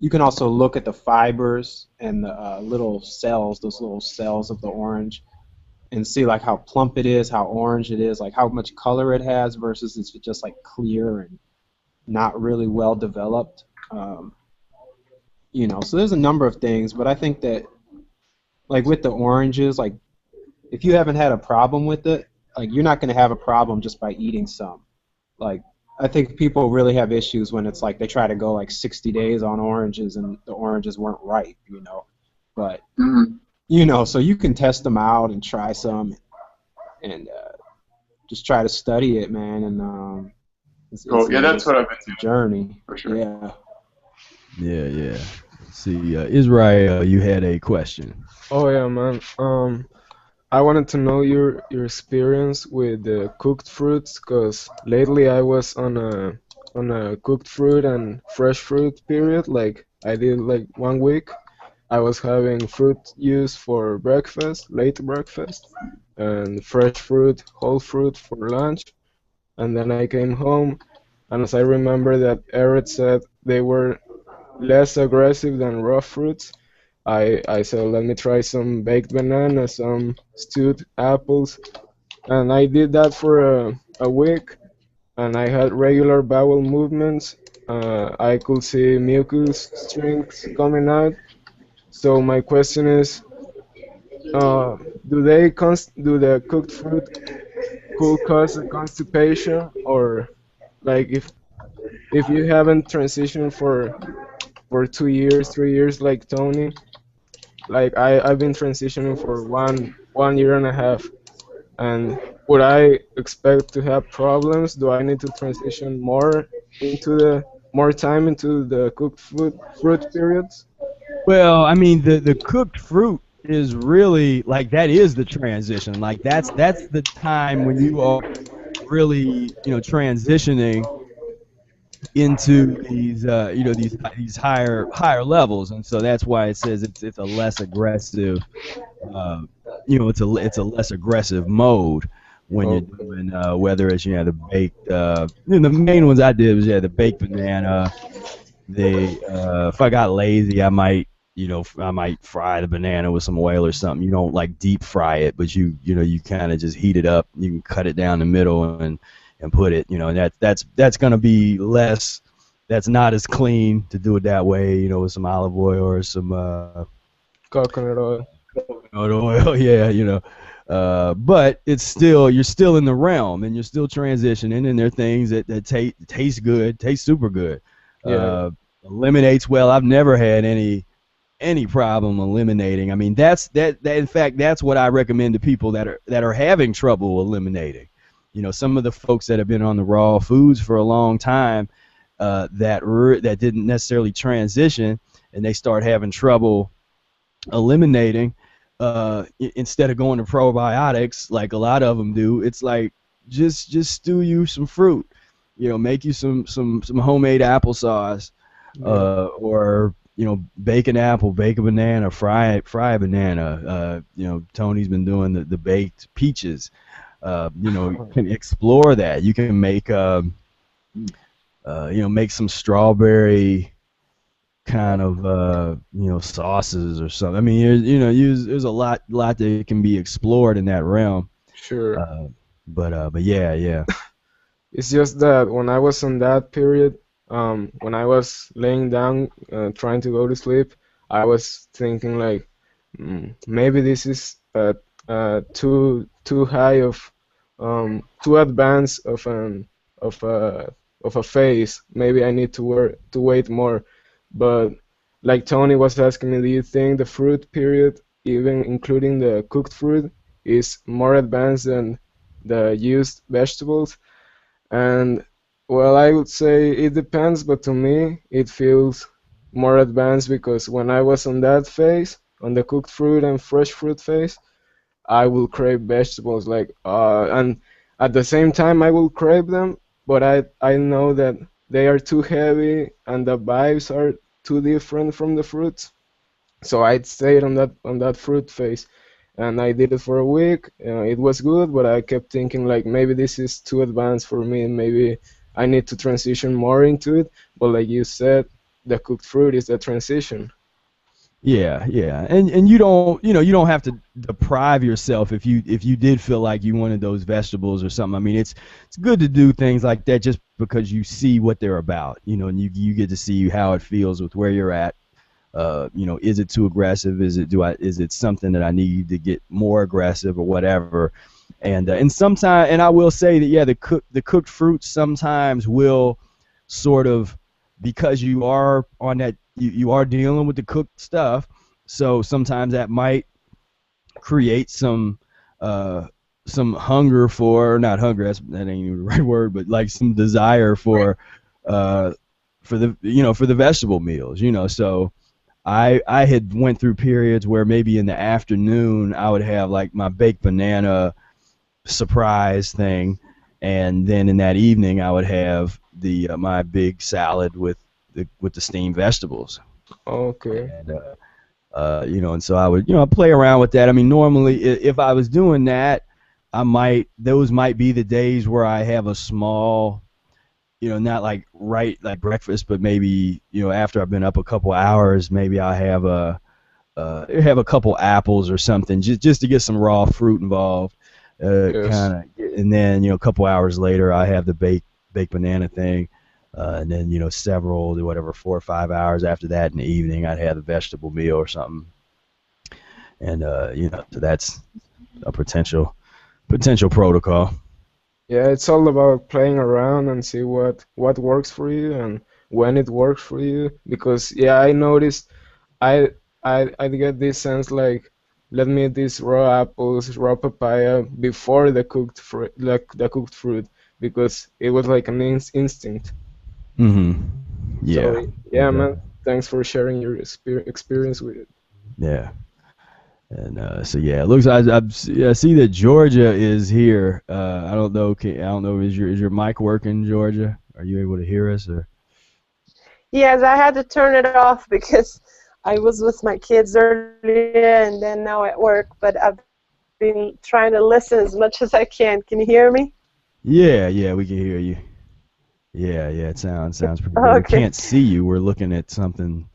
you can also look at the fibers and the little cells, those little cells of the orange, and see like how plump it is, how orange it is, like how much color it has versus it's just like clear and not really well developed. You know, so there's a number of things, but I think that like with the oranges, like if you haven't had a problem with it, like you're not going to have a problem just by eating some. Like I think people really have issues when it's like they try to go like 60 days on oranges and the oranges weren't ripe, you know. But you know, so you can test them out and try some, and just try to study it, man. And Cool. Yeah, that's what I've been doing. Journey. For sure. Yeah. Yeah. See, Israel, you had a question. Oh yeah, man. I wanted to know your experience with cooked fruits, cause lately I was on a cooked fruit and fresh fruit period. Like I did like 1 week. I was having fruit juice for breakfast, late breakfast, and fresh fruit, whole fruit for lunch. And then I came home, and as I remember that Eric said they were less aggressive than raw fruits. I said, let me try some baked bananas, some stewed apples, and I did that for a week, and I had regular bowel movements. I could see mucus strings coming out. So my question is, do the cooked fruit could cause a constipation, or like if you haven't transitioned for 2 years, 3 years like Tony, like I've been transitioning for one year and a half, and would I expect to have problems? Do I need to transition more time into the cooked fruit periods? Well, I mean, the cooked fruit is really like that is the transition. Like that's the time when you are really transitioning into these these higher levels, and so that's why it says it's a less aggressive it's a less aggressive mode when you're doing whether it's the baked the main ones I did was the baked banana. If I got lazy, I might fry the banana with some oil or something. You don't like deep fry it, but you kind of just heat it up. You can cut it down the middle and put it, and that's gonna be less. That's not as clean to do it that way, with some olive oil or some Coconut oil. coconut oil. Yeah. But it's still you're still in the realm, and you're still transitioning, and there are things that taste good, taste super good. Yeah. Eliminates well. I've never had any problem eliminating. I mean, that in fact that's what I recommend to people that are having trouble eliminating. Some of the folks that have been on the raw foods for a long time that didn't necessarily transition, and they start having trouble eliminating. Instead of going to probiotics like a lot of them do, it's like just stew you some fruit. Make you some homemade applesauce, or bake an apple, bake a banana, fry a banana. Tony's been doing the baked peaches. You can explore that. You can make make some strawberry kind of sauces or something. I mean, there's a lot that can be explored in that realm. Sure. But yeah. It's just that when I was on that period, when I was laying down trying to go to sleep, I was thinking like, maybe this is too high of too advanced of a phase. Maybe I need to wait more. But like Tony was asking me, do you think the fruit period, even including the cooked fruit, is more advanced than the used vegetables? And well, I would say it depends, but to me it feels more advanced because when I was on that phase, on the cooked fruit and fresh fruit phase, I will crave vegetables and at the same time I will crave them, but I know that they are too heavy and the vibes are too different from the fruits. So I stayed on that fruit phase, and I did it for a week. It was good, but I kept thinking like maybe this is too advanced for me, and maybe I need to transition more into it. But like you said, the cooked fruit is the transition. Yeah, yeah, and you don't you don't have to deprive yourself if you did feel like you wanted those vegetables or something. I mean, it's good to do things like that just because you see what they're about, and you get to see how it feels with where you're at. Is it too aggressive? Is it something that I need to get more aggressive or whatever? And sometimes, and I will say that yeah, the cooked fruits sometimes will sort of, because you are on that you are dealing with the cooked stuff, so sometimes that might create some hunger for, not hunger, that ain't even the right word, but like some desire uh for the vegetable meals, so I had went through periods where maybe in the afternoon I would have like my baked banana surprise thing, and then in that evening I would have the my big salad with the steamed vegetables. Okay. And and so I would play around with that. I mean, normally if I was doing that, those might be the days where I have a small, not like like breakfast, but maybe after I've been up a couple hours, maybe I'll have a couple apples or something, just to get some raw fruit involved, Yes. kind of, and then a couple hours later I have the baked banana thing, and then several, whatever, 4 or 5 hours after that in the evening I'd have a vegetable meal or something, and so that's a potential protocol. Yeah, it's all about playing around and see what works for you and when it works for you. Because yeah, I noticed I I get this sense like let me eat these raw apples, raw papaya before the cooked fruit because it was like an instinct. Yeah. So yeah, man, thanks for sharing your experience with it. Yeah. And so yeah, it looks. I see that Georgia is here. I don't know. I don't know. Is your mic working, Georgia? Are you able to hear us? Or Yes, I had to turn it off because I was with my kids earlier and then now at work, but I've been trying to listen as much as I can. Can you hear me? yeah, we can hear you. Yeah, it sounds pretty good. We Okay. can't see you. We're looking at something.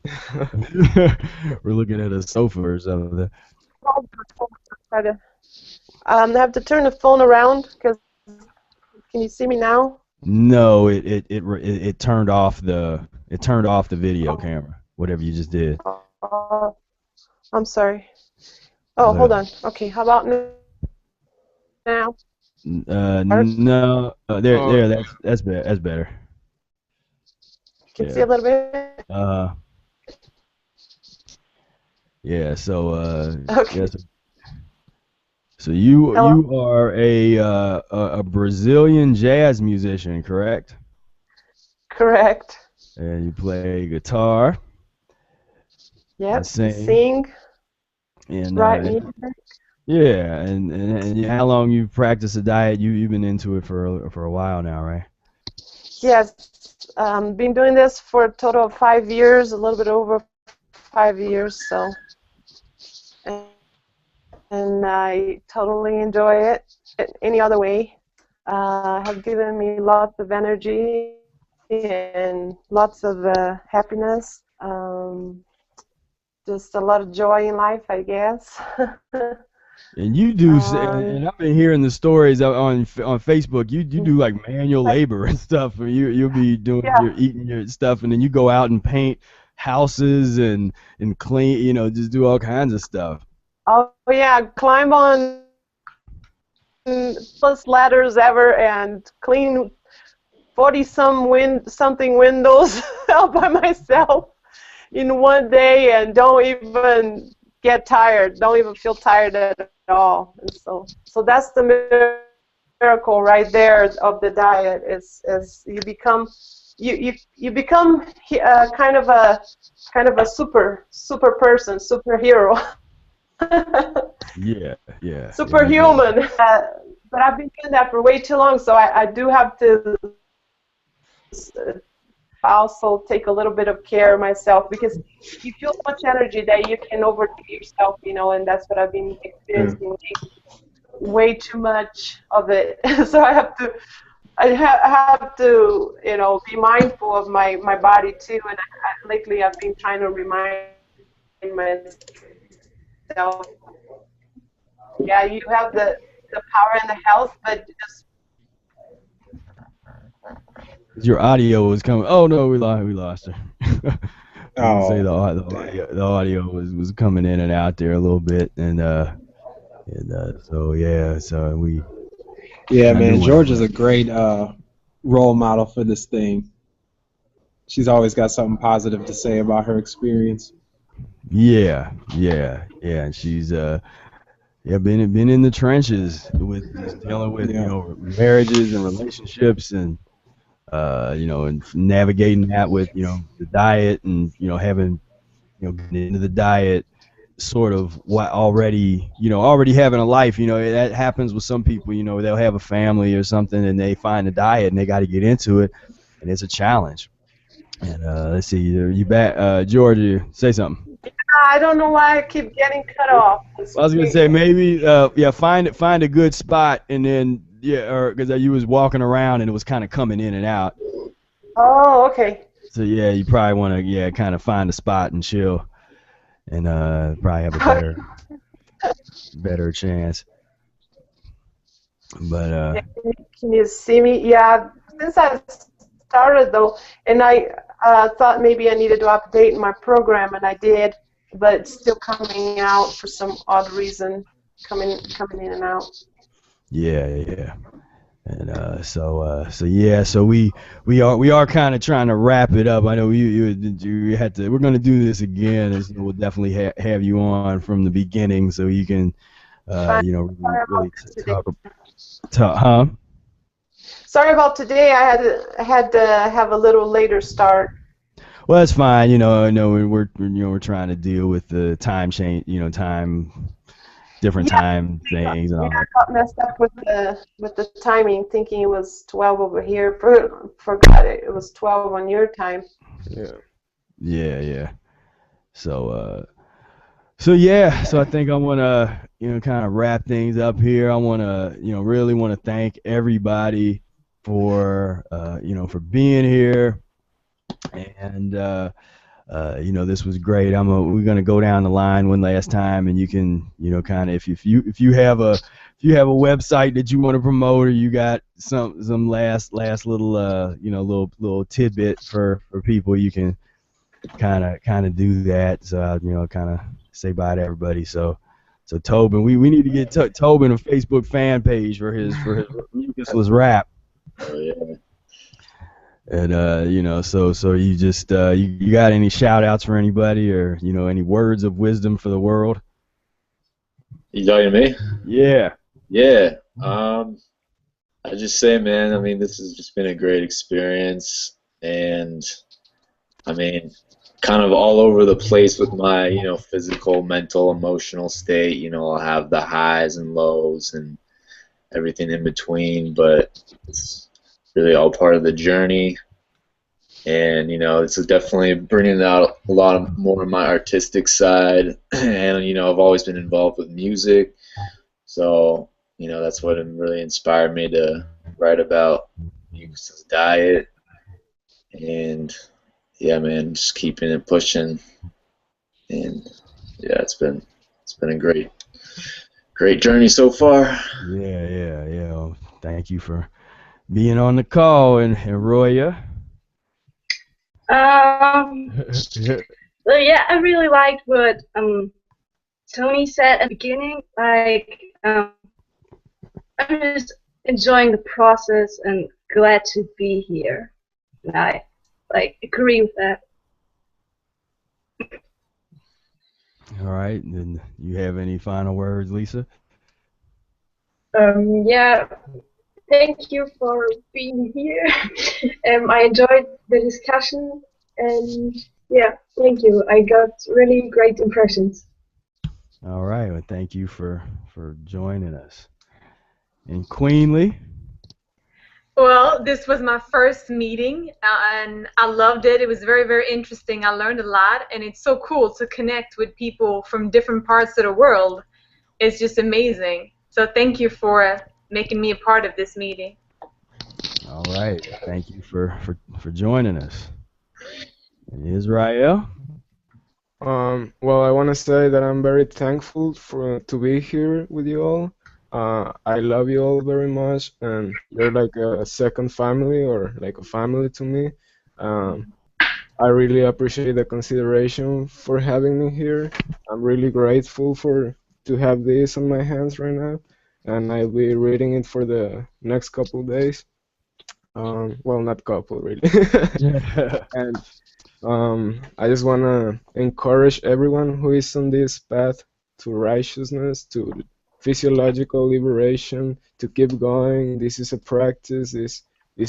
We're looking at a sofa or something. I have to turn the phone around because can you see me now? No, it turned off the video camera. Whatever you just did. Oh, I'm sorry. Oh, hold on. Okay, how about now? No, Oh, that's better. That's better. Can you see Yeah. a little bit? Uh, yeah. So, Okay. yes. So you Hello? you are a Brazilian jazz musician, correct? Correct. And you play guitar and Yep. sing, Sing, and write music. yeah, and how long you've practiced the diet? You've been into it for a while now, right? Yes. Been doing this for a total of 5 years, a little bit over 5 years, so. And I totally enjoy it. Any other way have given me lots of energy and lots of happiness. Just a lot of joy in life, I guess. And you do, um, and I've been hearing the stories on Facebook. You do like manual labor and stuff. You'll be doing yeah. your eating your stuff, and then you go out and paint houses and clean, just do all kinds of stuff. Oh yeah, climb on plus ladders ever and clean 40 something windows all by myself in one day and don't even get tired, don't even feel tired at all. And so that's the miracle right there of the diet is you become you become kind of a super person, superhero. Yeah, you do. Superhuman. But I've been doing that for way too long, so I do have to also take a little bit of care of myself because you feel so much energy that you can overdo yourself, and that's what I've been yeah. experiencing, way too much of it. So I have to have to, be mindful of my body too. And lately, I've been trying to remind myself, yeah, you have the power and the health, but just Your audio was coming. Oh no, we lost her. I was gonna say Oh, the audio was coming in and out there a little bit, and so yeah, so we yeah, got a new man. one. George is a great role model for this thing. She's always got something positive to say about her experience. Yeah, and she's been in the trenches with just dealing with Yeah. marriages and relationships and and navigating that with the diet and having getting into the diet sort of what already having a life, that happens with some people. They'll have a family or something and they find a diet and they got to get into it, and it's a challenge. And let's see, you back, Georgia, say something. I don't know why I keep getting cut off. I was gonna say maybe find a good spot, and then or because you was walking around and it was kind of coming in and out. Oh, okay. So yeah, you probably want to kind of find a spot and chill, and probably have a better chance. But Yeah, can you see me? Yeah, since I started though, and I thought maybe I needed to update my program, and I did, but it's still coming out for some odd reason, coming in and out. yeah. And so we are kind of trying to wrap it up. I know you had to. We're gonna do this again, and so we'll definitely have you on from the beginning, so you can really talk, huh? Sorry about today. I had to have a little later start. Well, that's fine. I know we're trying to deal with the time change. Different time things and Yeah, all I that. got messed up with the timing, thinking it was 12 over here. Forgot it was 12 on your time. Yeah. So so I think I want to kind of wrap things up here. I want to really want to thank everybody for for being here, and this was great. We're gonna go down the line one last time, and you can kind of if you have a website that you want to promote, or you got some last little little tidbit for people, you can kind of do that. So kind of say bye to everybody. So Tobin, we need to get Tobin a Facebook fan page for his mucusless rap. Oh yeah. And so you just you got any shout outs for anybody, or any words of wisdom for the world? You talking to me? Yeah. Yeah. I just say, man, I mean, this has just been a great experience, and I mean, kind of all over the place with my, physical, mental, emotional state. I'll have the highs and lows and everything in between, but it's really all part of the journey. And it's definitely bringing out a lot more of my artistic side. And I've always been involved with music, so that's what really inspired me to write about Mucusless diet. And yeah, man, just keeping it pushing. And yeah, it's been a great journey so far. Yeah. Well, thank you for being on the call, and Roya. Well, yeah, I really liked what Tony said at the beginning. Like, I'm just enjoying the process and glad to be here. And I agree with that. All right. And you have any final words, Lisa? Yeah, thank you for being here. I enjoyed the discussion, and yeah, thank you. I got really great impressions. All right. Well, thank you for joining us. And Queenly. Well, this was my first meeting, and I loved it. It was very, very interesting. I learned a lot, and it's so cool to connect with people from different parts of the world. It's just amazing. So thank you for making me a part of this meeting. All right. Thank you for joining us. And Israel. Well, I want to say that I'm very thankful to be here with you all. I love you all very much, and you're like a second family or like a family to me. Um, I really appreciate the consideration for having me here. I'm really grateful for to have this on my hands right now, and I'll be reading it for the next couple days. Well, not couple really. And I just want to encourage everyone who is on this path to righteousness, to physiological liberation, to keep going. This is a practice. This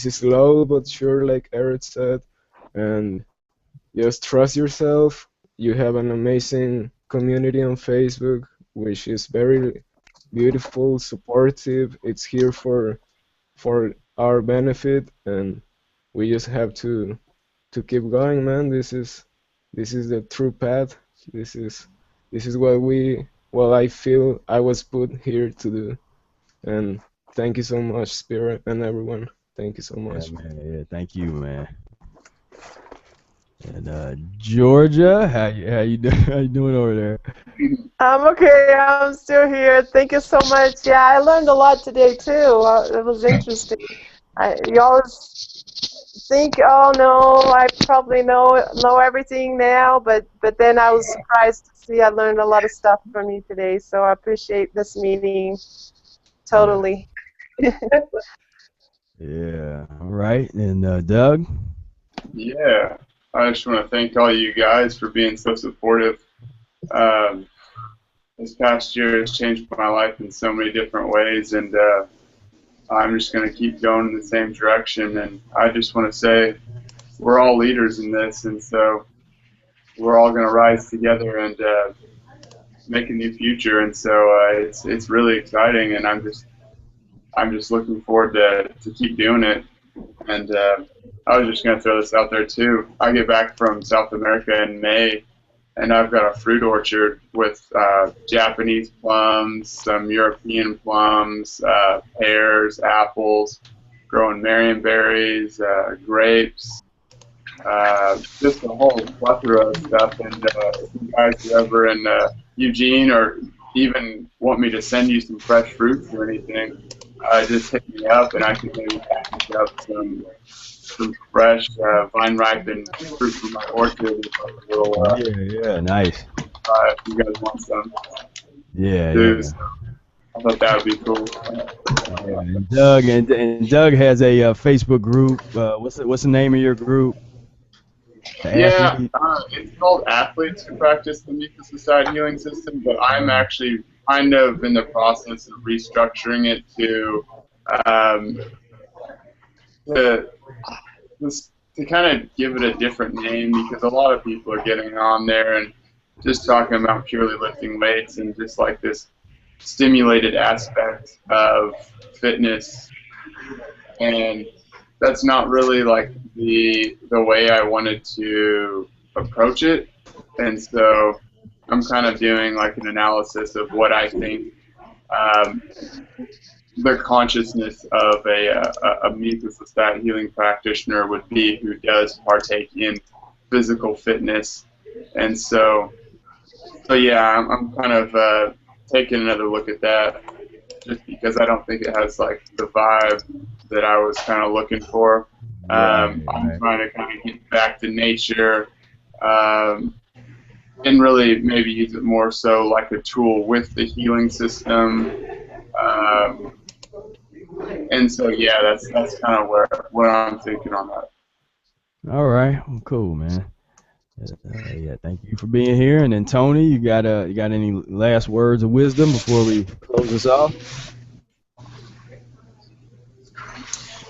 is slow but sure, like Eric said, and just trust yourself. You have an amazing community on Facebook, which is very beautiful, supportive. It's here for our benefit, and we just have to keep going, man. This is the true path. This is what I feel I was put here to do. And thank you so much, Spirit and everyone. Thank you so Yeah, much. man. Yeah, thank you, man. And Georgia, how you doing over there? I'm okay. I'm still here. Thank you so much. Yeah, I learned a lot today too. It was interesting. You always think, oh no, I probably know everything now, but then I was surprised to see I learned a lot of stuff from you today. So I appreciate this meeting totally. Yeah. All right. And Doug? Yeah, I just want to thank all you guys for being so supportive. Um, this past year has changed my life in so many different ways, and I'm just going to keep going in the same direction. And I just want to say we're all leaders in this, and so we're all going to rise together and make a new future. And so it's really exciting, and I'm just looking forward to keep doing it. And I was just going to throw this out there too. I get back from South America in May, and I've got a fruit orchard with Japanese plums, some European plums, pears, apples, growing marionberries, grapes, just a whole plethora of stuff. And if you guys are ever in Eugene or even want me to send you some fresh fruits or anything, just hit me up and I can maybe package up some fresh vine-ripened fruit from my orchard. Yeah, nice. If you guys want some. Yeah, Dude, so I thought that would be cool. yeah. And Doug has a Facebook group. What's the name of your group? The Yeah, athlete? it's called Athletes Who Practice the Mucusless Diet Healing System, but I'm actually kind of in the process of restructuring it um, to to kind of give it a different name because a lot of people are getting on there and just talking about purely lifting weights and just like this stimulated aspect of fitness, and that's not really like the way I wanted to approach it. And so I'm kind of doing like an analysis of what I think um, the consciousness of a Mucusless Diet Healing practitioner would be who does partake in physical fitness. And so yeah, I'm kind of taking another look at that just because I don't think it has like the vibe that I was kind of looking for. I'm trying to kind of get back to nature and really maybe use it more so like a tool with the healing system. And so yeah, that's kind of what I'm thinking on that. All right. Well, cool, man. Yeah, thank you for being here. And then Tony, you got any last words of wisdom before we close this off?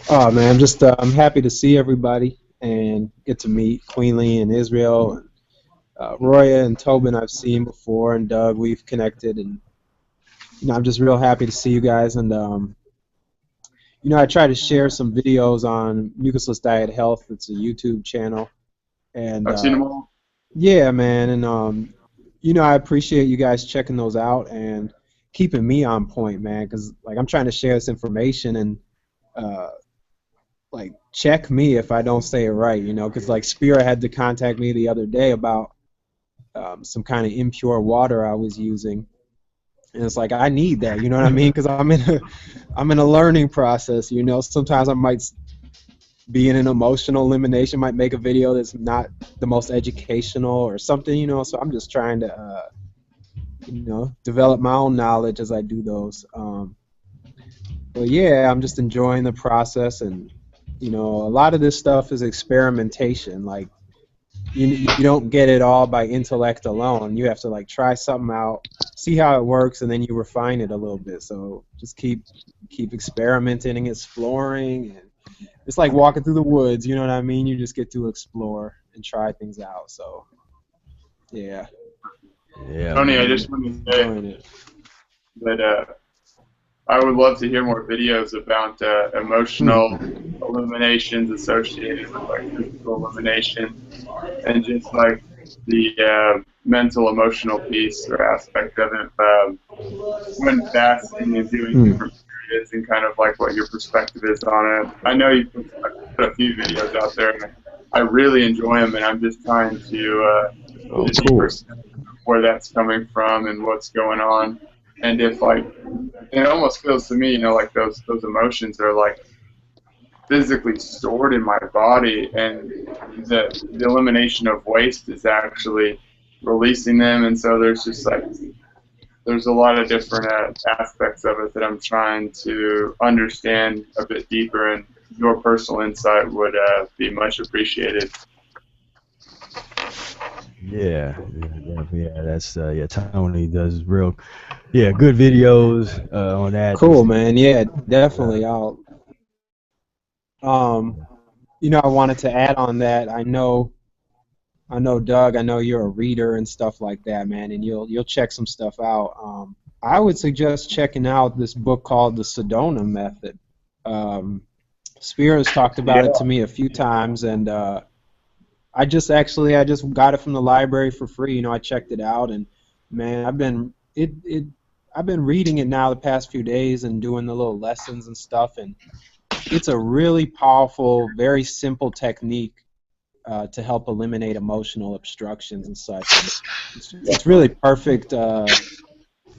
Oh man, I'm happy to see everybody and get to meet Queenly and Israel. And, Roya and Tobin I've seen before, and Doug we've connected, and I'm just real happy to see you guys. And I try to share some videos on Mucusless Diet Health. It's a YouTube channel, and I've seen them all. Yeah, man, and I appreciate you guys checking those out and keeping me on point, man, because like I'm trying to share this information and check me if I don't say it right, you know, because like Spira had to contact me the other day about some kind of impure water I was using, and it's like I need that, you know what I mean? Because I'm in a learning process, you know. Sometimes I might be in an emotional elimination, might make a video that's not the most educational or something, you know. So I'm just trying to, you know, develop my own knowledge as I do those. But yeah, I'm just enjoying the process, and you know, a lot of this stuff is experimentation. Like you don't get it all by intellect alone. You have to like try something out, see how it works, and then you refine it a little bit. So just keep experimenting and exploring, and it's like walking through the woods. You know what I mean? You just get to explore and try things out. So yeah, Yeah, Tony, I man. just want to enjoying say it. that I would love to hear more videos about emotional eliminations associated with like physical elimination and just like the mental emotional piece or aspect of it when fasting and doing different periods and kind of like what your perspective is on it. I know you put a few videos out there and I really enjoy them, and I'm just trying to Oh, get a deeper cool. sense of where that's coming from and what's going on. And if like it almost feels to me, you know, like those emotions are like physically stored in my body, and the elimination of waste is actually releasing them. And so there's just like there's a lot of different aspects of it that I'm trying to understand a bit deeper, and your personal insight would be much appreciated. Yeah, definitely. Yeah, that's yeah. Tony does real, yeah, good videos on that. Cool, man. Yeah, definitely. I'll you know, I wanted to add on that. I know, Doug, I know you're a reader and stuff like that, man, and you'll check some stuff out. I would suggest checking out this book called The Sedona Method. Spears talked about it to me a few times, and I just got it from the library for free. You know, I checked it out, and man, I've been reading it now the past few days and doing the little lessons and stuff, and it's a really powerful, very simple technique to help eliminate emotional obstructions and such. It's really perfect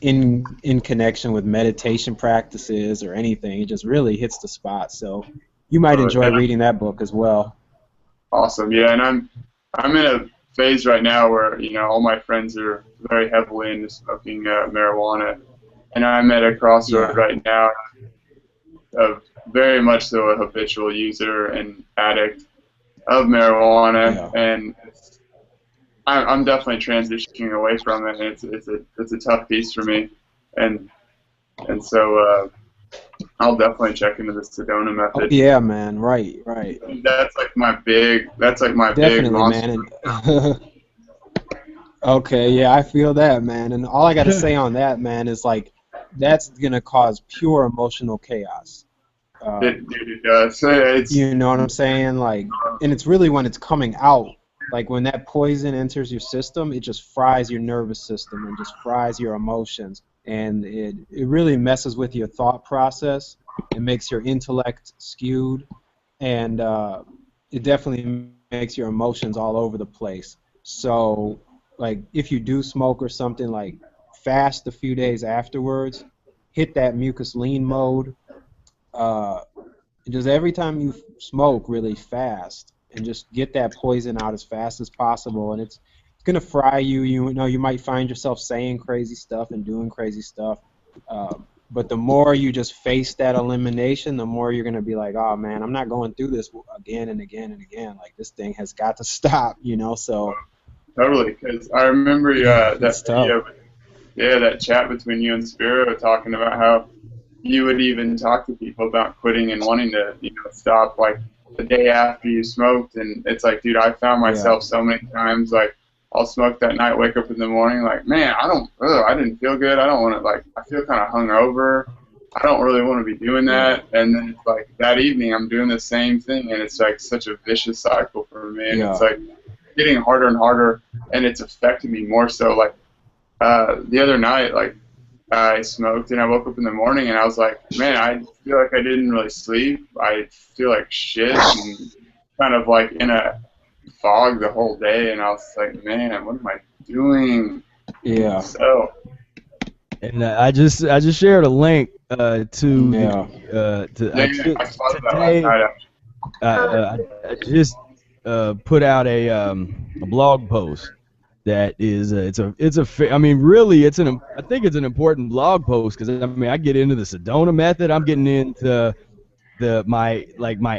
in connection with meditation practices or anything. It just really hits the spot. So you might enjoy reading that book as well. Awesome, yeah, and I'm in a phase right now where you know all my friends are very heavily into smoking marijuana, and I'm at a crossroad right now of very much so a habitual user and addict of marijuana, and I'm definitely transitioning away from it. And it's a tough piece for me, and so I'll definitely check into the Sedona method. Oh, yeah, man, right. That's like my big Definitely, monster. Man. Okay, yeah, I feel that, man. And all I got to say on that, man, is like that's gonna cause pure emotional chaos. It does. You know what I'm saying? Like, and it's really when it's coming out, like when that poison enters your system, it just fries your nervous system and just fries your emotions, and it really messes with your thought process. It makes your intellect skewed, and it definitely makes your emotions all over the place. So, like, if you do smoke or something, like, fast a few days afterwards, hit that mucus lean mode. Just every time you smoke really fast, and just get that poison out as fast as possible, and it's gonna fry you. You know, you might find yourself saying crazy stuff and doing crazy stuff. But the more you just face that elimination, the more you're gonna be like, oh man, I'm not going through this again and again and again. Like, this thing has got to stop, you know. So Totally, because I remember that video, that chat between you and Spiro talking about how you would even talk to people about quitting and wanting to, you know, stop like the day after you smoked, and it's like, dude, I found myself so many times like I'll smoke that night, wake up in the morning like, man, I didn't feel good. I don't want to, like, I feel kind of hungover. I don't really want to be doing that. And then it's like that evening I'm doing the same thing, and it's like such a vicious cycle for me, and it's like getting harder and harder, and it's affecting me more so. Like the other night, like I smoked, and I woke up in the morning, and I was like, man, I feel like I didn't really sleep. I feel like shit, and kind of like in a fog the whole day, and I was like, man, what am I doing? Yeah. So. And I just shared a link to Yeah. I saw that last night. I just put out a blog post that is I mean really I think it's an important blog post because I mean I get into the Sedona method. I'm getting into my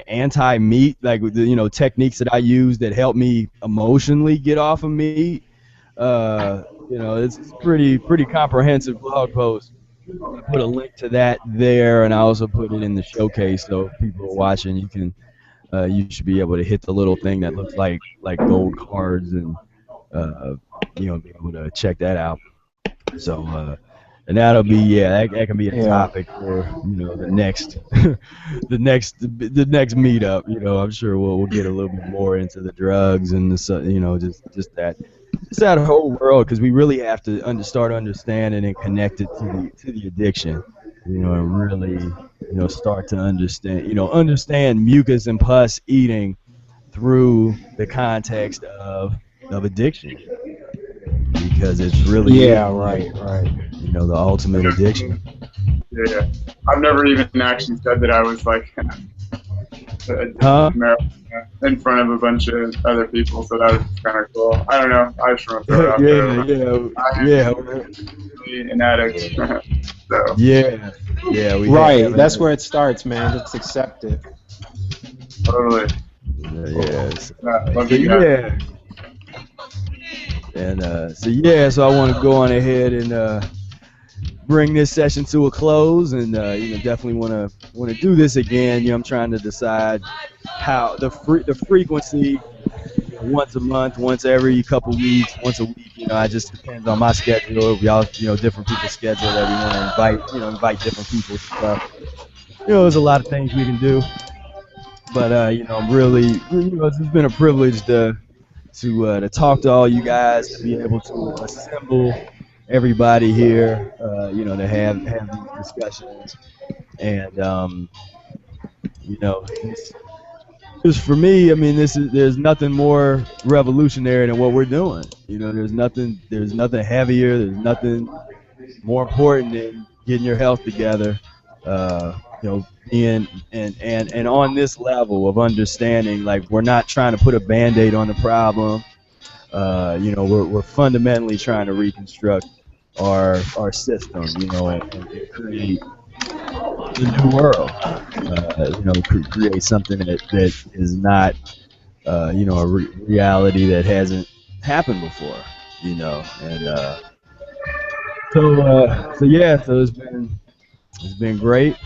anti-meat, like the techniques that I use that help me emotionally get off of meat. It's pretty comprehensive blog post. I put a link to that there, and I also put it in the showcase. So if people are watching, you should be able to hit the little thing that looks like gold cards, and be able to check that out. So and that'll be that can be a topic for the next the next meetup. I'm sure we'll get a little bit more into the drugs and the just that whole world, because we really have to start understanding and connect it to the addiction, and really start to understand mucus and pus eating through the context of addiction, because it's really right. the ultimate addiction. Yeah, I've never even actually said that I was like marijuana in front of a bunch of other people, so that was kind of cool. I don't know. I just want to throw it out there. I'm an addict. So. Yeah. That's where it starts, man. Just accept it. Totally. Yes. Love you guys. And so I want to go on ahead and bring this session to a close, and definitely want to do this again. I'm trying to decide how the frequency, once a month, once every couple weeks, once a week. It just depends on my schedule. Y'all, different people's schedule that we want to invite different people and stuff. There's a lot of things we can do, but really, it's been a privilege to talk to all you guys, to be able to assemble everybody here, to have these discussions, and just for me, I mean, there's nothing more revolutionary than what we're doing. There's nothing heavier, there's nothing more important than getting your health together. Being and on this level of understanding, like, we're not trying to put a Band-Aid on the problem. We're fundamentally trying to reconstruct our system, and create a new world. Create something that is not, a reality that hasn't happened before. So it's been great. I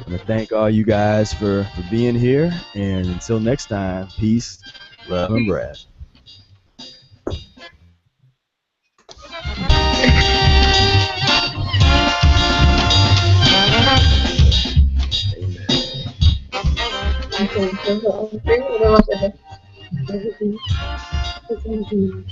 want to thank all you guys for being here, and until next time, peace, love, and breath. Okay, so the thing,